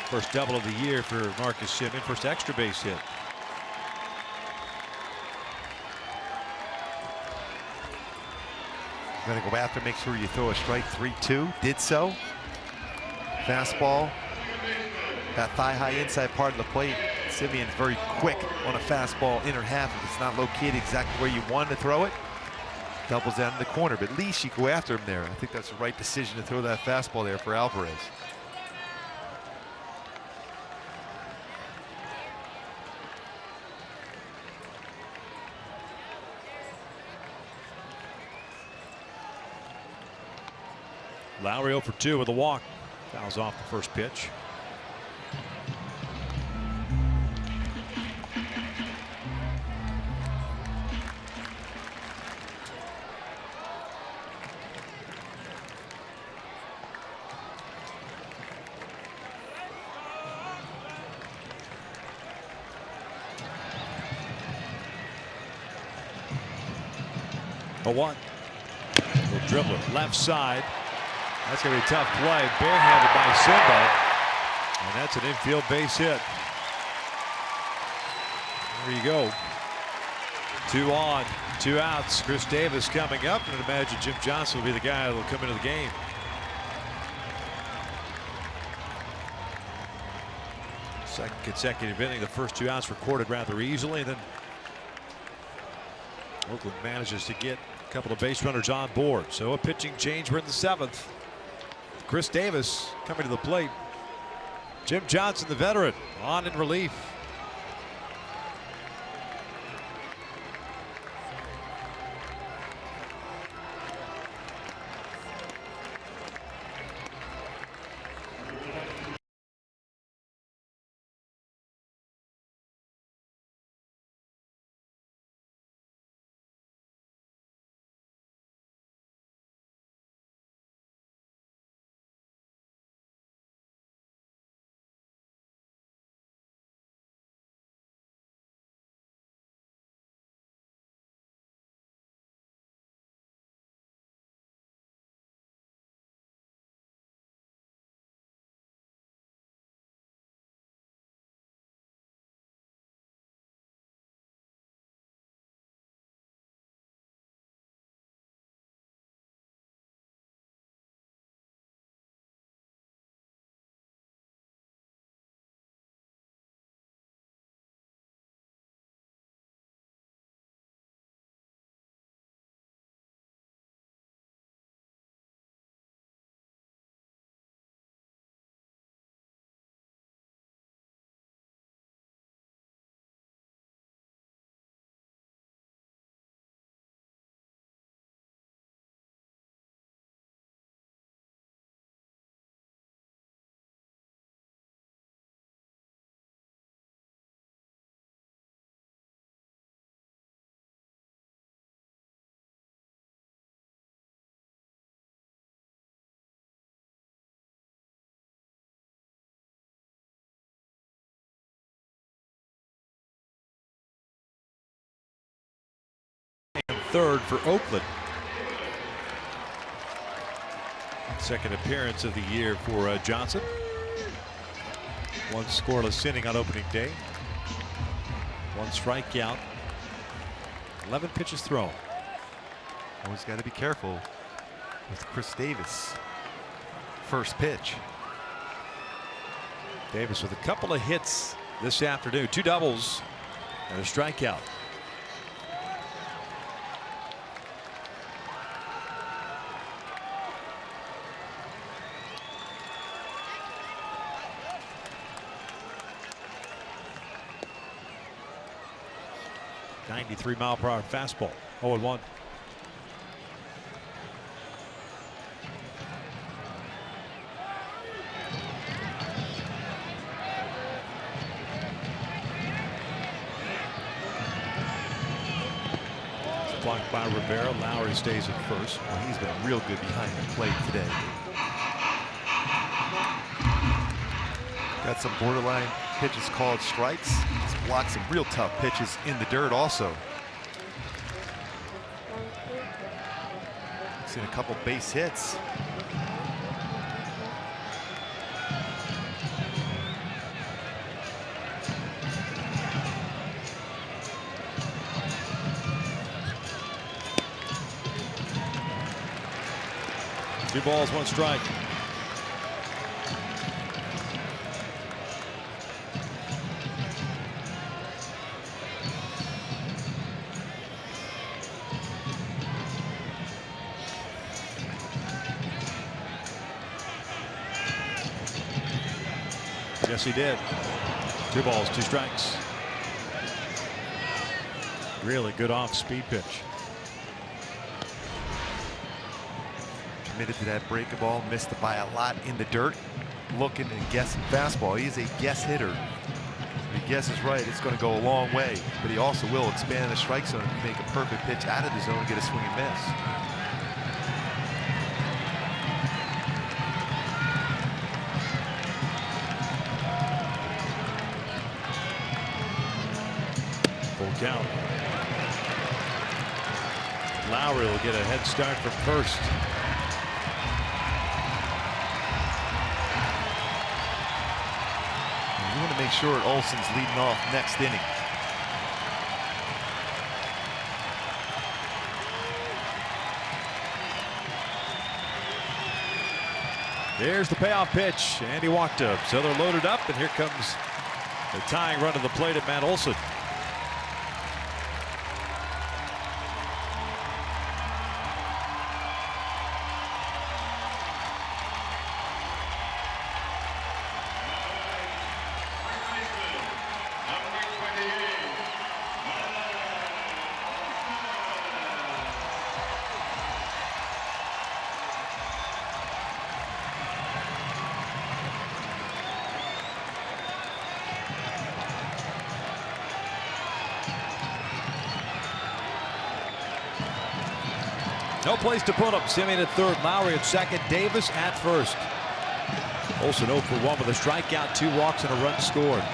First double of the year for Marcus Simeon. First extra base hit. Going to go after, make sure you throw a strike. 3-2. Did so. Fastball. That thigh-high inside part of the plate. Simeon's very quick on a fastball inner half. If it's not located exactly where you want to throw it, doubles down in the corner. But at least you go after him there. I think that's the right decision to throw that fastball there for Alvarez. Lowry 0 for 2 with a walk. Fouls off the first pitch. A 1. Little dribbler left side. That's going to be a tough play. Barehanded by Simba. And that's an infield base hit. There you go. 2 on, 2 outs. Chris Davis coming up. And I'd imagine Jim Johnson will be the guy that will come into the game. Second consecutive inning. The first 2 outs recorded rather easily. And then Oakland manages to get a couple of base runners on board. So a pitching change. We're in the 7th. Chris Davis coming to the plate. Jim Johnson, the veteran, on in relief. Third for Oakland. Second appearance of the year for Johnson. 1 scoreless inning on opening day. 1 strikeout. 11 pitches thrown. Always got to be careful with Chris Davis. First pitch. Davis with a couple of hits this afternoon. 2 doubles and a strikeout. .93-mile-per-hour fastball. 0-1. It's blocked by Rivera. Lowry stays at first. Well, he's been real good behind the plate today. Got some borderline pitches called strikes. He's blocked some real tough pitches in the dirt also. Seen a couple base hits. Two balls, 1 strike. Yes, he did. 2 balls, 2 strikes. Really good off-speed pitch. committed to that breaking ball, missed it by a lot in the dirt, looking and guessing fastball. He is a guess hitter. If he guesses right, it's going to go a long way, but he also will expand the strike zone and make a perfect pitch out of the zone and get a swing and miss. Full count. Lowry will get a head start from first. You want to make sure Olson's leading off next inning. There's the payoff pitch, and he walked up. So they're loaded up, and here comes the tying run to the plate at Matt Olson. No place to put him. Simeon at third, Lowry at second, Davis at first. Olson 0 for 1 with a strikeout, 2 walks, and a run scored.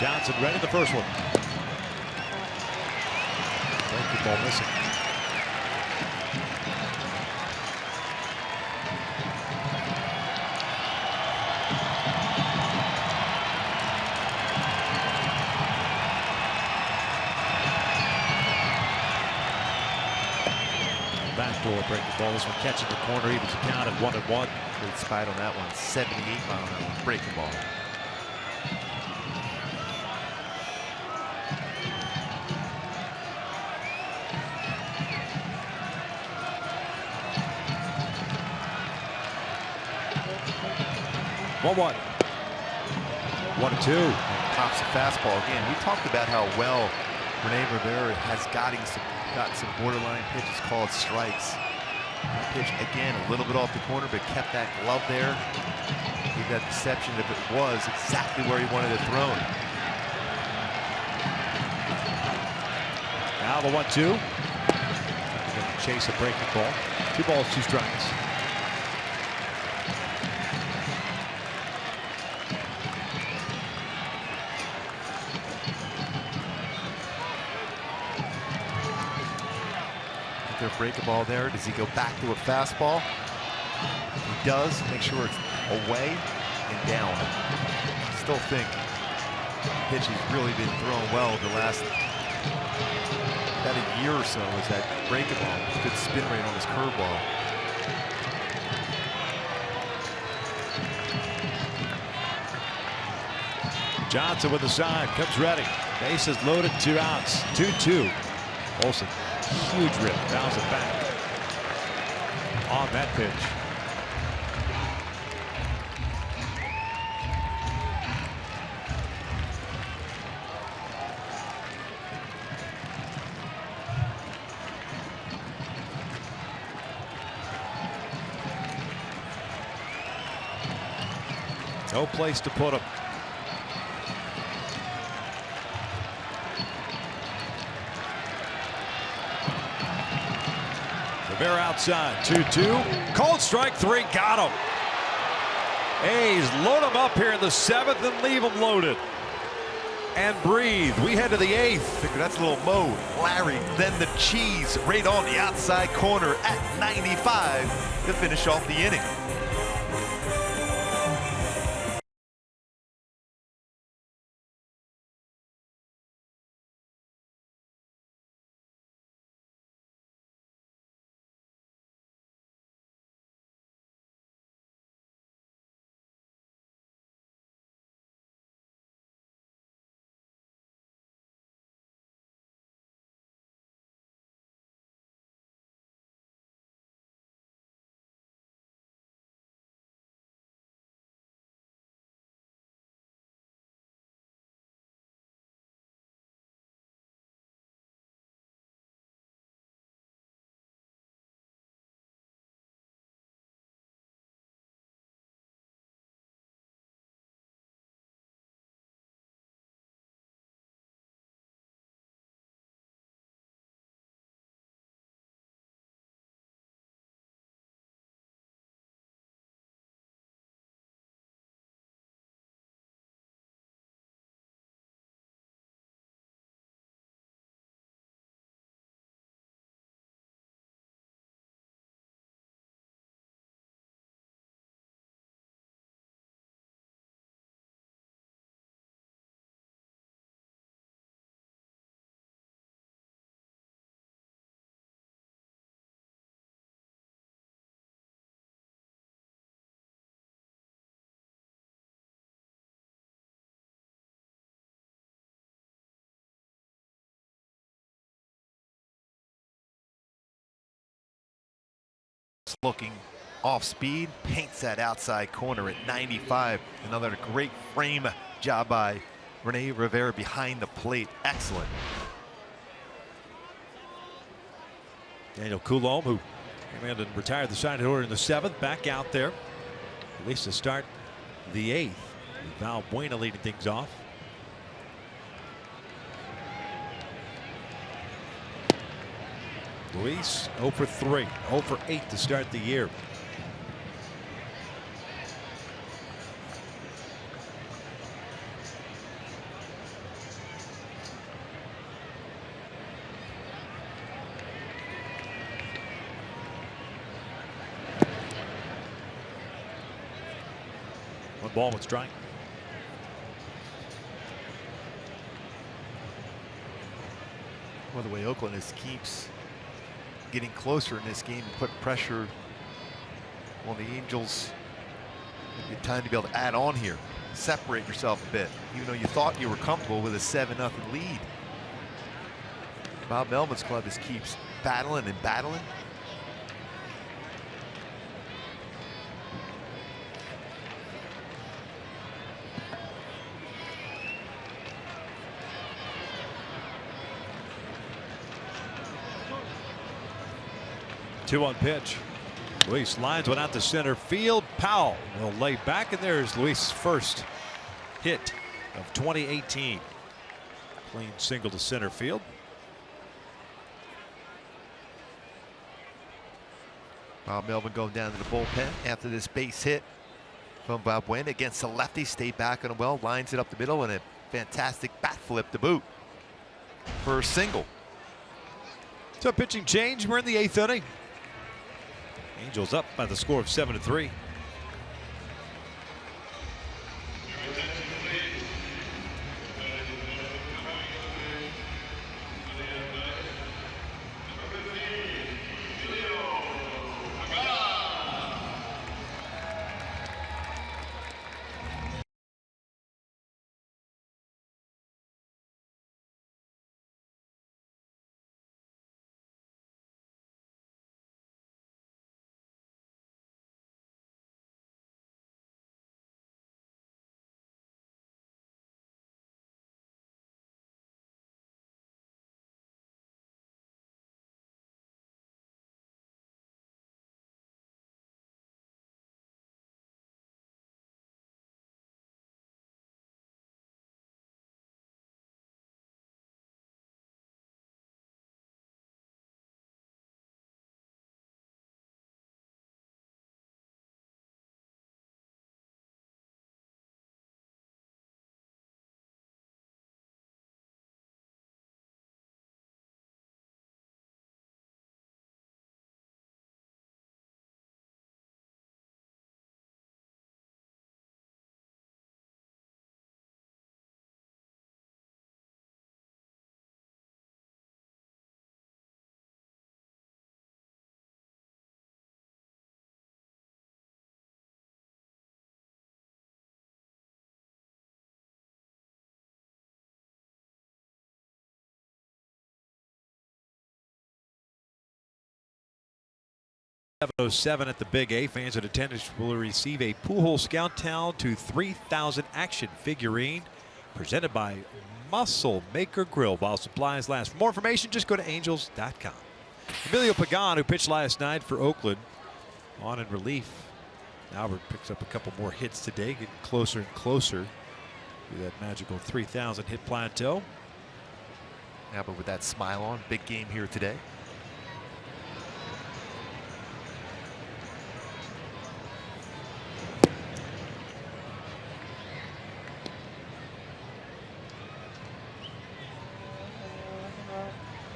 Johnson ready, the first one. Breaking ball missing. Backdoor breaking ball. This one catching the corner, evens the count at 1-1. Good spot on that one. 78 mile an hour breaking ball. One. 1-2. Pops a fastball again. We talked about how well Rene Rivera has got some borderline pitches called strikes. That pitch again a little bit off the corner, but kept that glove there. Gave that deception if it was exactly where he wanted it thrown. Now the 1-2. Chase a breaking ball. 2 balls, 2 strikes. Break a ball there. Does he go back to a fastball? If he does, make sure it's away and down. I still think the pitch has really been thrown well the last about a year or so. Is that break a ball? Good spin rate on his curveball. Johnson with the side, comes ready. Bases loaded, 2 outs. 2-2. Olson. Huge rip, bounce it back on that pitch. No place to put him. Rivera outside, 2-2. Called strike 3, got him. A's load him up here in the 7th and leave him loaded. And breathe. We head to the 8th. That's a little mode. Larry, then the cheese right on the outside corner at 95 to finish off the inning. looking off speed, paints that outside corner at 95. Another great frame job by Rene Rivera behind the plate. Excellent. Daniel Coulombe, who came in and retired the side order in the 7th, back out there, at least to start the 8th. Val Buena leading things off. Luis 0 for 3, 0 for 8 to start the year. One ball, one strike. Well, the way Oakland keeps getting closer in this game and put pressure on the Angels. Give you time to be able to add on here, separate yourself a bit, even though you thought you were comfortable with a 7-0 lead. Bob Melvin's club just keeps battling and battling. Two-one pitch. Luis lines one out to center field. Powell will lay back, and there's Luis' first hit of 2018. Clean single to center field. Bob Melvin going down to the bullpen after this base hit from Bob Buena against the lefty. Stayed back on the well, lines it up the middle, and a fantastic bat flip to boot for a single. So pitching change. We're in the 8th inning. Angels up by the score of 7-3. .07 at the Big A. Fans in attendance will receive a Pool Scout Town to 3,000 action figurine presented by Muscle Maker Grill while supplies last. For more information, just go to angels.com. Emilio Pagan, who pitched last night for Oakland, on in relief. Albert picks up a couple more hits today, getting closer and closer to that magical 3,000 hit plateau. Albert with that smile on. Big game here today.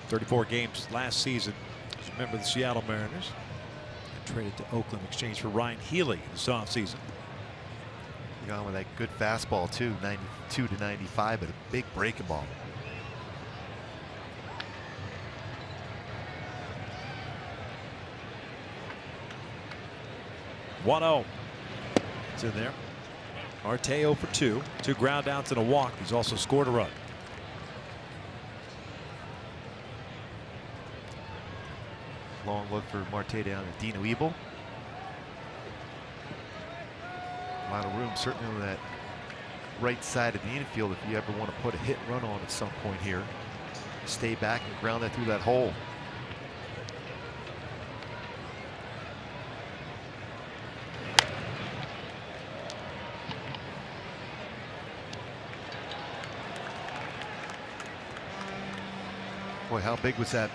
.34 games last season as a member of the Seattle Mariners. And traded to Oakland in exchange for Ryan Healy this offseason. Gone with that good fastball too, 92 to 95, but a big breaking ball. .10. It's in there. Marte 0 for 2. 2 ground outs and a walk. He's also scored a run. Long look for Marte down at Dino Ebel. A lot of room, certainly on that right side of the infield if you ever want to put a hit and run on at some point here. Stay back and ground that through that hole. Boy, how big was that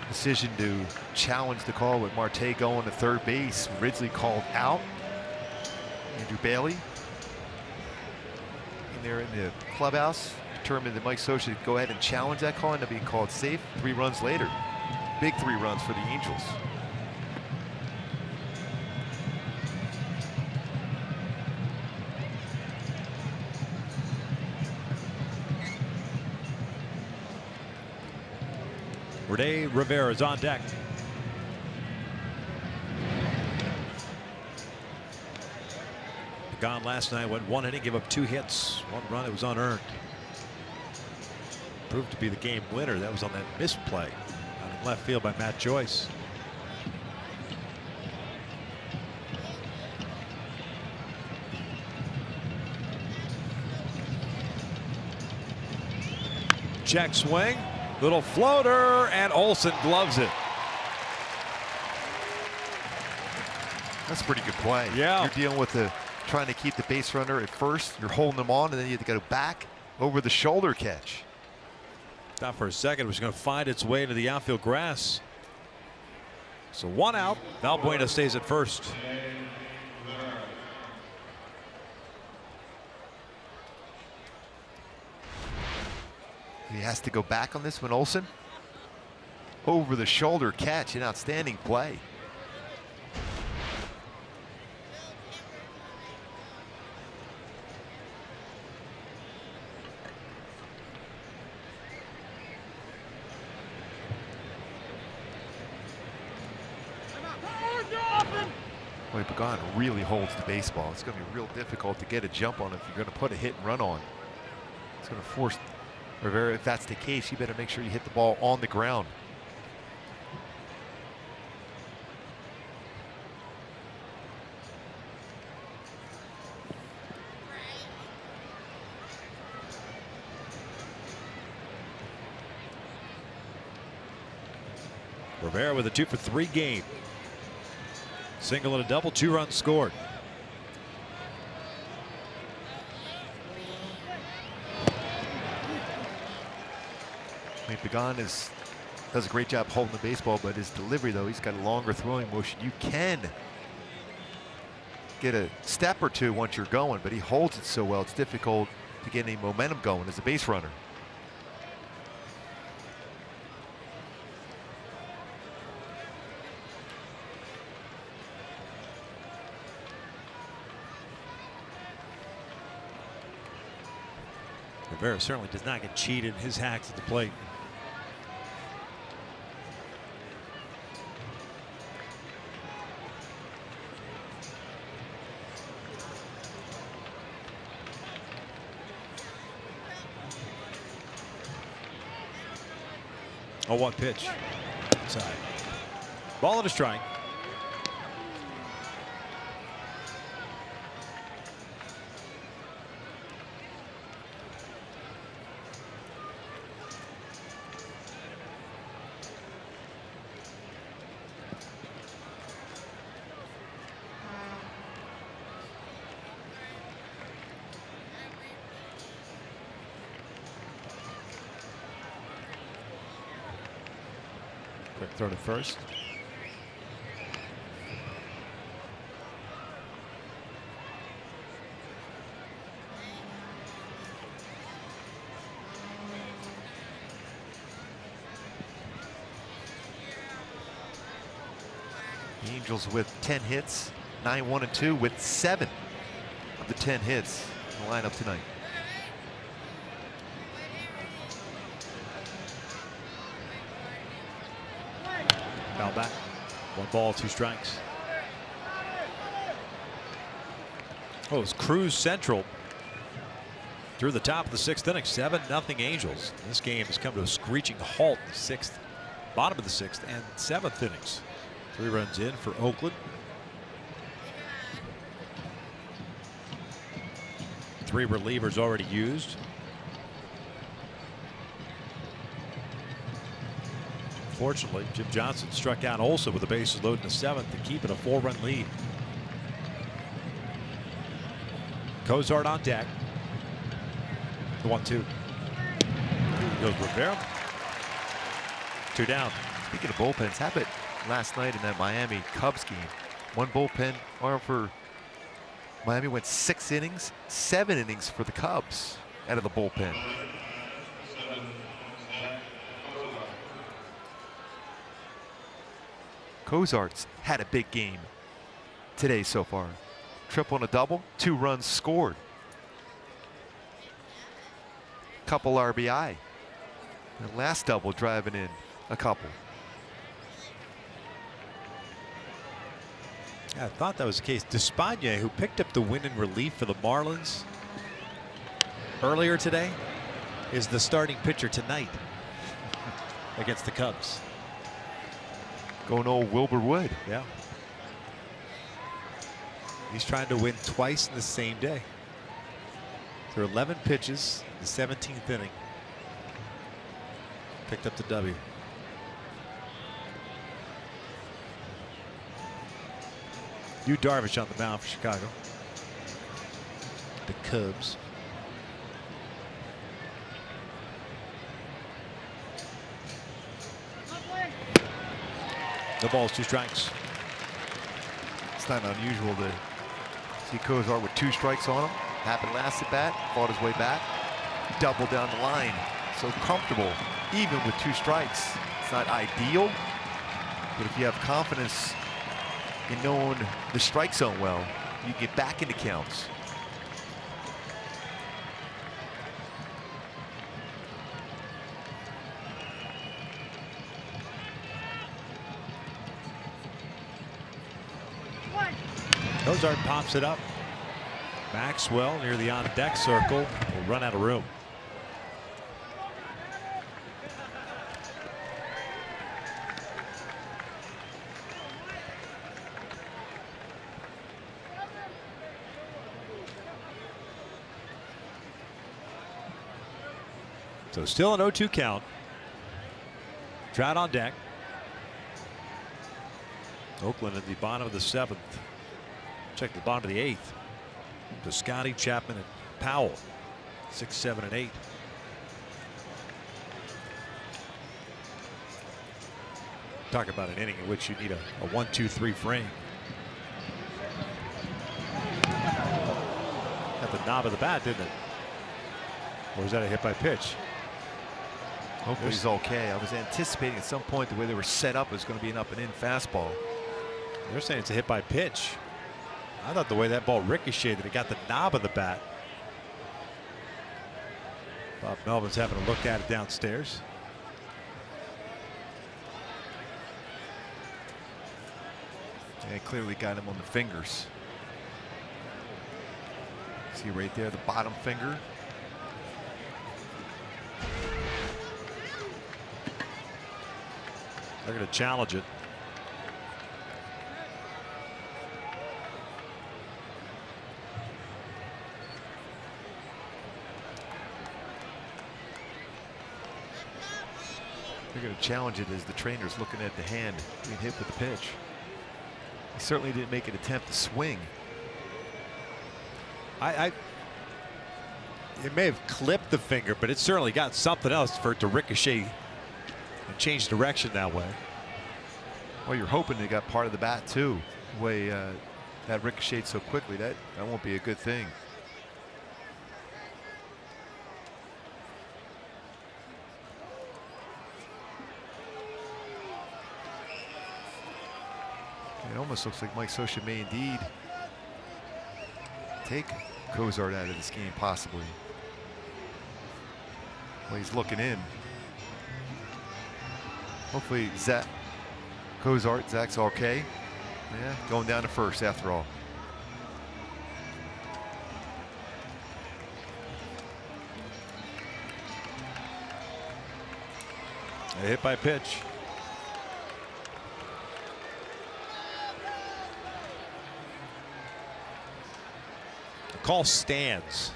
decision to challenge the call with Marte going to third base? Ridley called out. Andrew Bailey in there in the clubhouse determined that Mike Scioscia would go ahead and challenge that call, ended up being called safe. 3 runs later, big 3 runs for the Angels. Rene Rivera is on deck. Gone last night, went 1 inning, gave up 2 hits, 1 run. It was unearned. Proved to be the game winner. That was on that missed play out in left field by Matt Joyce. Check swing, little floater, and Olsen gloves it. That's a pretty good play. Yeah. You're dealing with trying to keep the base runner at first. You're holding them on, and then you have to go back over the shoulder catch. Thought for a second it was going to find its way into the outfield grass. So 1 out. Valbuena stays at first. He has to go back on this one, Olsen. Over the shoulder catch, an outstanding play. Boy, Pagan really holds the baseball. It's going to be real difficult to get a jump on if you're going to put a hit and run on. It's going to force Rivera. If that's the case, you better make sure you hit the ball on the ground. Rivera with a 2-for-3 game. Single and a double, 2 runs scored. I mean, Pagan does a great job holding the baseball, but his delivery, though, he's got a longer throwing motion. You can get a step or two once you're going, but he holds it so well, it's difficult to get any momentum going as a base runner. Rivera certainly does not get cheated in his hacks at the plate. Oh, what pitch? Inside. Ball at a strike. Quick throw to first. The Angels with 10 hits, 9-1-2 with 7 of the 10 hits in the lineup tonight. Foul back. 1 ball, 2 strikes. Oh, it's Cruz Central through the top of the 6th inning. 7-0 Angels. This game has come to a screeching halt in the 6th, bottom of the 6th and 7th innings. 3 runs in for Oakland. 3 relievers already used. Fortunately, Jim Johnson struck out Olsen with the bases loaded in the 7th to keep it a 4-run lead. Cozart on deck. The 1-2. Goes Rivera. 2 down. Speaking of bullpens, happened last night in that Miami Cubs game. One bullpen arm for Miami went 6 innings, 7 innings for the Cubs out of the bullpen. Cozart's had a big game today so far. Triple and a double, 2 runs scored. Couple RBI. And last double driving in a couple. I thought that was the case. Despagne, who picked up the win in relief for the Marlins earlier today, is the starting pitcher tonight against the Cubs. Going old Wilbur Wood. Yeah. He's trying to win twice in the same day. Through 11 pitches, the 17th inning. Picked up the W. Yu Darvish on the mound for Chicago. The Cubs. The ball's 2 strikes. It's not unusual to see Cozart with 2 strikes on him. Happened last at bat, fought his way back, double down the line. So comfortable, even with 2 strikes. It's not ideal, but if you have confidence in knowing the strike zone well, you get back into counts. Cozart pops it up. Maxwell near the on deck circle will run out of room. So still an 0-2 count. Trout on deck. Oakland at the bottom of the 7th. Check the bottom of the 8th. To Scotty, Chapman, and Powell. 6, 7, and 8. Talk about an inning in which you need a 1-2-3 frame. Got the knob of the bat, didn't it? Or was that a hit by pitch? Hopefully he's okay. I was anticipating at some point the way they were set up was going to be an up and in fastball. They're saying it's a hit by pitch. I thought the way that ball ricocheted, it got the knob of the bat. Bob Melvin's having a look at it downstairs. And clearly got him on the fingers. See right there, the bottom finger. They're going to challenge it. They're going to challenge it as the trainer's looking at the hand being hit with the pitch. He certainly didn't make an attempt to swing. It may have clipped the finger, but it certainly got something else for it to ricochet and change direction that way. Well, you're hoping they got part of the bat too. The way that ricocheted so quickly, that won't be a good thing. It almost looks like Mike Scioscia may indeed take Cozart out of this game, possibly. Well, he's looking in. Hopefully Zach's okay. Yeah, going down to first after all. A hit by pitch. The call stands.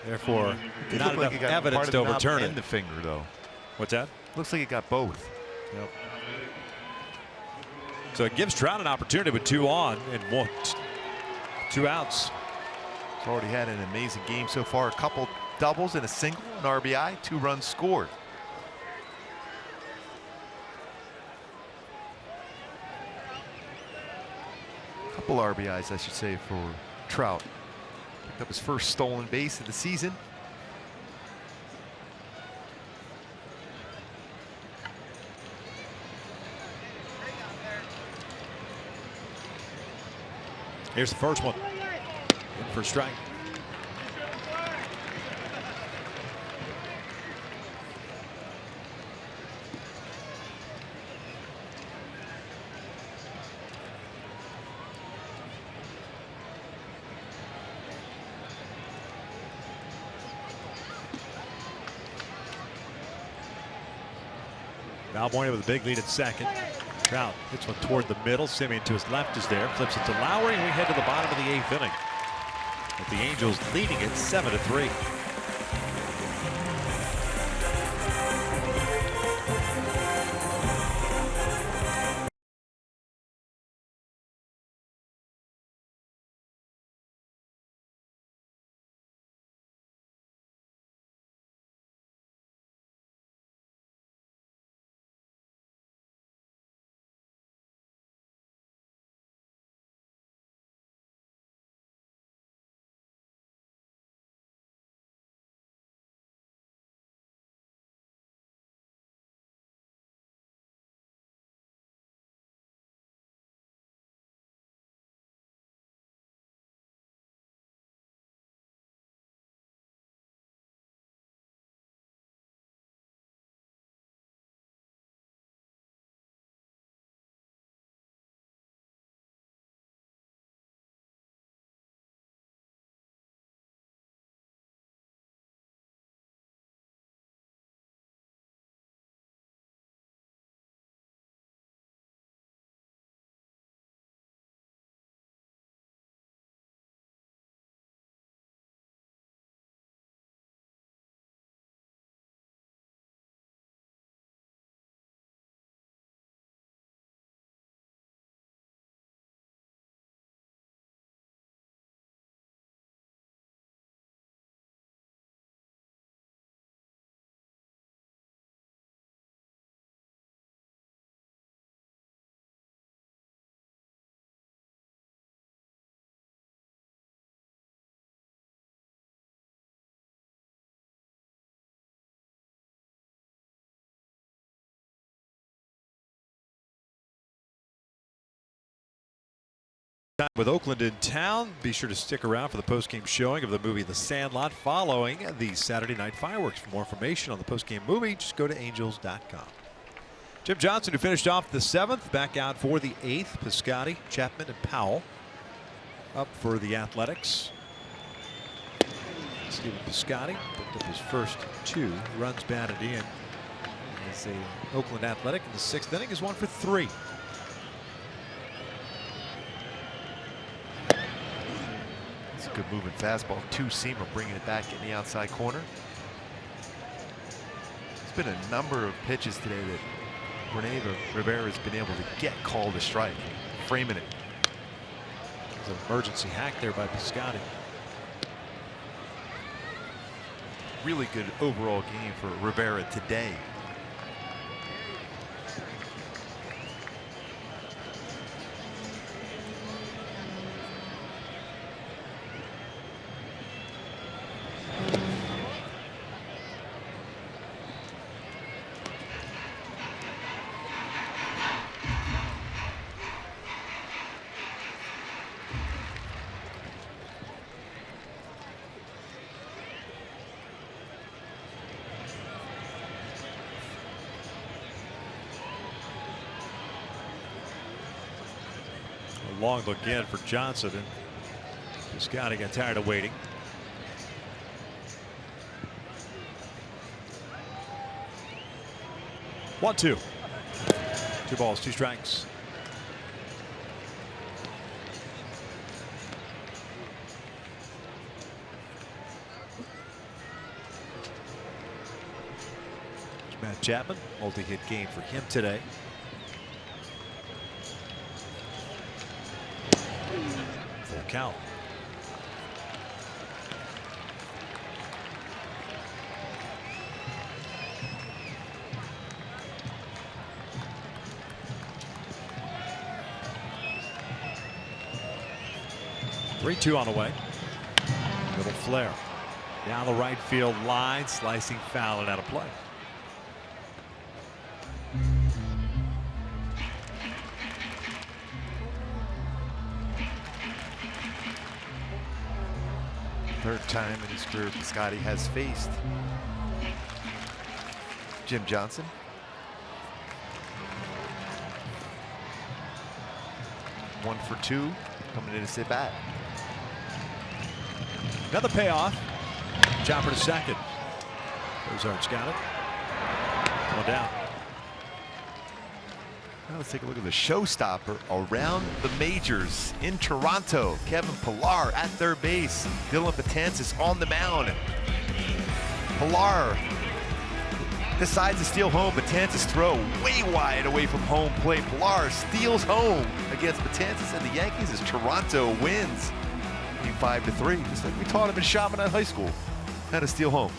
Therefore, It not looked like enough it got evidence part of to the knob overturn and it. the finger, though. What's that? Looks like it got both. Yep. So it gives Trout an opportunity with 2 on and 2 outs. He's already had an amazing game so far. A couple doubles and a single, an RBI, 2 runs scored. Couple RBIs, I should say, for Trout. Picked up his first stolen base of the season. Here's the first one. In for a strike. Valbuena with a big lead at second. Trout hits one toward the middle. Simeon to his left is there. Flips it to Lowry, and we head to the bottom of the 8th inning. With the Angels leading it 7-3. With Oakland in town, be sure to stick around for the postgame showing of the movie The Sandlot following the Saturday night fireworks. For more information on the postgame movie, just go to angels.com. Jim Johnson, who finished off the 7th, back out for the 8th. Piscotty, Chapman, and Powell up for the Athletics. Stephen Piscotty picked up his first 2 runs batted in. As the Oakland Athletic in the 6th inning is 1 for 3. Good moving fastball, 2-seamer, bringing it back in the outside corner. There's been a number of pitches today that Rene Rivera has been able to get called a strike, framing it. There's an emergency hack there by Piscotty. Really good overall game for Rivera today. Long look in for Johnson, and Piscotty got tired of waiting. One, 2. 2 balls, 2 strikes. Matt Chapman, multi-hit game for him today. Full count. Three-two on the way. Little flare down the right field line, slicing foul and out of play. Third time in his career Scotty has faced Jim Johnson. One for two, coming in to sit back. Another payoff. Chopper to second. Ozark's got it. One down. Now let's take a look at the showstopper around the majors in Toronto. Kevin Pillar at third base. Dylan Betances on the mound. Pillar decides to steal home. Betances throw way wide away from home plate. Pillar steals home against Betances and the Yankees as Toronto wins 5-3. Just like we taught him in Chaminade High School how to steal home.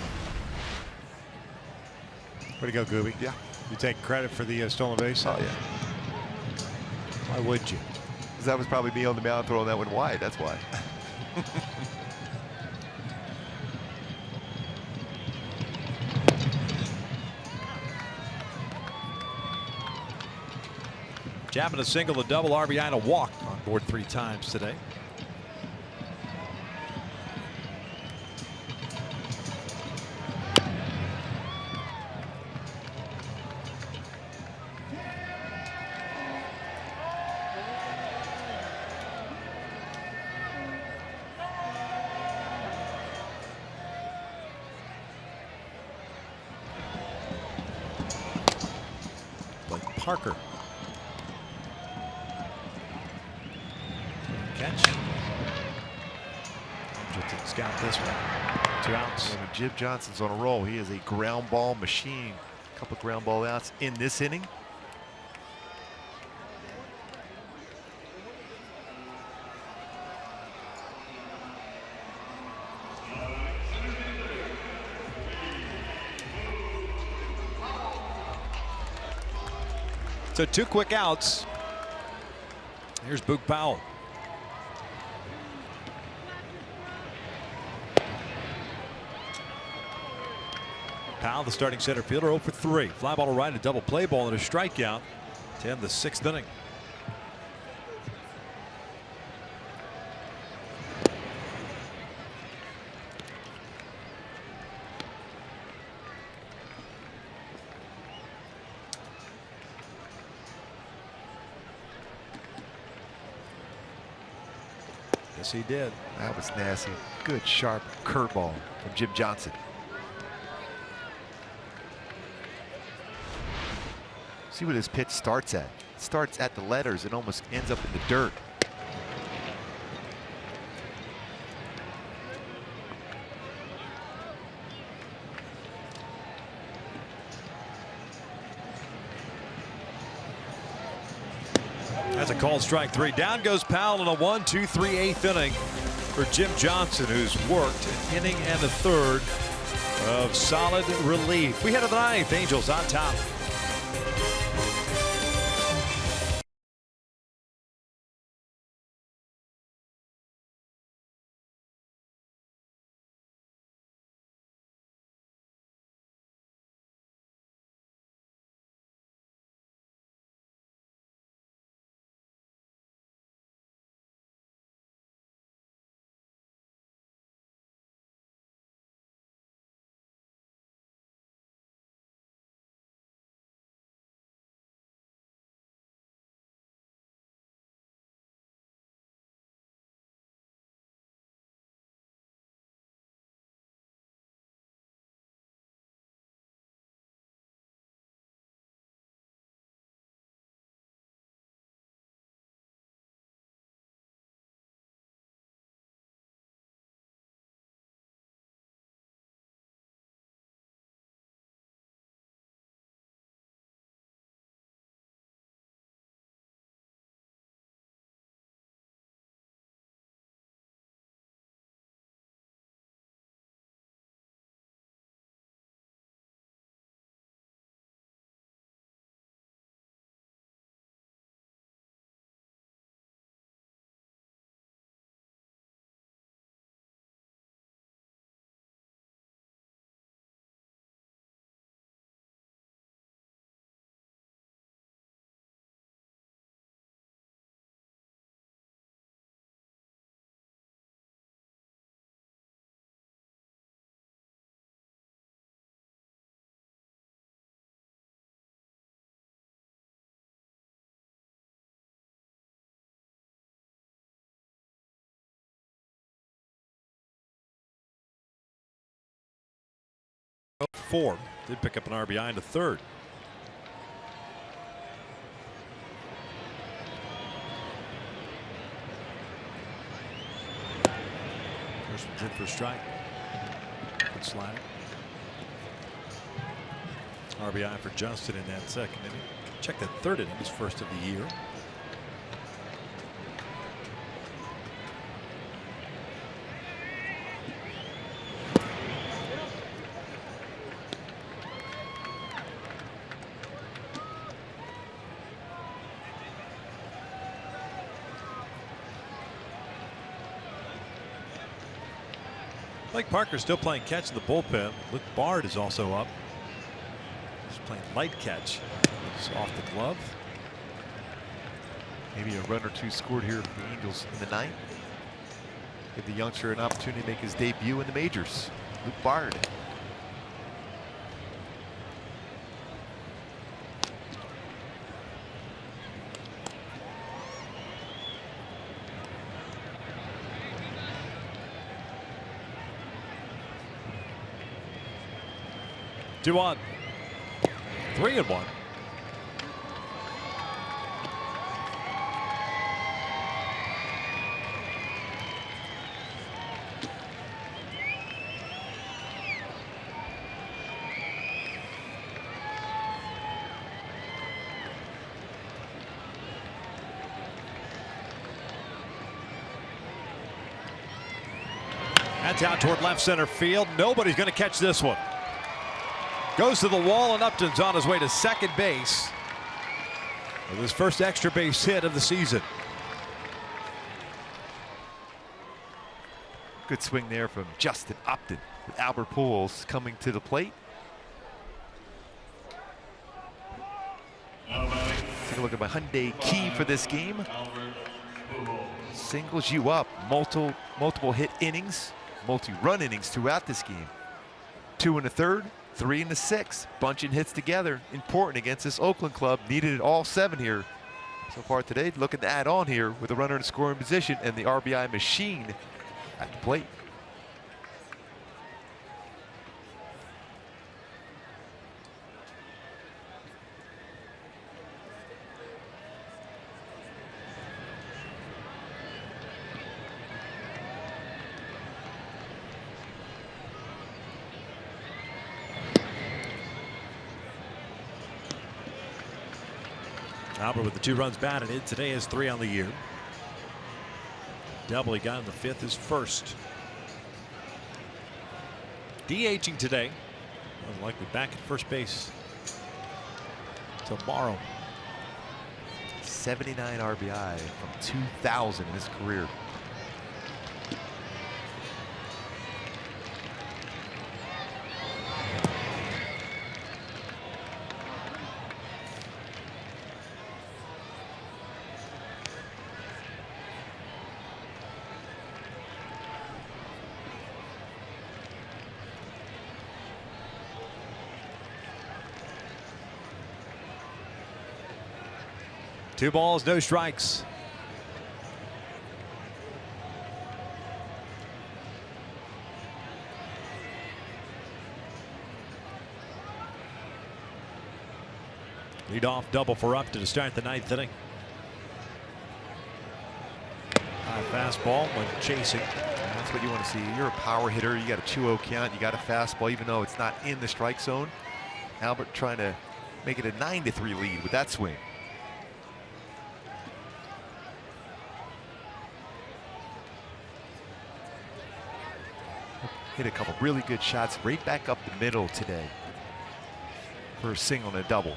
Way to go, Gooby. Yeah. You take credit for the stolen base? Oh, yeah. Why would you? Because that was probably me on the mound throwing that one wide. That's why. Chapman a single, a double, RBI, and a walk. On board 3 times today. Parker. Catch. Hamilton's got this one. 2 outs. And Jim Johnson's on a roll. He is a ground ball machine. A couple ground ball outs in this inning. So 2 quick outs. Here's Boog Powell. Powell, the starting center fielder, 0 for 3. Fly ball to right, a double play ball, and a strikeout to end the 6th inning. Yes, he did. That was nasty. Good sharp curveball from Jim Johnson. See what his pitch starts at. It starts at the letters and almost ends up in the dirt. That's a called strike 3. Down goes Powell in a 1-2-3 8th inning for Jim Johnson, who's worked an inning and a third of solid relief. We head to the 9th. Angels on top. 4. Did pick up an RBI in the third. First one's in for a strike. Good slider. RBI for Justin in that second inning. Check that third inning, his first of the year. Blake Parker's still playing catch in the bullpen. Luke Bard is also up. He's playing light catch. It's off the glove. Maybe a run or two scored here for the Angels in the ninth. Give the youngster an opportunity to make his debut in the majors. Luke Bard. Two on. 3-1. That's out toward left center field. Nobody's going to catch this one. Goes to the wall, and Upton's on his way to second base with his first extra base hit of the season. Good swing there from Justin Upton with Albert Pujols coming to the plate. Take a look at my Hyundai key for this game. Singles you up, multiple hit innings, multi-run innings throughout this game. 2 in the third, 3 in the sixth. Bunching hits together, important against this Oakland club. Needed it all 7 here so far today. Looking to add on here with a runner in scoring position and the RBI machine at the plate. Albert with the 2 runs batted in. Today is 3 on the year. Double he got in the 5th, his first. DHing today. Likely back at first base tomorrow. 79 RBI from 2000 in his career. Two balls, no strikes. Leadoff double for Upton to start the 9th inning. High fastball when chasing. That's what you want to see. You're a power hitter. You got a 2-0 count. You got a fastball, even though it's not in the strike zone. Albert trying to make it a 9-3 lead with that swing. Hit a couple really good shots right back up the middle today for a single and a double.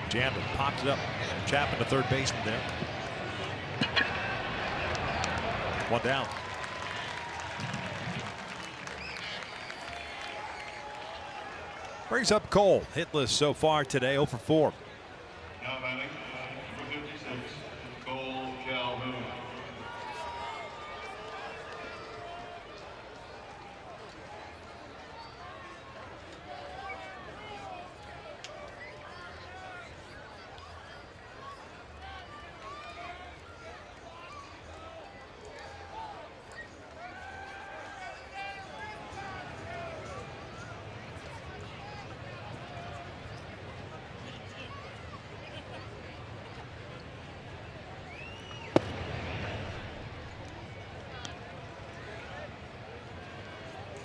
Jammed it, popped it up. Chapman, the third baseman there. 1 down. Brings up Cole. Hitless so far today, 0 for 4. Now batting, number 56, Cole Calhoun.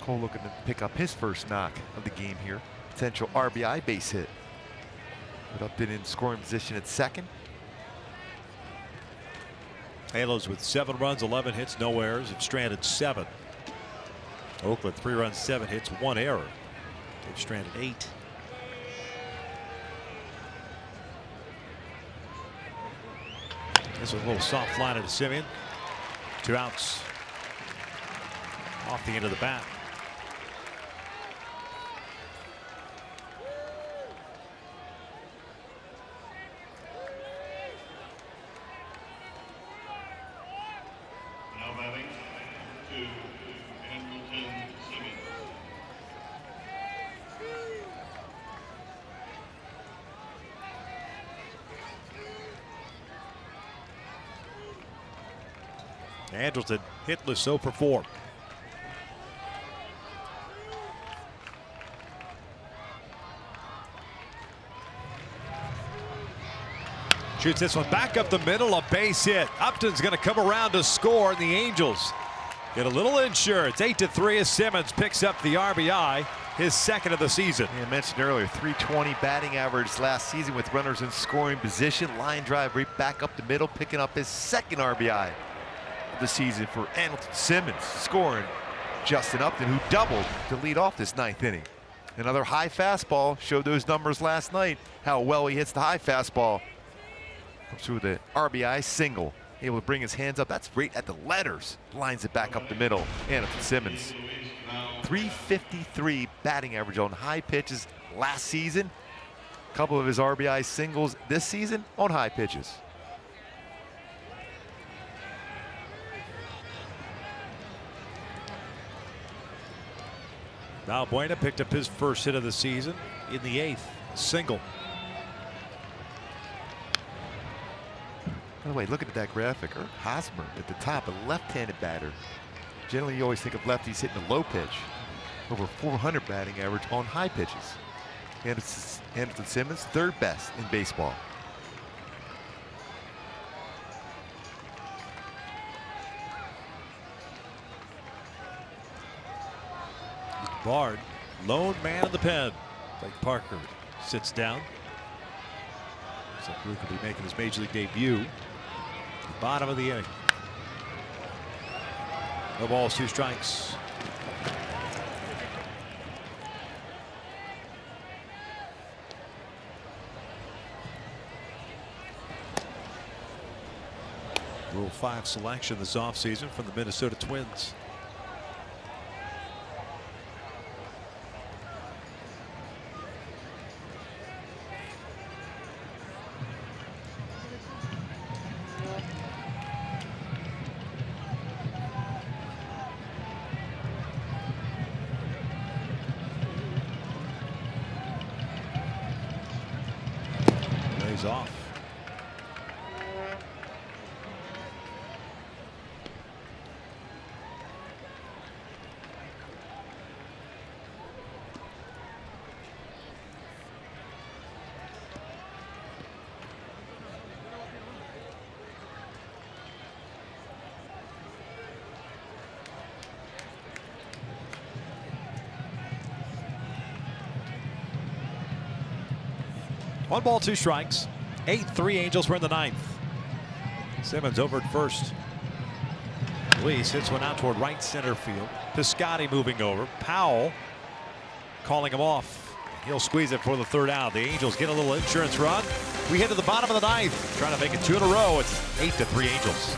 Cole looking to pick up his first knock of the game here. Potential RBI base hit. But Upton in scoring position at second. Halos with 7 runs, 11 hits, no errors. Have stranded 7. Oakland 3 runs, 7 hits, 1 error. They've stranded 8. This was a little soft fly to Simeon. 2 outs off the end of the bat. Now batting, 2, Hamilton Simmons. Andrelton hitless, 0 for 4. Shoots this one back up the middle, a base hit. Upton's going to come around to score, and the Angels get a little insurance. 8-3 as Simmons picks up the RBI, his second of the season. I mentioned earlier, 320 batting average last season with runners in scoring position. Line drive right back up the middle, picking up his second RBI of the season for Andrelton Simmons, scoring Justin Upton, who doubled to lead off this 9th inning. Another high fastball, showed those numbers last night, how well he hits the high fastball. Comes through the RBI single, able to bring his hands up. That's right at the letters. Lines it back up the middle. Andrelton Simmons, 353 batting average on high pitches last season. A couple of his RBI singles this season on high pitches. Valbuena picked up his first hit of the season in the 8th, single. By the way, looking at that graphic, Hosmer at the top, a left-handed batter. Generally, you always think of lefties hitting a low pitch. Over 400 batting average on high pitches. Andrelton Simmons, 3rd best in baseball. Bard, lone man in the pen. Blake Parker sits down. Looks like Luke will be making his major league debut. Bottom of the inning. No balls, 2 strikes. Rule 5 selection this offseason from the Minnesota Twins. Off. One ball, 2 strikes. 8-3 Angels. We're in the 9th. Simmons over at first. Luis hits one out toward right center field. Piscotty moving over. Powell calling him off. He'll squeeze it for the 3rd out. The Angels get a little insurance run. We head to the bottom of the 9th. Trying to make it 2 in a row. It's 8-3 Angels.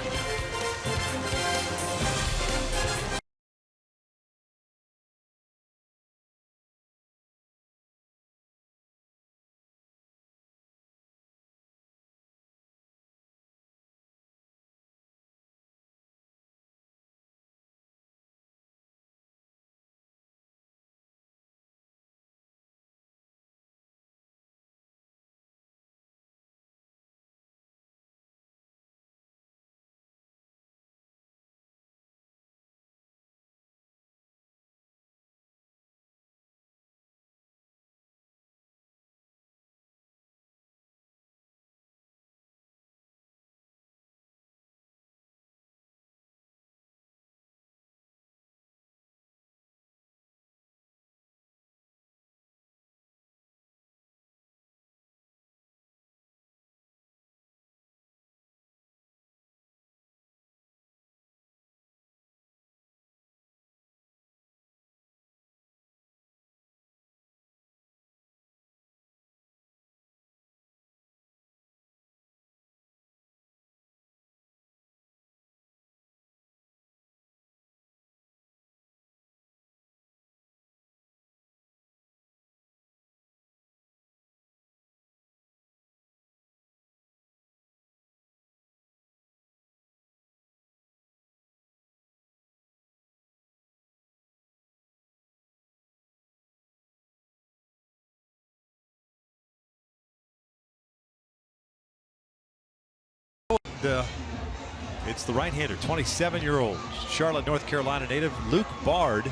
it's the right-hander, 27-year-old Charlotte, North Carolina native Luke Bard,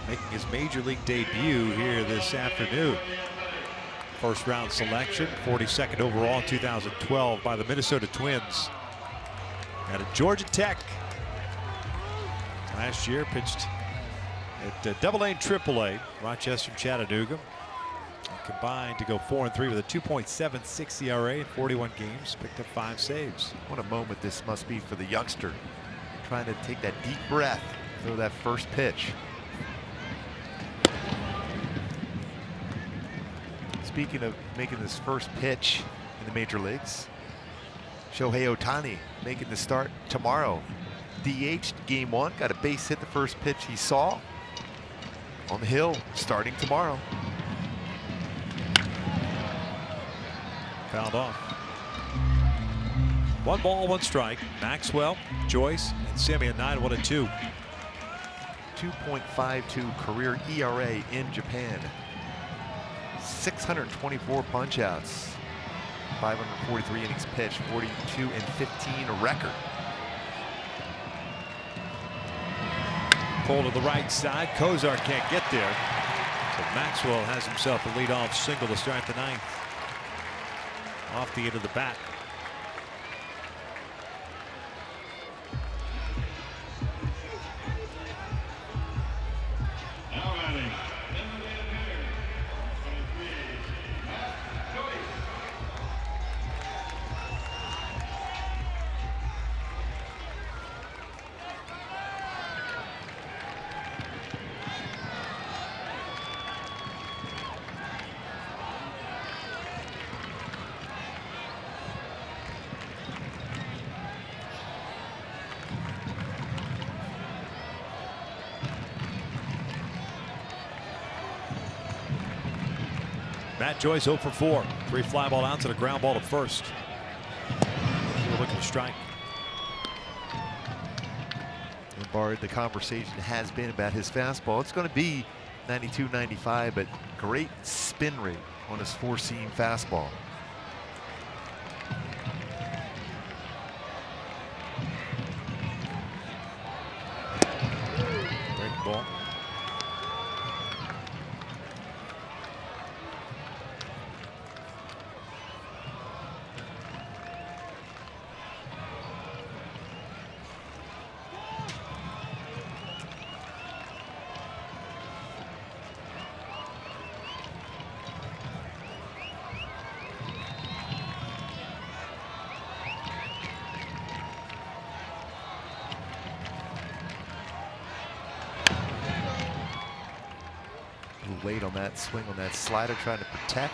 making his major league debut here this afternoon. First round selection, 42nd overall in 2012 by the Minnesota Twins out of Georgia Tech. Last year pitched at AA and AAA, Rochester and Chattanooga. Combined to go 4-3 with a 2.76 ERA in 41 games, picked up 5 saves. What a moment this must be for the youngster, trying to take that deep breath, throw that first pitch. Speaking of making this first pitch in the major leagues, Shohei Ohtani making the start tomorrow. DH'd game 1, got a base hit the first pitch he saw on the hill, starting tomorrow. Fouled off. 1 ball, 1 strike. Maxwell, Joyce, and Simeon 9-1-2. 2.52 career ERA in Japan. 624 punch-outs. 543 innings pitched, 42-15 a record. Pull to the right side. Kozar can't get there. So Maxwell has himself a leadoff single to start the 9th. Off the end of the bat. Now batting. Matt Joyce 0 for 4. 3 fly ball outs and a ground ball to first. We're looking to strike. And Bard, the conversation has been about his fastball. It's going to be 92, 95, but great spin rate on his 4-seam fastball. Breaking ball. Late on that swing on that slider, trying to protect.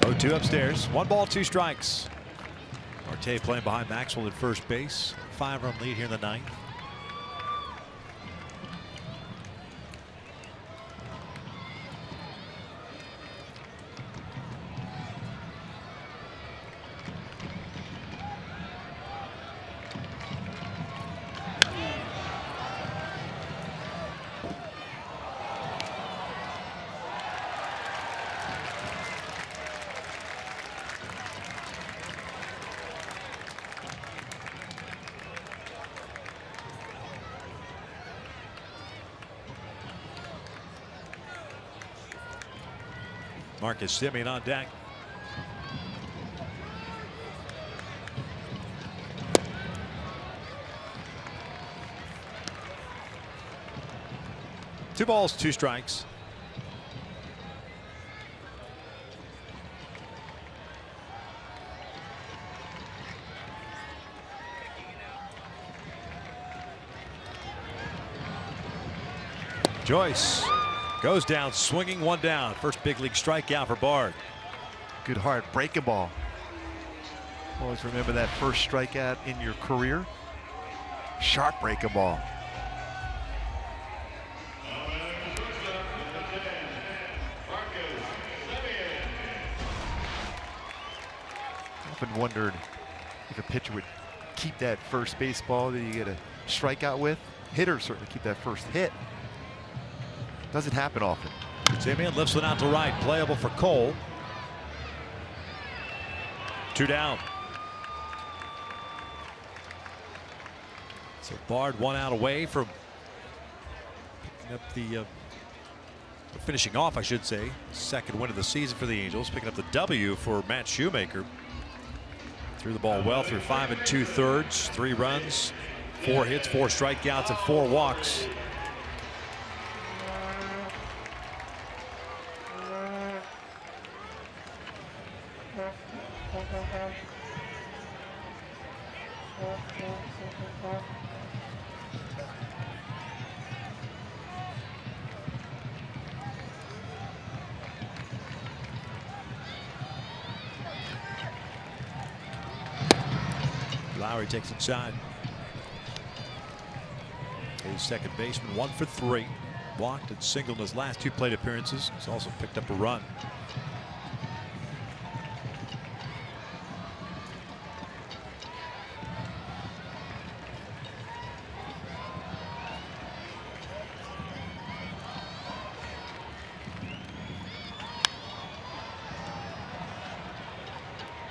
Oh, 2 upstairs. 1 ball, 2 strikes. Marte playing behind Maxwell at first base. 5-run lead here in the 9th. Marcus Simeon on deck. Two balls, 2 strikes. Joyce goes down swinging, 1 down. First big league strikeout for Bard. Good hard breaking ball. Always remember that first strikeout in your career. Sharp breaking ball. often wondered if a pitcher would keep that first baseball that you get a strikeout with. Hitters certainly keep that first hit. Doesn't happen often. Simeon lifts it out to right, playable for Cole. 2 down. So Bard 1 out away from picking up the finishing off, I should say, second win of the season for the Angels, picking up the W for Matt Shoemaker. Threw the ball well through 5 2/3, 3 runs, 4 hits, 4 strikeouts, and 4 walks. Lowry takes inside. His second baseman, 1 for 3. Walked and singled in his last 2 plate appearances. He's also picked up a run.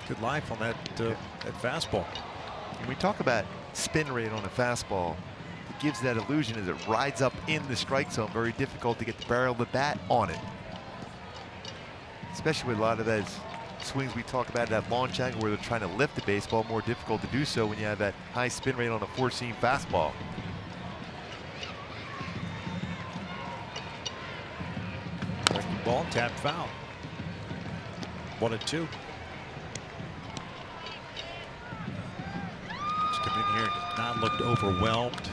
Good life on that fastball. When we talk about spin rate on a fastball, it gives that illusion as it rides up in the strike zone. Very difficult to get the barrel of the bat on it. Especially with a lot of those swings we talk about, that launch angle where they're trying to lift the baseball. More difficult to do so when you have that high spin rate on a 4-seam fastball. Breaking ball, tap foul. 1-2. Come in here and has not looked overwhelmed,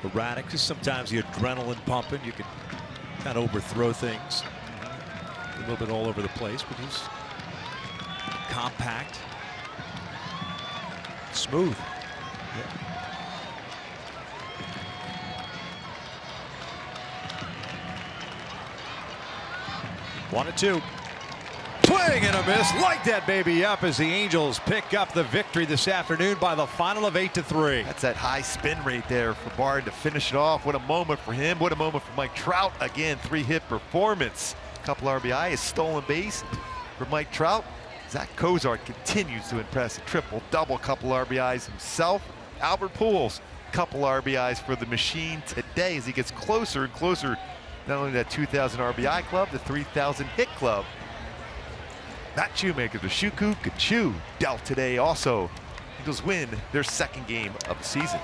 erratic. Because sometimes the adrenaline pumping, you can kind of overthrow things. A little bit all over the place, but he's compact, smooth. Yeah. One and 2. Swing and a miss. Light that baby up as the Angels pick up the victory this afternoon by the final of 8-3. That's that high spin rate there for Bard to finish it off. What a moment for him. What a moment for Mike Trout. Again, 3-hit performance. Couple RBI, a stolen base for Mike Trout. Zach Cozart continues to impress. A triple-double, couple RBIs himself. Albert Pujols, couple RBIs for the machine today as he gets closer and closer. Not only that 2,000 RBI club, the 3,000 hit club. Matt Shoemaker, the Shuku Kachu dealt today also. Eagles win their second game of the season.